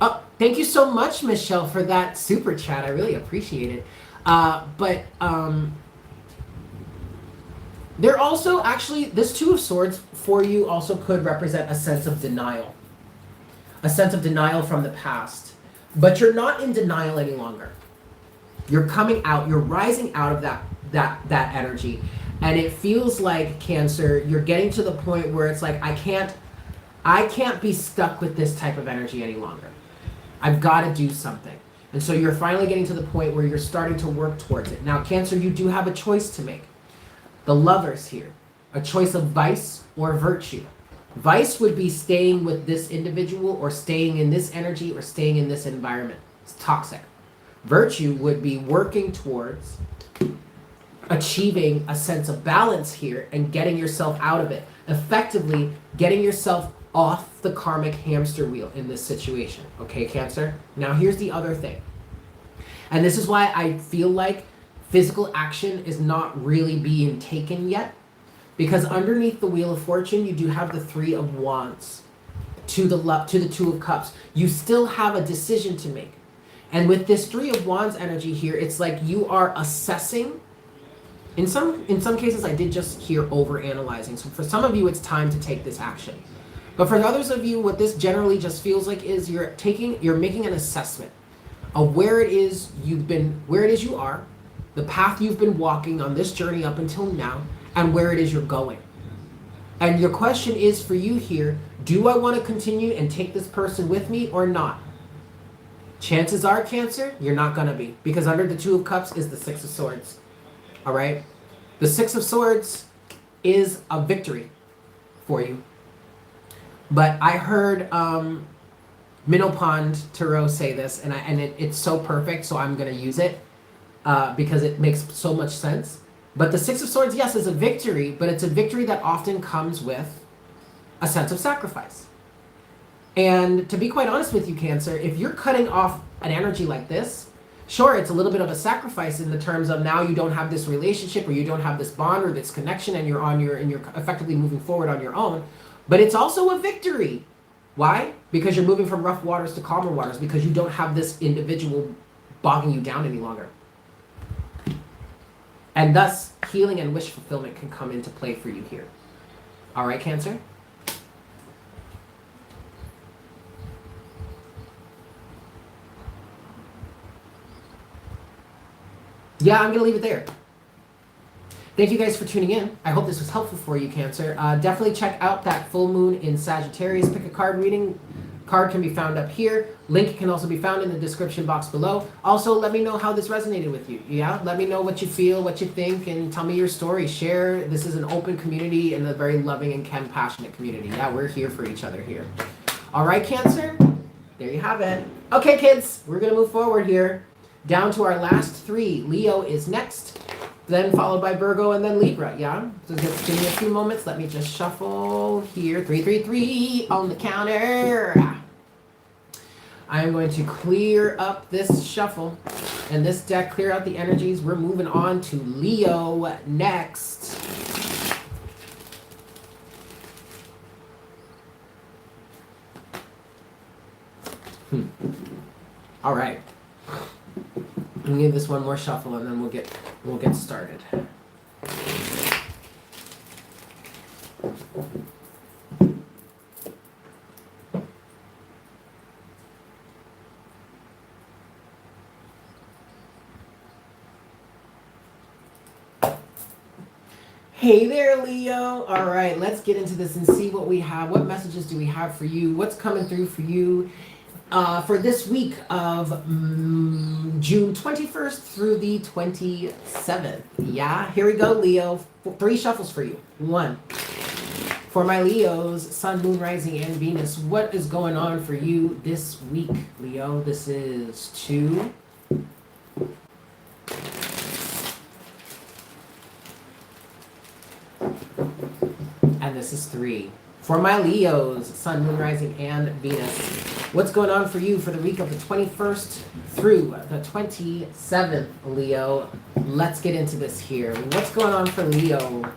Speaker 1: Oh, thank you so much, Michelle, for that super chat. I really appreciate it. There also, actually, this Two of Swords for you also could represent a sense of denial. A sense of denial from the past. But you're not in denial any longer. You're coming out, you're rising out of that energy. And it feels like, Cancer, you're getting to the point where it's like, I can't be stuck with this type of energy any longer. I've got to do something. And so you're finally getting to the point where you're starting to work towards it. Now, Cancer, you do have a choice to make. The Lovers here, a choice of vice or virtue. Vice would be staying with this individual or staying in this energy or staying in this environment. It's toxic. Virtue would be working towards achieving a sense of balance here and getting yourself out of it. Effectively getting yourself off the karmic hamster wheel in this situation. Okay, Cancer? Now here's the other thing. And this is why I feel like physical action is not really being taken yet. Because underneath the Wheel of Fortune, you do have the Three of Wands to the Two of Cups. You still have a decision to make. And with this Three of Wands energy here, it's like you are assessing. In some cases, I did just hear overanalyzing. So for some of you, it's time to take this action. But for others of you, what this generally just feels like is you're making an assessment of where it is you are, the path you've been walking on this journey up until now, and where it is you're going. And your question is for you here, do I want to continue and take this person with me or not? Chances are, Cancer, you're not going to be. Because under the Two of Cups is the Six of Swords. All right? The Six of Swords is a victory for you. But I heard Minopond Tarot say this, and it's so perfect, so I'm going to use it because it makes so much sense. But the Six of Swords, yes, is a victory, but it's a victory that often comes with a sense of sacrifice. And to be quite honest with you, Cancer, if you're cutting off an energy like this, sure, it's a little bit of a sacrifice in the terms of now you don't have this relationship or you don't have this bond or this connection and you're effectively moving forward on your own. But it's also a victory. Why? Because you're moving from rough waters to calmer waters, because you don't have this individual bogging you down any longer. And thus, healing and wish fulfillment can come into play for you here. All right, Cancer? Yeah, I'm going to leave it there. Thank you guys for tuning in. I hope this was helpful for you, Cancer. Definitely check out that full moon in Sagittarius. Pick a card reading. Card can be found up here. Link can also be found in the description box below. Also, let me know how this resonated with you. Yeah, let me know what you feel, what you think, and tell me your story. Share. This is an open community and a very loving and compassionate community. Yeah, we're here for each other here. All right, Cancer? There you have it. Okay, kids, we're going to move forward here. Down to our last three. Leo is next, then followed by Virgo, and then Libra, yeah? So just give me a few moments. Let me just shuffle here. 333 on the counter. I'm going to clear up this shuffle and this deck, clear out the energies. We're moving on to Leo next. All right. I'm gonna give this one more shuffle and then we'll get started. Hey there, Leo. All right, let's get into this and see what we have. What messages do we have for you? What's coming through for you? for this week of June 21st through the 27th. Yeah, here we go, Leo. 3 shuffles for you. 1. For my Leos, Sun, Moon, Rising, and Venus, what is going on for you this week, Leo? This is 2. And this is 3. For my Leos, Sun, Moon, Rising, and Venus, what's going on for you for the week of the 21st through the 27th, Leo? Let's get into this here. What's going on for Leo?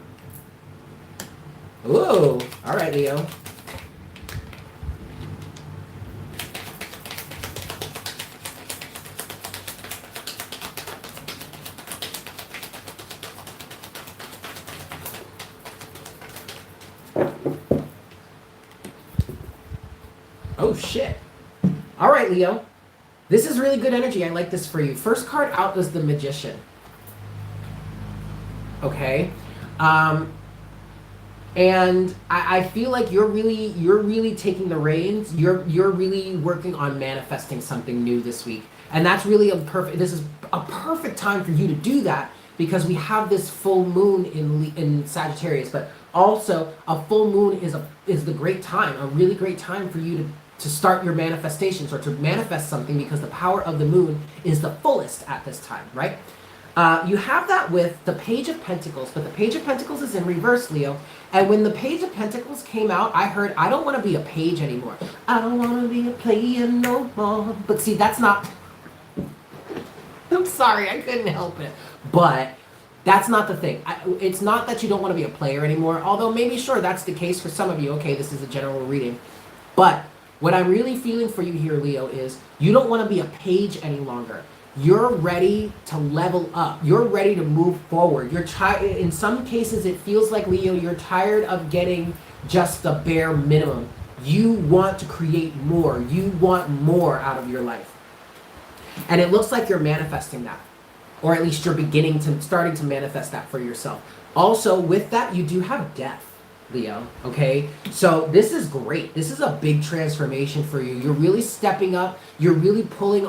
Speaker 1: Ooh, all right, Leo. Oh, shit. All right, Leo. This is really good energy. I like this for you. First card out is the Magician. Okay. And I feel like you're really taking the reins. You're really working on manifesting something new this week. And that's really this is a perfect time for you to do that, because we have this full moon in Sagittarius, but also a full moon is the great time, a really great time for you to start your manifestations or to manifest something, because the power of the moon is the fullest at this time, right? You have that with the Page of Pentacles, but the Page of Pentacles is in reverse, Leo. And when the Page of Pentacles came out, I heard, I don't want to be a page anymore. I don't want to be a player no more. But see, that's not... I'm sorry, I couldn't help it. But that's not the thing. It's not that you don't want to be a player anymore, although maybe, sure, that's the case for some of you. Okay, this is a general reading. But what I'm really feeling for you here, Leo, is you don't want to be a page any longer. You're ready to level up. You're ready to move forward. You're in some cases, it feels like, Leo, you're tired of getting just the bare minimum. You want to create more. You want more out of your life. And it looks like you're manifesting that. Or at least you're starting to manifest that for yourself. Also, with that, you do have death, Leo, okay? So this is great. This is a big transformation for you. You're really stepping up. You're really drawing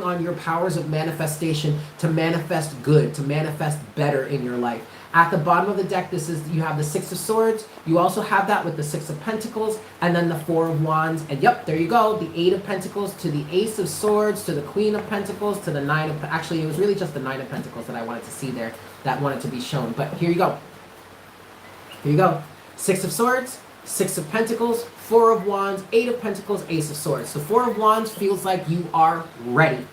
Speaker 1: on your powers of manifestation to manifest good, to manifest better in your life. At the bottom of the deck, you have the 6 of Swords. You also have that with the 6 of Pentacles, and then the 4 of Wands. And yep, there you go. The 8 of Pentacles to the Ace of Swords to the Queen of Pentacles to the 9 of... Actually, it was really just the 9 of Pentacles that I wanted to see there, that wanted to be shown. But here you go. Here you go. 6 of Swords, 6 of Pentacles, 4 of Wands, 8 of Pentacles, Ace of Swords. So 4 of Wands feels like you are ready,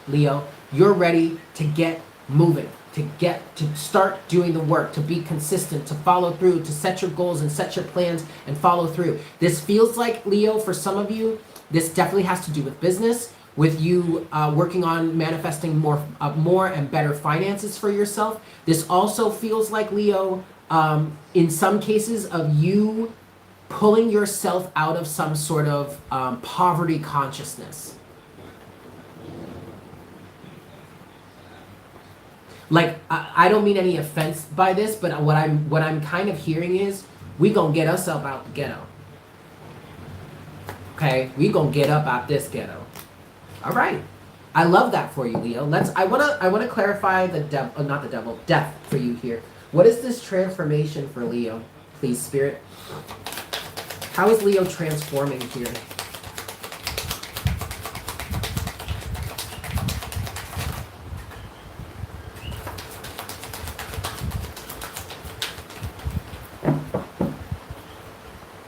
Speaker 1: Leo. You're ready to get moving, to start doing the work, to be consistent, to follow through, to set your goals and set your plans and follow through. This feels like, Leo, for some of you, this definitely has to do with business, with you working on manifesting more and better finances for yourself. This also feels like, Leo, in some cases of you pulling yourself out of some sort of poverty consciousness. Like, I don't mean any offense by this, but what I'm kind of hearing is, we gonna get ourselves out the ghetto. Okay, we gonna get up out this ghetto. All right, I love that for you, Leo. I wanna clarify death for you here. What is this transformation for Leo, please, Spirit? How is Leo transforming here?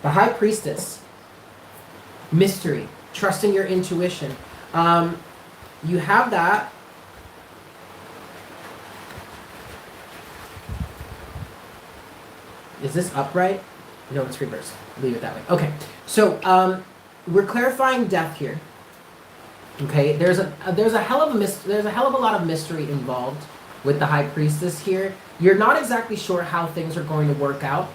Speaker 1: The High Priestess. Mystery. Trusting your intuition. You have that. Is this upright? No, it's reversed. Leave it that way. Okay. So we're clarifying death here. Okay. There's a hell of a lot of mystery involved with the High Priestess here. You're not exactly sure how things are going to work out.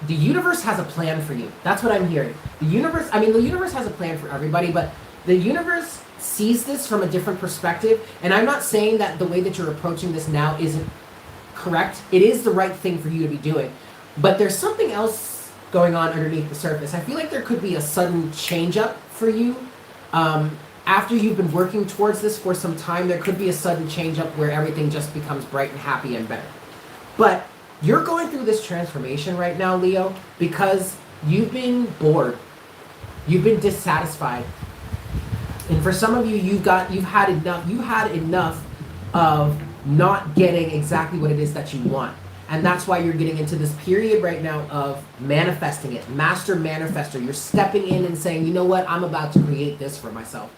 Speaker 1: The universe has a plan for you. That's what I'm hearing. The universe has a plan for everybody, but the universe sees this from a different perspective. And I'm not saying that the way that you're approaching this now isn't correct. It is the right thing for you to be doing. But there's something else going on underneath the surface. I feel like there could be a sudden change up for you After you've been working towards this for some time, there could be a sudden change up where everything just becomes bright and happy and better. But you're going through this transformation right now, Leo, because you've been bored. You've been dissatisfied. And for some of you, you've had enough of not getting exactly what it is that you want. And that's why you're getting into this period right now of manifesting it. Master manifester. You're stepping in and saying, you know what? I'm about to create this for myself.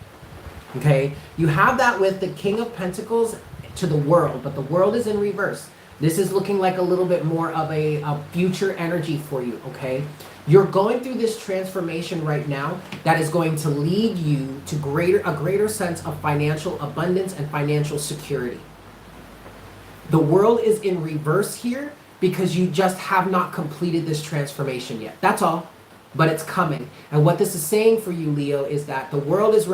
Speaker 1: Okay? You have that with the King of Pentacles to the world, but the world is in reverse. This is looking like a little bit more of a future energy for you, okay? You're going through this transformation right now that is going to lead you to a greater sense of financial abundance and financial security. The world is in reverse here because you just have not completed this transformation yet. That's all. But it's coming. And what this is saying for you, Leo, is that the world is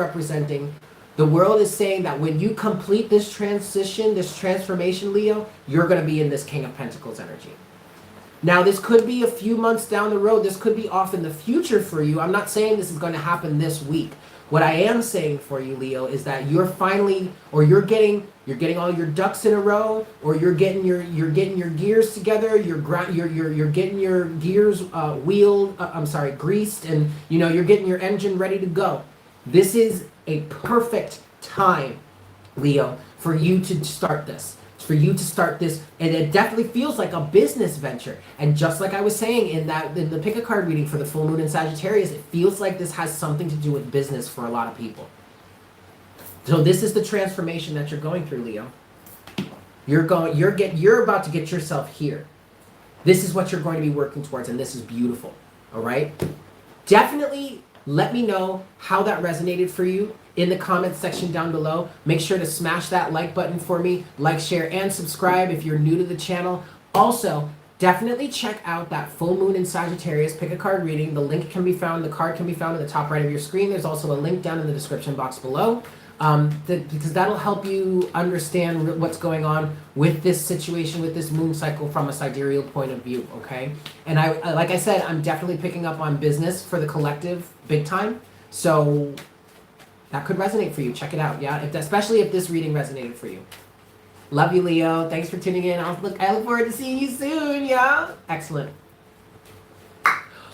Speaker 1: saying that when you complete this transition, this transformation, Leo, you're going to be in this King of Pentacles energy. Now, this could be a few months down the road. This could be off in the future for you. I'm not saying this is going to happen this week. What I am saying for you, Leo, is that you're finally, or you're getting all your ducks in a row, or you're getting your gears together. You're getting your gears greased, and you're getting your engine ready to go. This is a perfect time, Leo, for you to start this. And it definitely feels like a business venture. And just like I was saying in the pick a card reading for the full moon in Sagittarius, it feels like this has something to do with business for a lot of people. So this is the transformation that you're going through, Leo. You're about to get yourself here. This is what you're going to be working towards, and this is beautiful. All right? Definitely let me know how that resonated for you in the comments section down below. Make sure to smash that like button for me. Like, share, and subscribe if you're new to the channel. Also, definitely check out that full moon in Sagittarius pick a card reading. The card can be found in the top right of your screen. There's also a link down in the description box below. Because that'll help you understand what's going on with this situation, with this moon cycle from a sidereal point of view, okay? And like I said, I'm definitely picking up on business for the collective big time. So that could resonate for you. Check it out, yeah? Especially if this reading resonated for you. Love you, Leo. Thanks for tuning in. I look forward to seeing you soon, yeah? Excellent.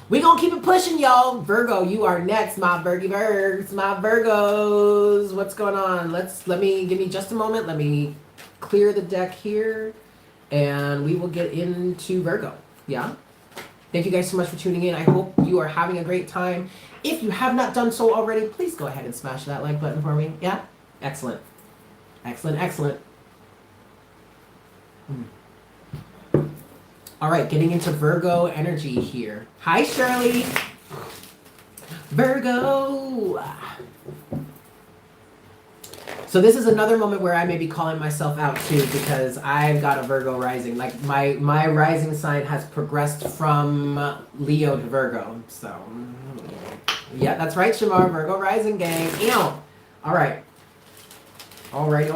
Speaker 1: We gonna keep it pushing, y'all. Virgo, you are next, my Virgos, my Virgos. What's going on? Give me just a moment. Let me clear the deck here, and we will get into Virgo. Yeah. Thank you guys so much for tuning in. I hope you are having a great time. If you have not done so already, please go ahead and smash that like button for me. Yeah. Excellent. Excellent. Excellent. All right, getting into Virgo energy here. Hi, Shirley. Virgo. So this is another moment where I may be calling myself out too, because I've got a Virgo rising. Like my rising sign has progressed from Leo to Virgo. So yeah, that's right, Shamar. Virgo rising gang. Ew. All right. All right.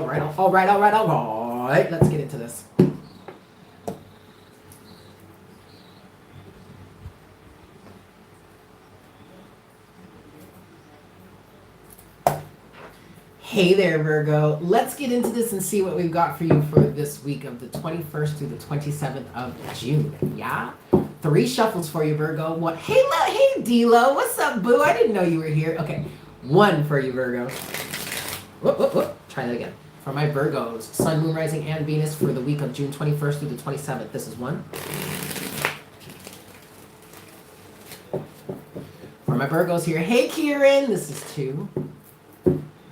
Speaker 1: Let's get into this. Hey there, Virgo. Let's get into this and see what we've got for you for this week of the 21st through the 27th of June. Yeah? 3 shuffles for you, Virgo. What? Hey, D-Lo. What's up, boo? I didn't know you were here. Okay. 1 for you, Virgo. Whoop. Try that again. For my Virgos, Sun, Moon, Rising, and Venus for the week of June 21st through the 27th. This is 1. For my Virgos here. Hey, Kieran. This is 2.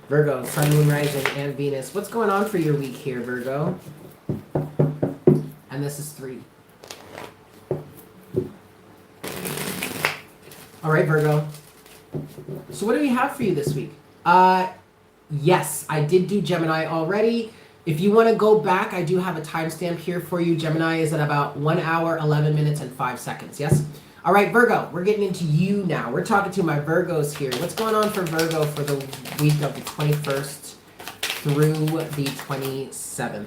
Speaker 1: Virgo, Sun, Moon, Rising, and Venus. What's going on for your week here, Virgo? And this is 3. All right, Virgo. So what do we have for you this week? Yes, I did do Gemini already. If you want to go back, I do have a timestamp here for you. Gemini is at about 1 hour, 11 minutes, and 5 seconds. Yes? All right, Virgo, we're getting into you now. We're talking to my Virgos here. What's going on for Virgo for the week of the 21st through the 27th?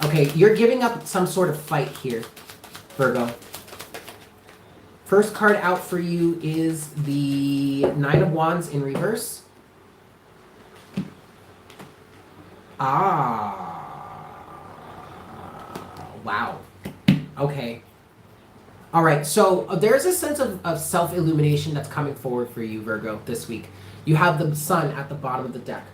Speaker 1: Okay, you're giving up some sort of fight here, Virgo. First card out for you is the Nine of Wands in reverse. Wow. Okay. All right, so there's a sense of self-illumination that's coming forward for you, Virgo, this week. You have the sun at the bottom of the deck.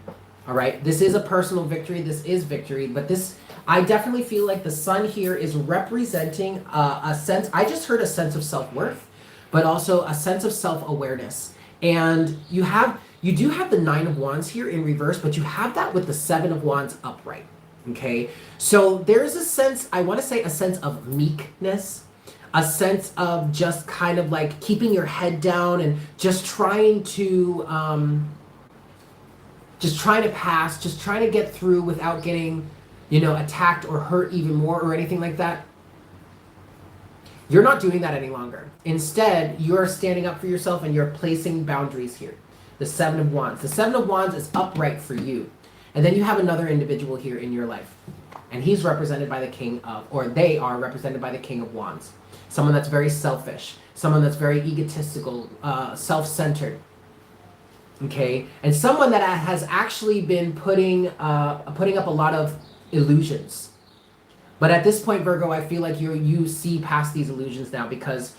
Speaker 1: All right, this is a personal victory. This is victory, but this, I definitely feel like the sun here is representing a sense, I just heard a sense of self-worth, but also a sense of self-awareness. And you do have the Nine of Wands here in reverse, but you have that with the Seven of Wands upright. Okay, so there's a sense, I want to say a sense of meekness, a sense of just kind of like keeping your head down and just trying to pass, just trying to get through without getting, attacked or hurt even more or anything like that. You're not doing that any longer. Instead, you're standing up for yourself and you're placing boundaries here. The Seven of Wands. The Seven of Wands is upright for you. And then you have another individual here in your life. And he's represented by the King of, or they are represented by the King of Wands. Someone that's very selfish. Someone that's very egotistical, self-centered. Okay? And someone that has actually been putting up a lot of illusions. But at this point, Virgo, I feel like you see past these illusions now, because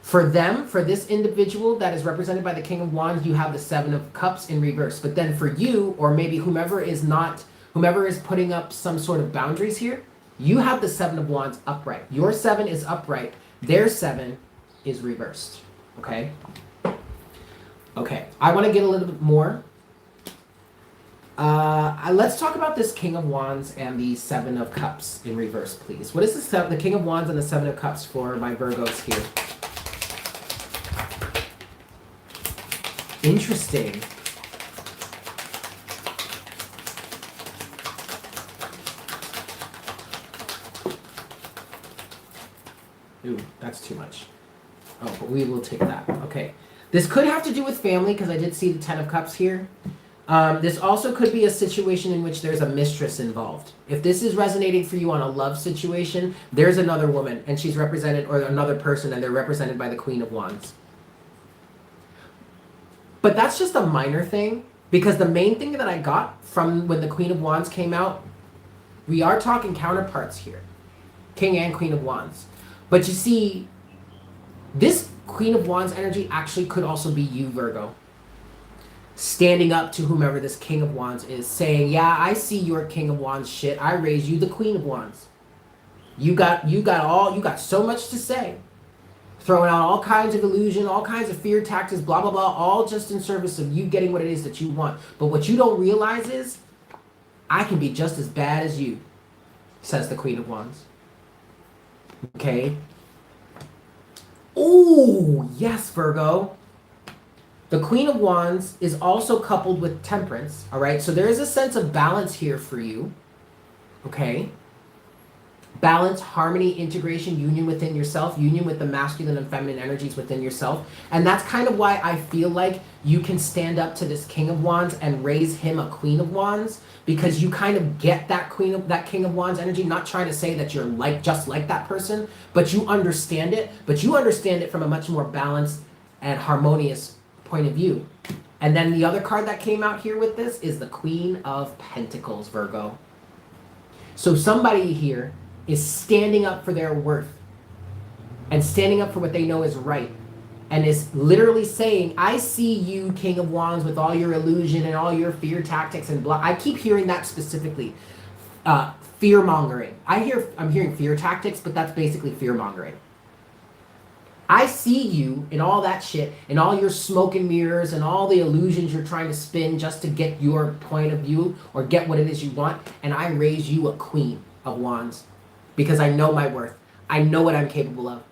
Speaker 1: for them, for this individual that is represented by the King of Wands, you have the Seven of Cups in reverse. But then for you, or maybe whomever is putting up some sort of boundaries here, you have the Seven of Wands upright. Your seven is upright. Their seven is reversed. Okay? Okay. I want to get a little bit more. Let's talk about this King of Wands and the Seven of Cups in reverse, please. What is the King of Wands and the Seven of Cups for my Virgos here? Interesting. Ooh, that's too much. Oh, but we will take that. Okay. This could have to do with family, because I did see the Ten of Cups here. This also could be a situation in which there's a mistress involved. If this is resonating for you on a love situation, there's another woman, and she's represented, or another person, and they're represented by the Queen of Wands. But that's just a minor thing, because the main thing that I got from when the Queen of Wands came out, we are talking counterparts here. King and Queen of Wands. But you see, this Queen of Wands energy actually could also be you, Virgo. Standing up to whomever this King of Wands is, saying, yeah, I see your King of Wands shit. I raise you the Queen of Wands. You got so much to say. Throwing out all kinds of illusion, all kinds of fear tactics, blah, blah, blah, all just in service of you getting what it is that you want. But what you don't realize is, I can be just as bad as you, says the Queen of Wands. Okay? Oh, yes, Virgo. The Queen of Wands is also coupled with Temperance, all right? So there is a sense of balance here for you, okay? Balance, harmony, integration, union within yourself, union with the masculine and feminine energies within yourself. And that's kind of why I feel like you can stand up to this King of Wands and raise him a Queen of Wands, because you kind of get that King of Wands energy, not trying to say that you're just like that person, but you understand it, from a much more balanced and harmonious point of view. And then the other card that came out here with this is the Queen of Pentacles, Virgo. So somebody here is standing up for their worth and standing up for what they know is right, and is literally saying, I see you, King of Wands, with all your illusion and all your fear tactics and blah. I keep hearing that specifically. Fear mongering. I'm hearing fear tactics, but that's basically fear mongering. I see you in all that shit, in all your smoke and mirrors and all the illusions you're trying to spin just to get your point of view or get what it is you want, and I raise you a Queen of Wands because I know my worth. I know what I'm capable of.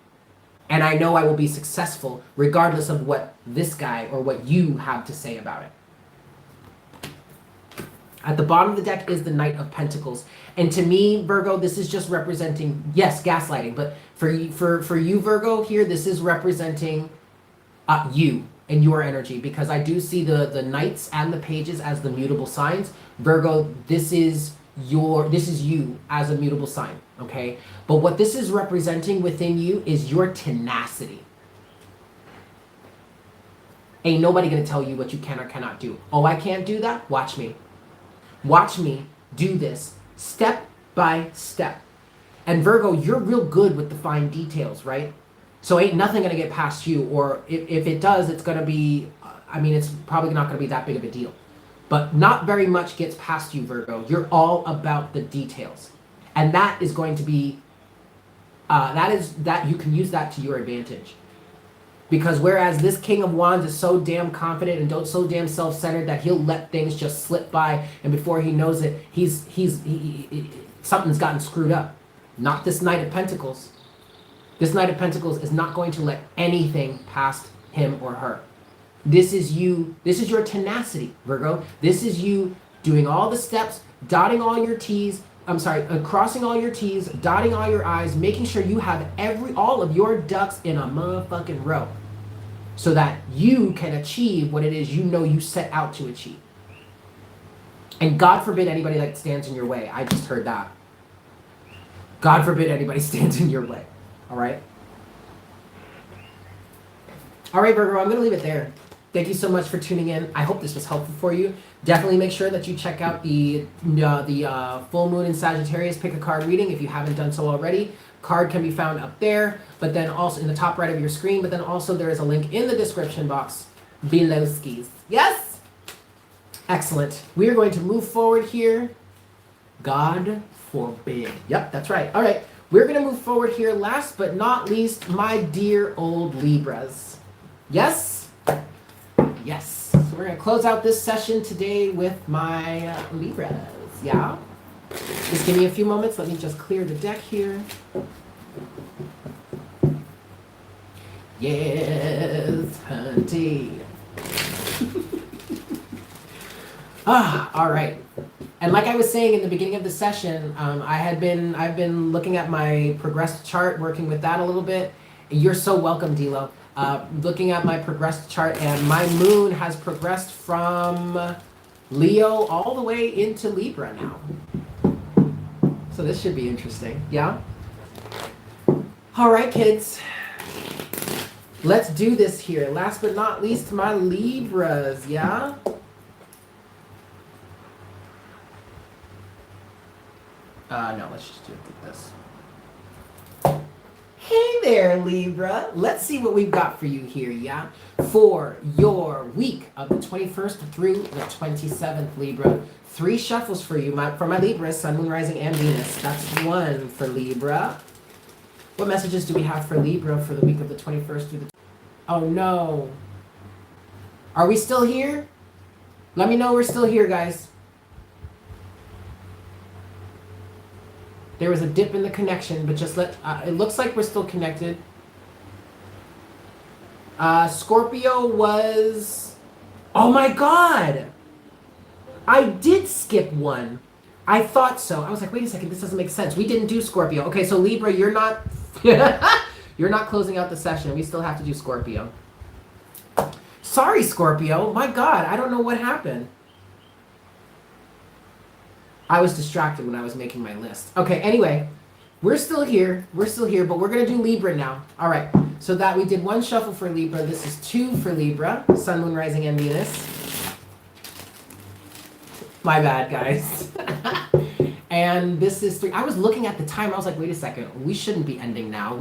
Speaker 1: And I know I will be successful regardless of what this guy or what you have to say about it. At the bottom of the deck is the Knight of Pentacles. And to me, Virgo, this is just representing, yes, gaslighting, but for you, Virgo, here, this is representing you and your energy, because I do see the Knights and the Pages as the mutable signs. Virgo, this is you as a mutable sign, okay? But what this is representing within you is your tenacity. Ain't nobody gonna tell you what you can or cannot do. Oh, I can't do that? Watch me. Watch me do this step by step. And Virgo, you're real good with the fine details, right? So ain't nothing gonna get past you, or if it does, it's gonna be, it's probably not gonna be that big of a deal. But not very much gets past you, Virgo. You're all about the details. And that is going to be, that you can use that to your advantage. Because whereas this King of Wands is so damn confident and so damn self-centered that he'll let things just slip by, and before he knows it, something's gotten screwed up. Not this Knight of Pentacles. This Knight of Pentacles is not going to let anything past him or her. This is you. This is your tenacity, Virgo. This is you doing all the steps, dotting all your T's. Crossing all your T's, dotting all your I's, making sure you have all of your ducks in a motherfucking row, so that you can achieve what it is you set out to achieve. And God forbid anybody that stands in your way. I just heard that. God forbid anybody stands in your way. All right? All right, Virgo, I'm going to leave it there. Thank you so much for tuning in. I hope this was helpful for you. Definitely make sure that you check out the full moon in Sagittarius pick a card reading if you haven't done so already. Card can be found up there, but then also in the top right of your screen, but then also there is a link in the description box below skis. Yes? Excellent. We are going to move forward here. God forbid. Yep, that's right. All right. We're going to move forward here. Last but not least, my dear old Libras. Yes? Yes. So we're going to close out this session today with my Libras. Yeah? Just give me a few moments. Let me just clear the deck here. Yes, hunty. All right. And like I was saying in the beginning of the session, I've been looking at my progressed chart, working with that a little bit. You're so welcome, Dilo. Looking at my progressed chart, and my moon has progressed from Leo all the way into Libra now. So this should be interesting, yeah? All right, kids. Let's do this here. Last but not least, my Libras, yeah? No, let's just do it like this. Hey there, Libra. Let's see what we've got for you here, yeah? For your week of the 21st through the 27th, Libra. 3 shuffles for you, for my Libra, Sun, Moon, Rising, and Venus. That's 1 for Libra. What messages do we have for Libra for the week of the 21st through the... Oh, no. Are we still here? Let me know we're still here, guys. There was a dip in the connection, but just it looks like we're still connected. Scorpio was... Oh my God! I did skip one. I thought so. I was like, wait a second, this doesn't make sense. We didn't do Scorpio. Okay, so Libra, you're not... you're not closing out the session. We still have to do Scorpio. Sorry, Scorpio. My God, I don't know what happened. I was distracted when I was making my list. Okay, anyway, we're still here. We're still here, but we're going to do Libra now. All right, so that we did 1 shuffle for Libra. This is 2 for Libra, Sun, Moon, Rising, and Venus. My bad, guys. And this is 3. I was looking at the time. I was like, wait a second. We shouldn't be ending now.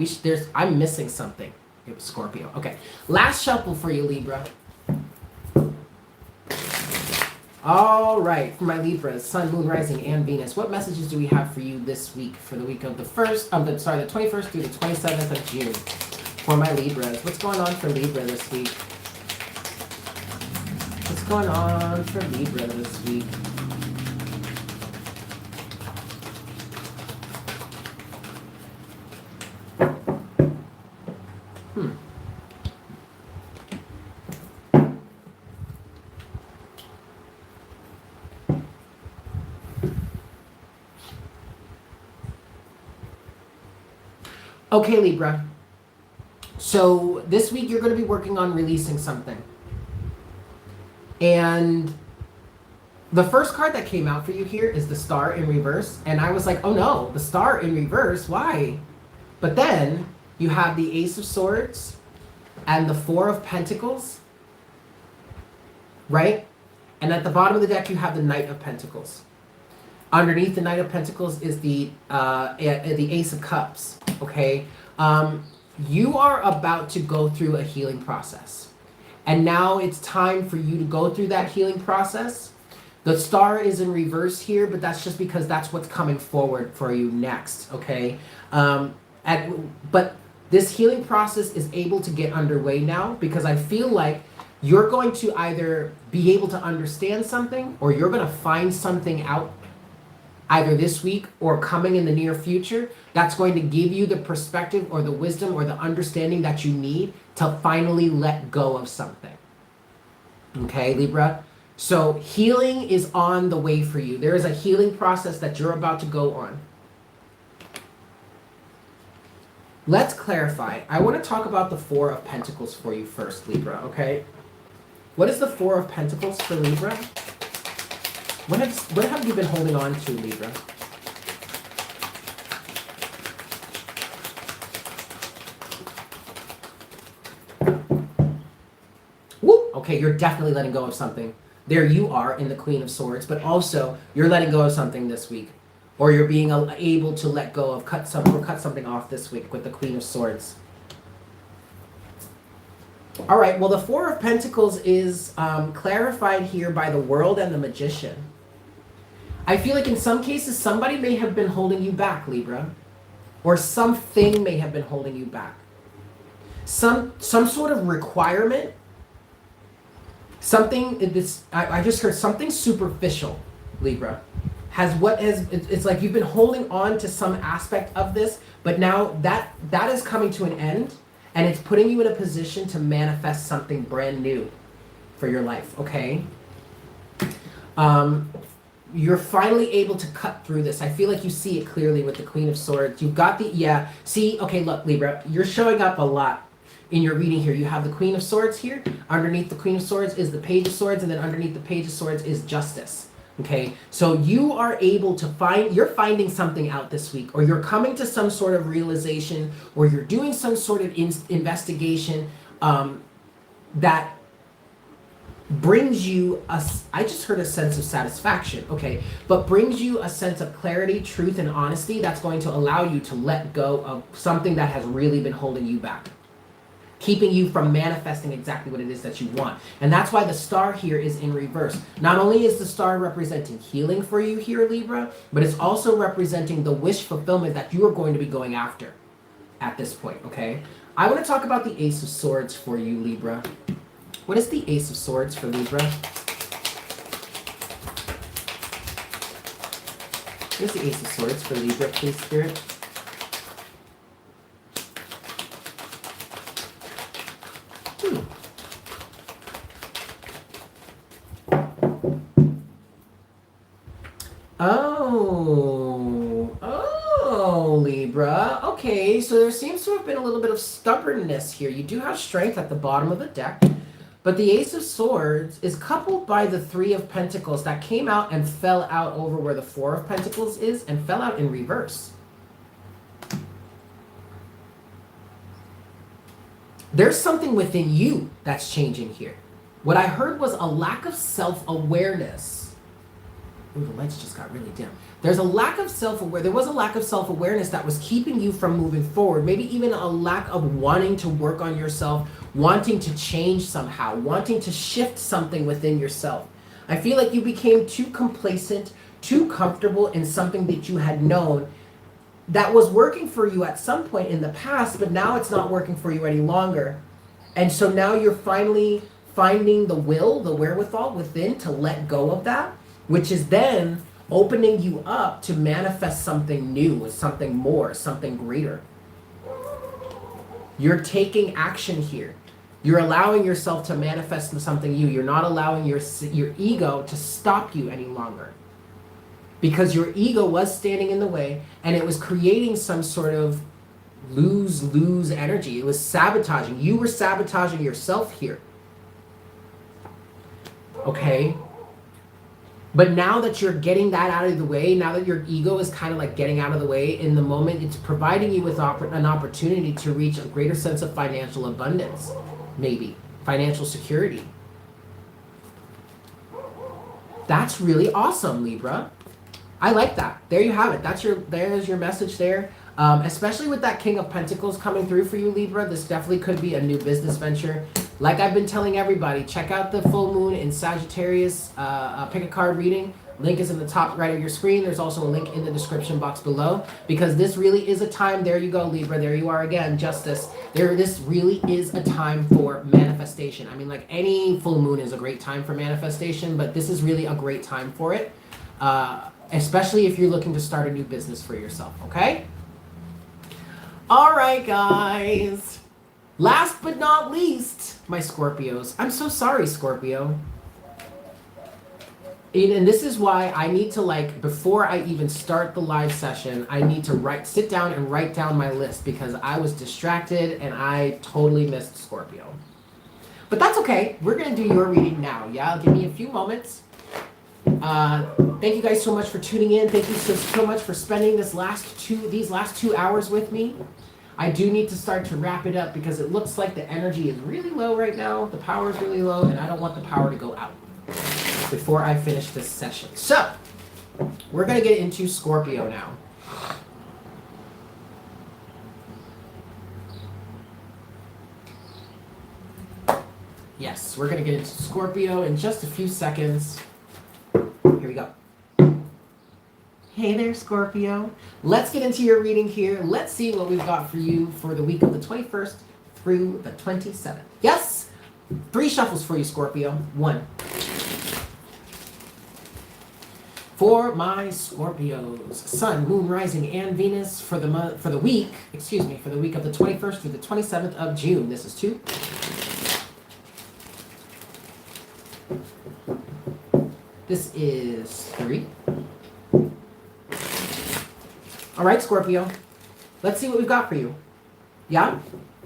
Speaker 1: I'm missing something. It was Scorpio. Okay, last shuffle for you, Libra. All right, for my Libras, Sun, Moon, Rising, and Venus. What messages do we have for you this week, for the week of the 21st through the 27th of June? For my Libras, what's going on for Libra this week? What's going on for Libra this week? Okay, Libra. So this week you're going to be working on releasing something. And the first card that came out for you here is the Star in reverse. And I was like, oh no, the Star in reverse, why? But then you have the Ace of Swords and the 4 of Pentacles. right? And at the bottom of the deck, you have the Knight of Pentacles. Underneath the Knight of Pentacles is the Ace of Cups, okay? You are about to go through a healing process. And now it's time for you to go through that healing process. The star is in reverse here, but that's just because that's what's coming forward for you next, okay? But this healing process is able to get underway now because I feel like you're going to either be able to understand something or you're going to find something out either this week or coming in the near future that's going to give you the perspective or the wisdom or the understanding that you need to finally let go of something. Okay, Libra? So healing is on the way for you. There is a healing process that you're about to go on. Let's clarify. I want to talk about the Four of Pentacles for you first, Libra, okay? What is the Four of Pentacles for Libra? What have you been holding on to, Libra? Woo! Okay, you're definitely letting go of something. There you are in the Queen of Swords, but also you're letting go of something this week. Or you're being able to let go of cut something off this week with the Queen of Swords. All right, well, the Four of Pentacles is clarified here by the World and the Magician. I feel like in some cases, somebody may have been holding you back, Libra. Or something may have been holding you back. Some sort of requirement. I just heard something superficial, Libra. It's like you've been holding on to some aspect of this, but now that is coming to an end, and it's putting you in a position to manifest something brand new for your life, okay? You're finally able to cut through this. I feel like you see it clearly with the Queen of Swords. You've got okay, look, Libra, you're showing up a lot in your reading here. You have the Queen of Swords here. Underneath the Queen of Swords is the Page of Swords, and then underneath the Page of Swords is Justice. Okay, so you are able to you're finding something out this week, or you're coming to some sort of realization, or you're doing some sort of investigation that brings you I just heard a sense of satisfaction, okay, but brings you a sense of clarity, truth, and honesty that's going to allow you to let go of something that has really been holding you back, keeping you from manifesting exactly what it is that you want. And that's why the star here is in reverse. Not only is the star representing healing for you here, Libra, but it's also representing the wish fulfillment that you are going to be going after at this point, okay? I want to talk about the Ace of Swords for you, Libra. What is the Ace of Swords for Libra? What is the Ace of Swords for Libra, please, Spirit? Oh, Libra. Okay, so there seems to have been a little bit of stubbornness here. You do have strength at the bottom of the deck, but the Ace of Swords is coupled by the Three of Pentacles that came out and fell out over where the Four of Pentacles is and fell out in reverse. There's something within you that's changing here. What I heard was a lack of self-awareness. Ooh, the lights just got really dim. There was a lack of self-awareness that was keeping you from moving forward. Maybe even a lack of wanting to work on yourself, wanting to change somehow, wanting to shift something within yourself. I feel like you became too complacent, too comfortable in something that you had known that was working for you at some point in the past, but now it's not working for you any longer. And so now you're finally finding the wherewithal within to let go of that, which is then opening you up to manifest something new, something more, something greater. You're taking action here. You're allowing yourself to manifest something new. You're not allowing your ego to stop you any longer. Because your ego was standing in the way, and it was creating some sort of lose-lose energy. It was sabotaging. You were sabotaging yourself here. Okay? But now that you're getting that out of the way, now that your ego is kind of like getting out of the way in the moment, it's providing you with an opportunity to reach a greater sense of financial abundance, maybe financial security. That's really awesome, Libra. I like that. There you have it. There's your message there. Especially with that King of Pentacles coming through for you, Libra, this definitely could be a new business venture. Like I've been telling everybody, check out the full moon in Sagittarius, pick a card reading. Link is in the top right of your screen. There's also a link in the description box below, because this really is a time, there you go, Libra, there you are again, justice. This really is a time for manifestation. I mean, like any full moon is a great time for manifestation, but this is really a great time for it, especially if you're looking to start a new business for yourself, okay? All right, guys. Last but not least, my Scorpios. I'm so sorry, Scorpio. And this is why I need to, like, before I even start the live session, I need to sit down and write down my list, because I was distracted and I totally missed Scorpio. But that's okay. We're going to do your reading now, yeah? Give me a few moments. Thank you guys so much for tuning in. Thank you so much for spending these last 2 hours with me. I do need to start to wrap it up, because it looks like the energy is really low right now. The power is really low, and I don't want the power to go out before I finish this session. So, we're going to get into Scorpio now. Yes, we're going to get into Scorpio in just a few seconds. Here we go. Hey there, Scorpio. Let's get into your reading here. Let's see what we've got for you for the week of the 21st through the 27th. Yes? 3 shuffles for you, Scorpio. 1. For my Scorpios, Sun, Moon, Rising, and Venus for the week of the 21st through the 27th of June. This is 2. This is 3. All right, Scorpio. Let's see what we've got for you. Yeah?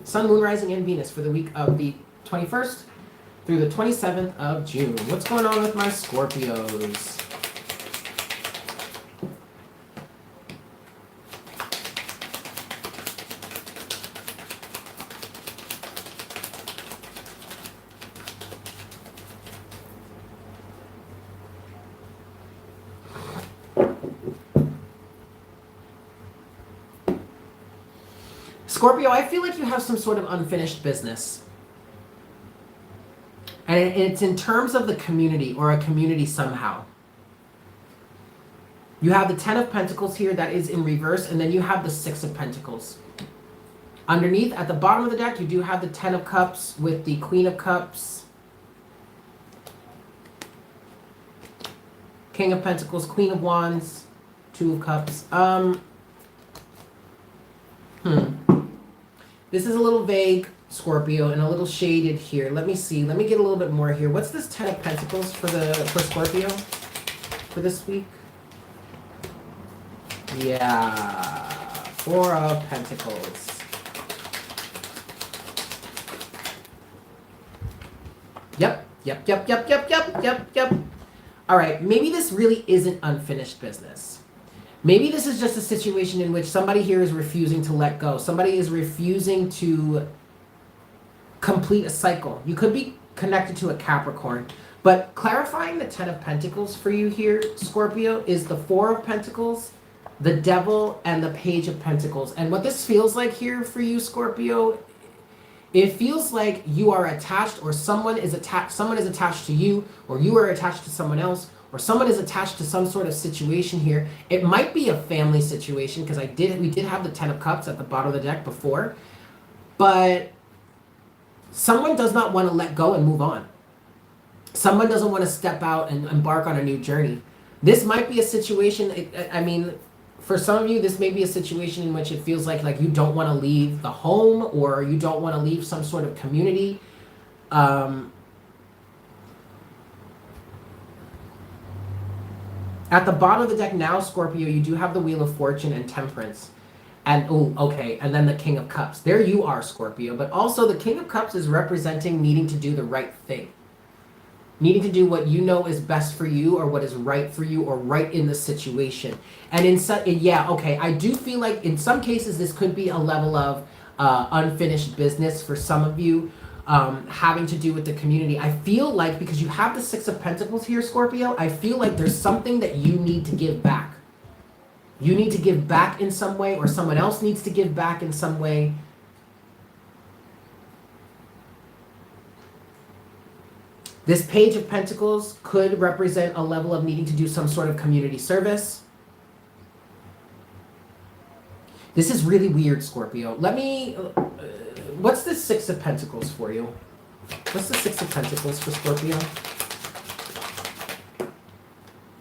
Speaker 1: Sun, Moon, Rising, and Venus for the week of the 21st through the 27th of June. What's going on with my Scorpios? Scorpio, I feel like you have some sort of unfinished business. And it's in terms of the community, or a community somehow. You have the 10 of Pentacles here, that is in reverse, and then you have the 6 of Pentacles. Underneath, at the bottom of the deck, you do have the 10 of Cups with the Queen of Cups, King of Pentacles, Queen of Wands, 2 of Cups. This is a little vague, Scorpio, and a little shaded here. Let me see. Let me get a little bit more here. What's this 10 of Pentacles for Scorpio for this week? Yeah, 4 of Pentacles. Yep. All right, maybe this really isn't unfinished business. Maybe this is just a situation in which somebody here is refusing to let go. Somebody is refusing to complete a cycle. You could be connected to a Capricorn. But clarifying the 10 of Pentacles for you here, Scorpio, is the 4 of Pentacles, the Devil, and the Page of Pentacles. And what this feels like here for you, Scorpio, it feels like you are attached, or someone is attached to you, or you are attached to someone else, or someone is attached to some sort of situation here. It might be a family situation, because we did have the 10 of Cups at the bottom of the deck before. But someone does not want to let go and move on. Someone doesn't want to step out and embark on a new journey. This might be a situation, I mean, for some of you, this may be a situation in which it feels like you don't want to leave the home, or you don't want to leave some sort of community. At the bottom of the deck now, Scorpio, you do have the Wheel of Fortune and Temperance. And, and then the King of Cups. There you are, Scorpio. But also the King of Cups is representing needing to do the right thing. Needing to do what you know is best for you, or what is right for you, or right in the situation. And I do feel like in some cases this could be a level of unfinished business for some of you. having to do with the community. I feel like because you have the Six of Pentacles here, Scorpio, I feel like there's something that you need to give back. You need to give back in some way, or someone else needs to give back in some way. This Page of Pentacles could represent a level of needing to do some sort of community service. This is really weird, Scorpio. Let me... what's the Six of Pentacles for you? What's the Six of Pentacles for Scorpio?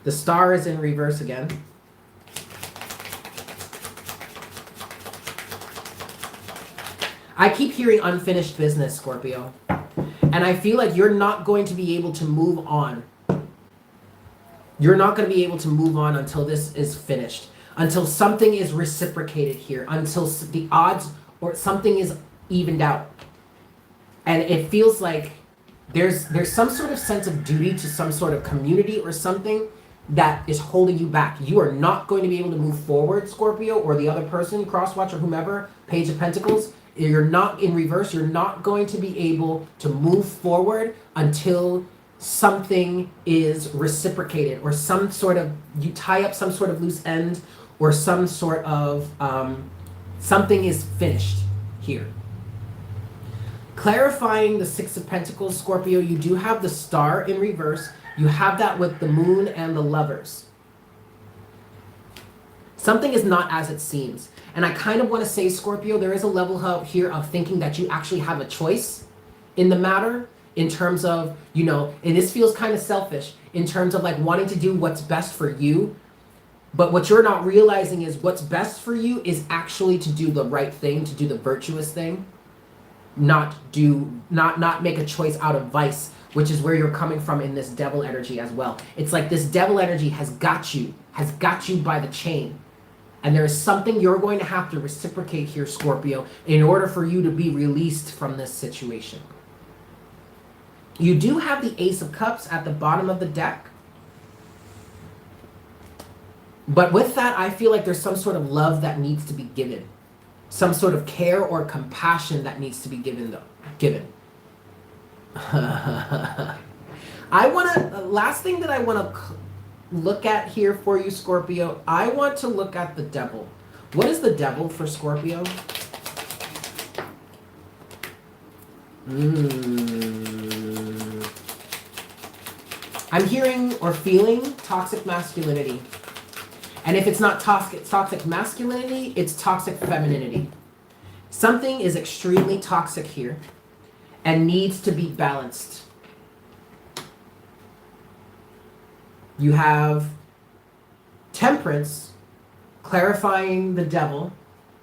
Speaker 1: The Star is in reverse again. I keep hearing unfinished business, Scorpio. And I feel like you're not going to be able to move on. You're not going to be able to move on until this is finished. Until something is reciprocated here. Until the odds or something is evened out. And it feels like there's some sort of sense of duty to some sort of community or something that is holding you back. You are not going to be able to move forward, Scorpio, or the other person, Crosswatch or whomever, Page of Pentacles. You're not in reverse. You're not going to be able to move forward until something is reciprocated, or some sort of, you tie up some sort of loose end, or some sort of, something is finished here. Clarifying the Six of Pentacles, Scorpio, you do have the Star in reverse. You have that with the Moon and the Lovers. Something is not as it seems. And I kind of want to say, Scorpio, there is a level here of thinking that you actually have a choice in the matter, in terms of, you know, and this feels kind of selfish, in terms of like wanting to do what's best for you. But what you're not realizing is what's best for you is actually to do the right thing, to do the virtuous thing, not make a choice out of vice, which is where you're coming from in this Devil energy as well. It's like this Devil energy has got you by the chain. And there is something you're going to have to reciprocate here, Scorpio, in order for you to be released from this situation. You do have the Ace of Cups at the bottom of the deck. But with that, I feel like there's some sort of love that needs to be given. Some sort of care or compassion that needs to be given. Last thing that I want to look at here for you, Scorpio, I want to look at the Devil. What is the Devil for Scorpio? I'm hearing or feeling toxic masculinity. And if it's not toxic masculinity, it's toxic femininity. Something is extremely toxic here and needs to be balanced. You have Temperance clarifying the Devil,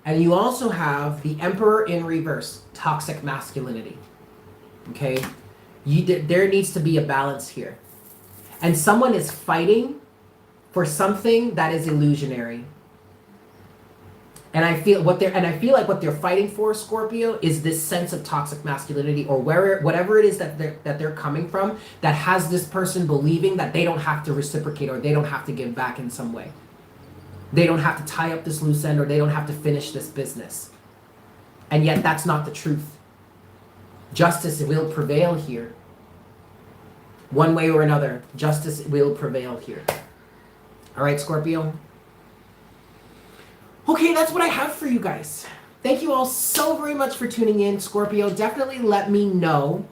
Speaker 1: and you also have the Emperor in reverse, toxic masculinity. Okay? There needs to be a balance here. And someone is fighting for something that is illusionary. And I feel like what they're fighting for, Scorpio, is this sense of toxic masculinity, or whatever it is that they're coming from, that has this person believing that they don't have to reciprocate, or they don't have to give back in some way. They don't have to tie up this loose end, or they don't have to finish this business. And yet that's not the truth. Justice will prevail here. One way or another, justice will prevail here. All right, Scorpio? Okay, that's what I have for you guys. Thank you all so very much for tuning in, Scorpio. Definitely let me know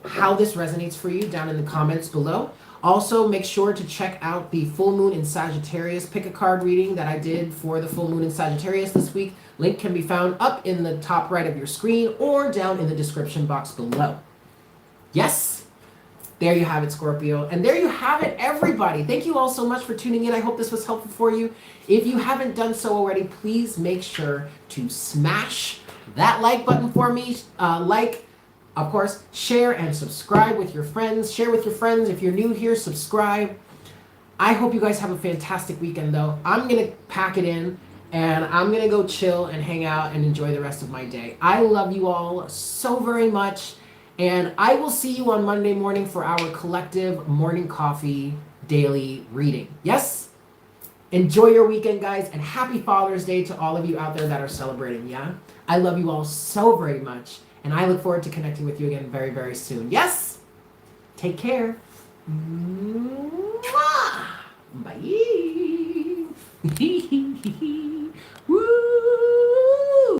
Speaker 1: how this resonates for you down in the comments below. Also, make sure to check out the full moon in Sagittarius pick a card reading that I did for the full moon in Sagittarius this week. Link can be found up in the top right of your screen or down in the description box below. Yes? There you have it, Scorpio. And there you have it, everybody. Thank you all so much for tuning in. I hope this was helpful for you. If you haven't done so already, please make sure to smash that like button for me. Of course, share and subscribe with your friends. Share with your friends. If you're new here, subscribe. I hope you guys have a fantastic weekend, though. I'm going to pack it in, and I'm going to go chill and hang out and enjoy the rest of my day. I love you all so very much. And I will see you on Monday morning for our collective morning coffee daily reading. Yes? Enjoy your weekend, guys, and happy Father's Day to all of you out there that are celebrating, yeah? I love you all so very much, And I look forward to connecting with you again very, very soon. Yes? Take care. Mwah! Bye.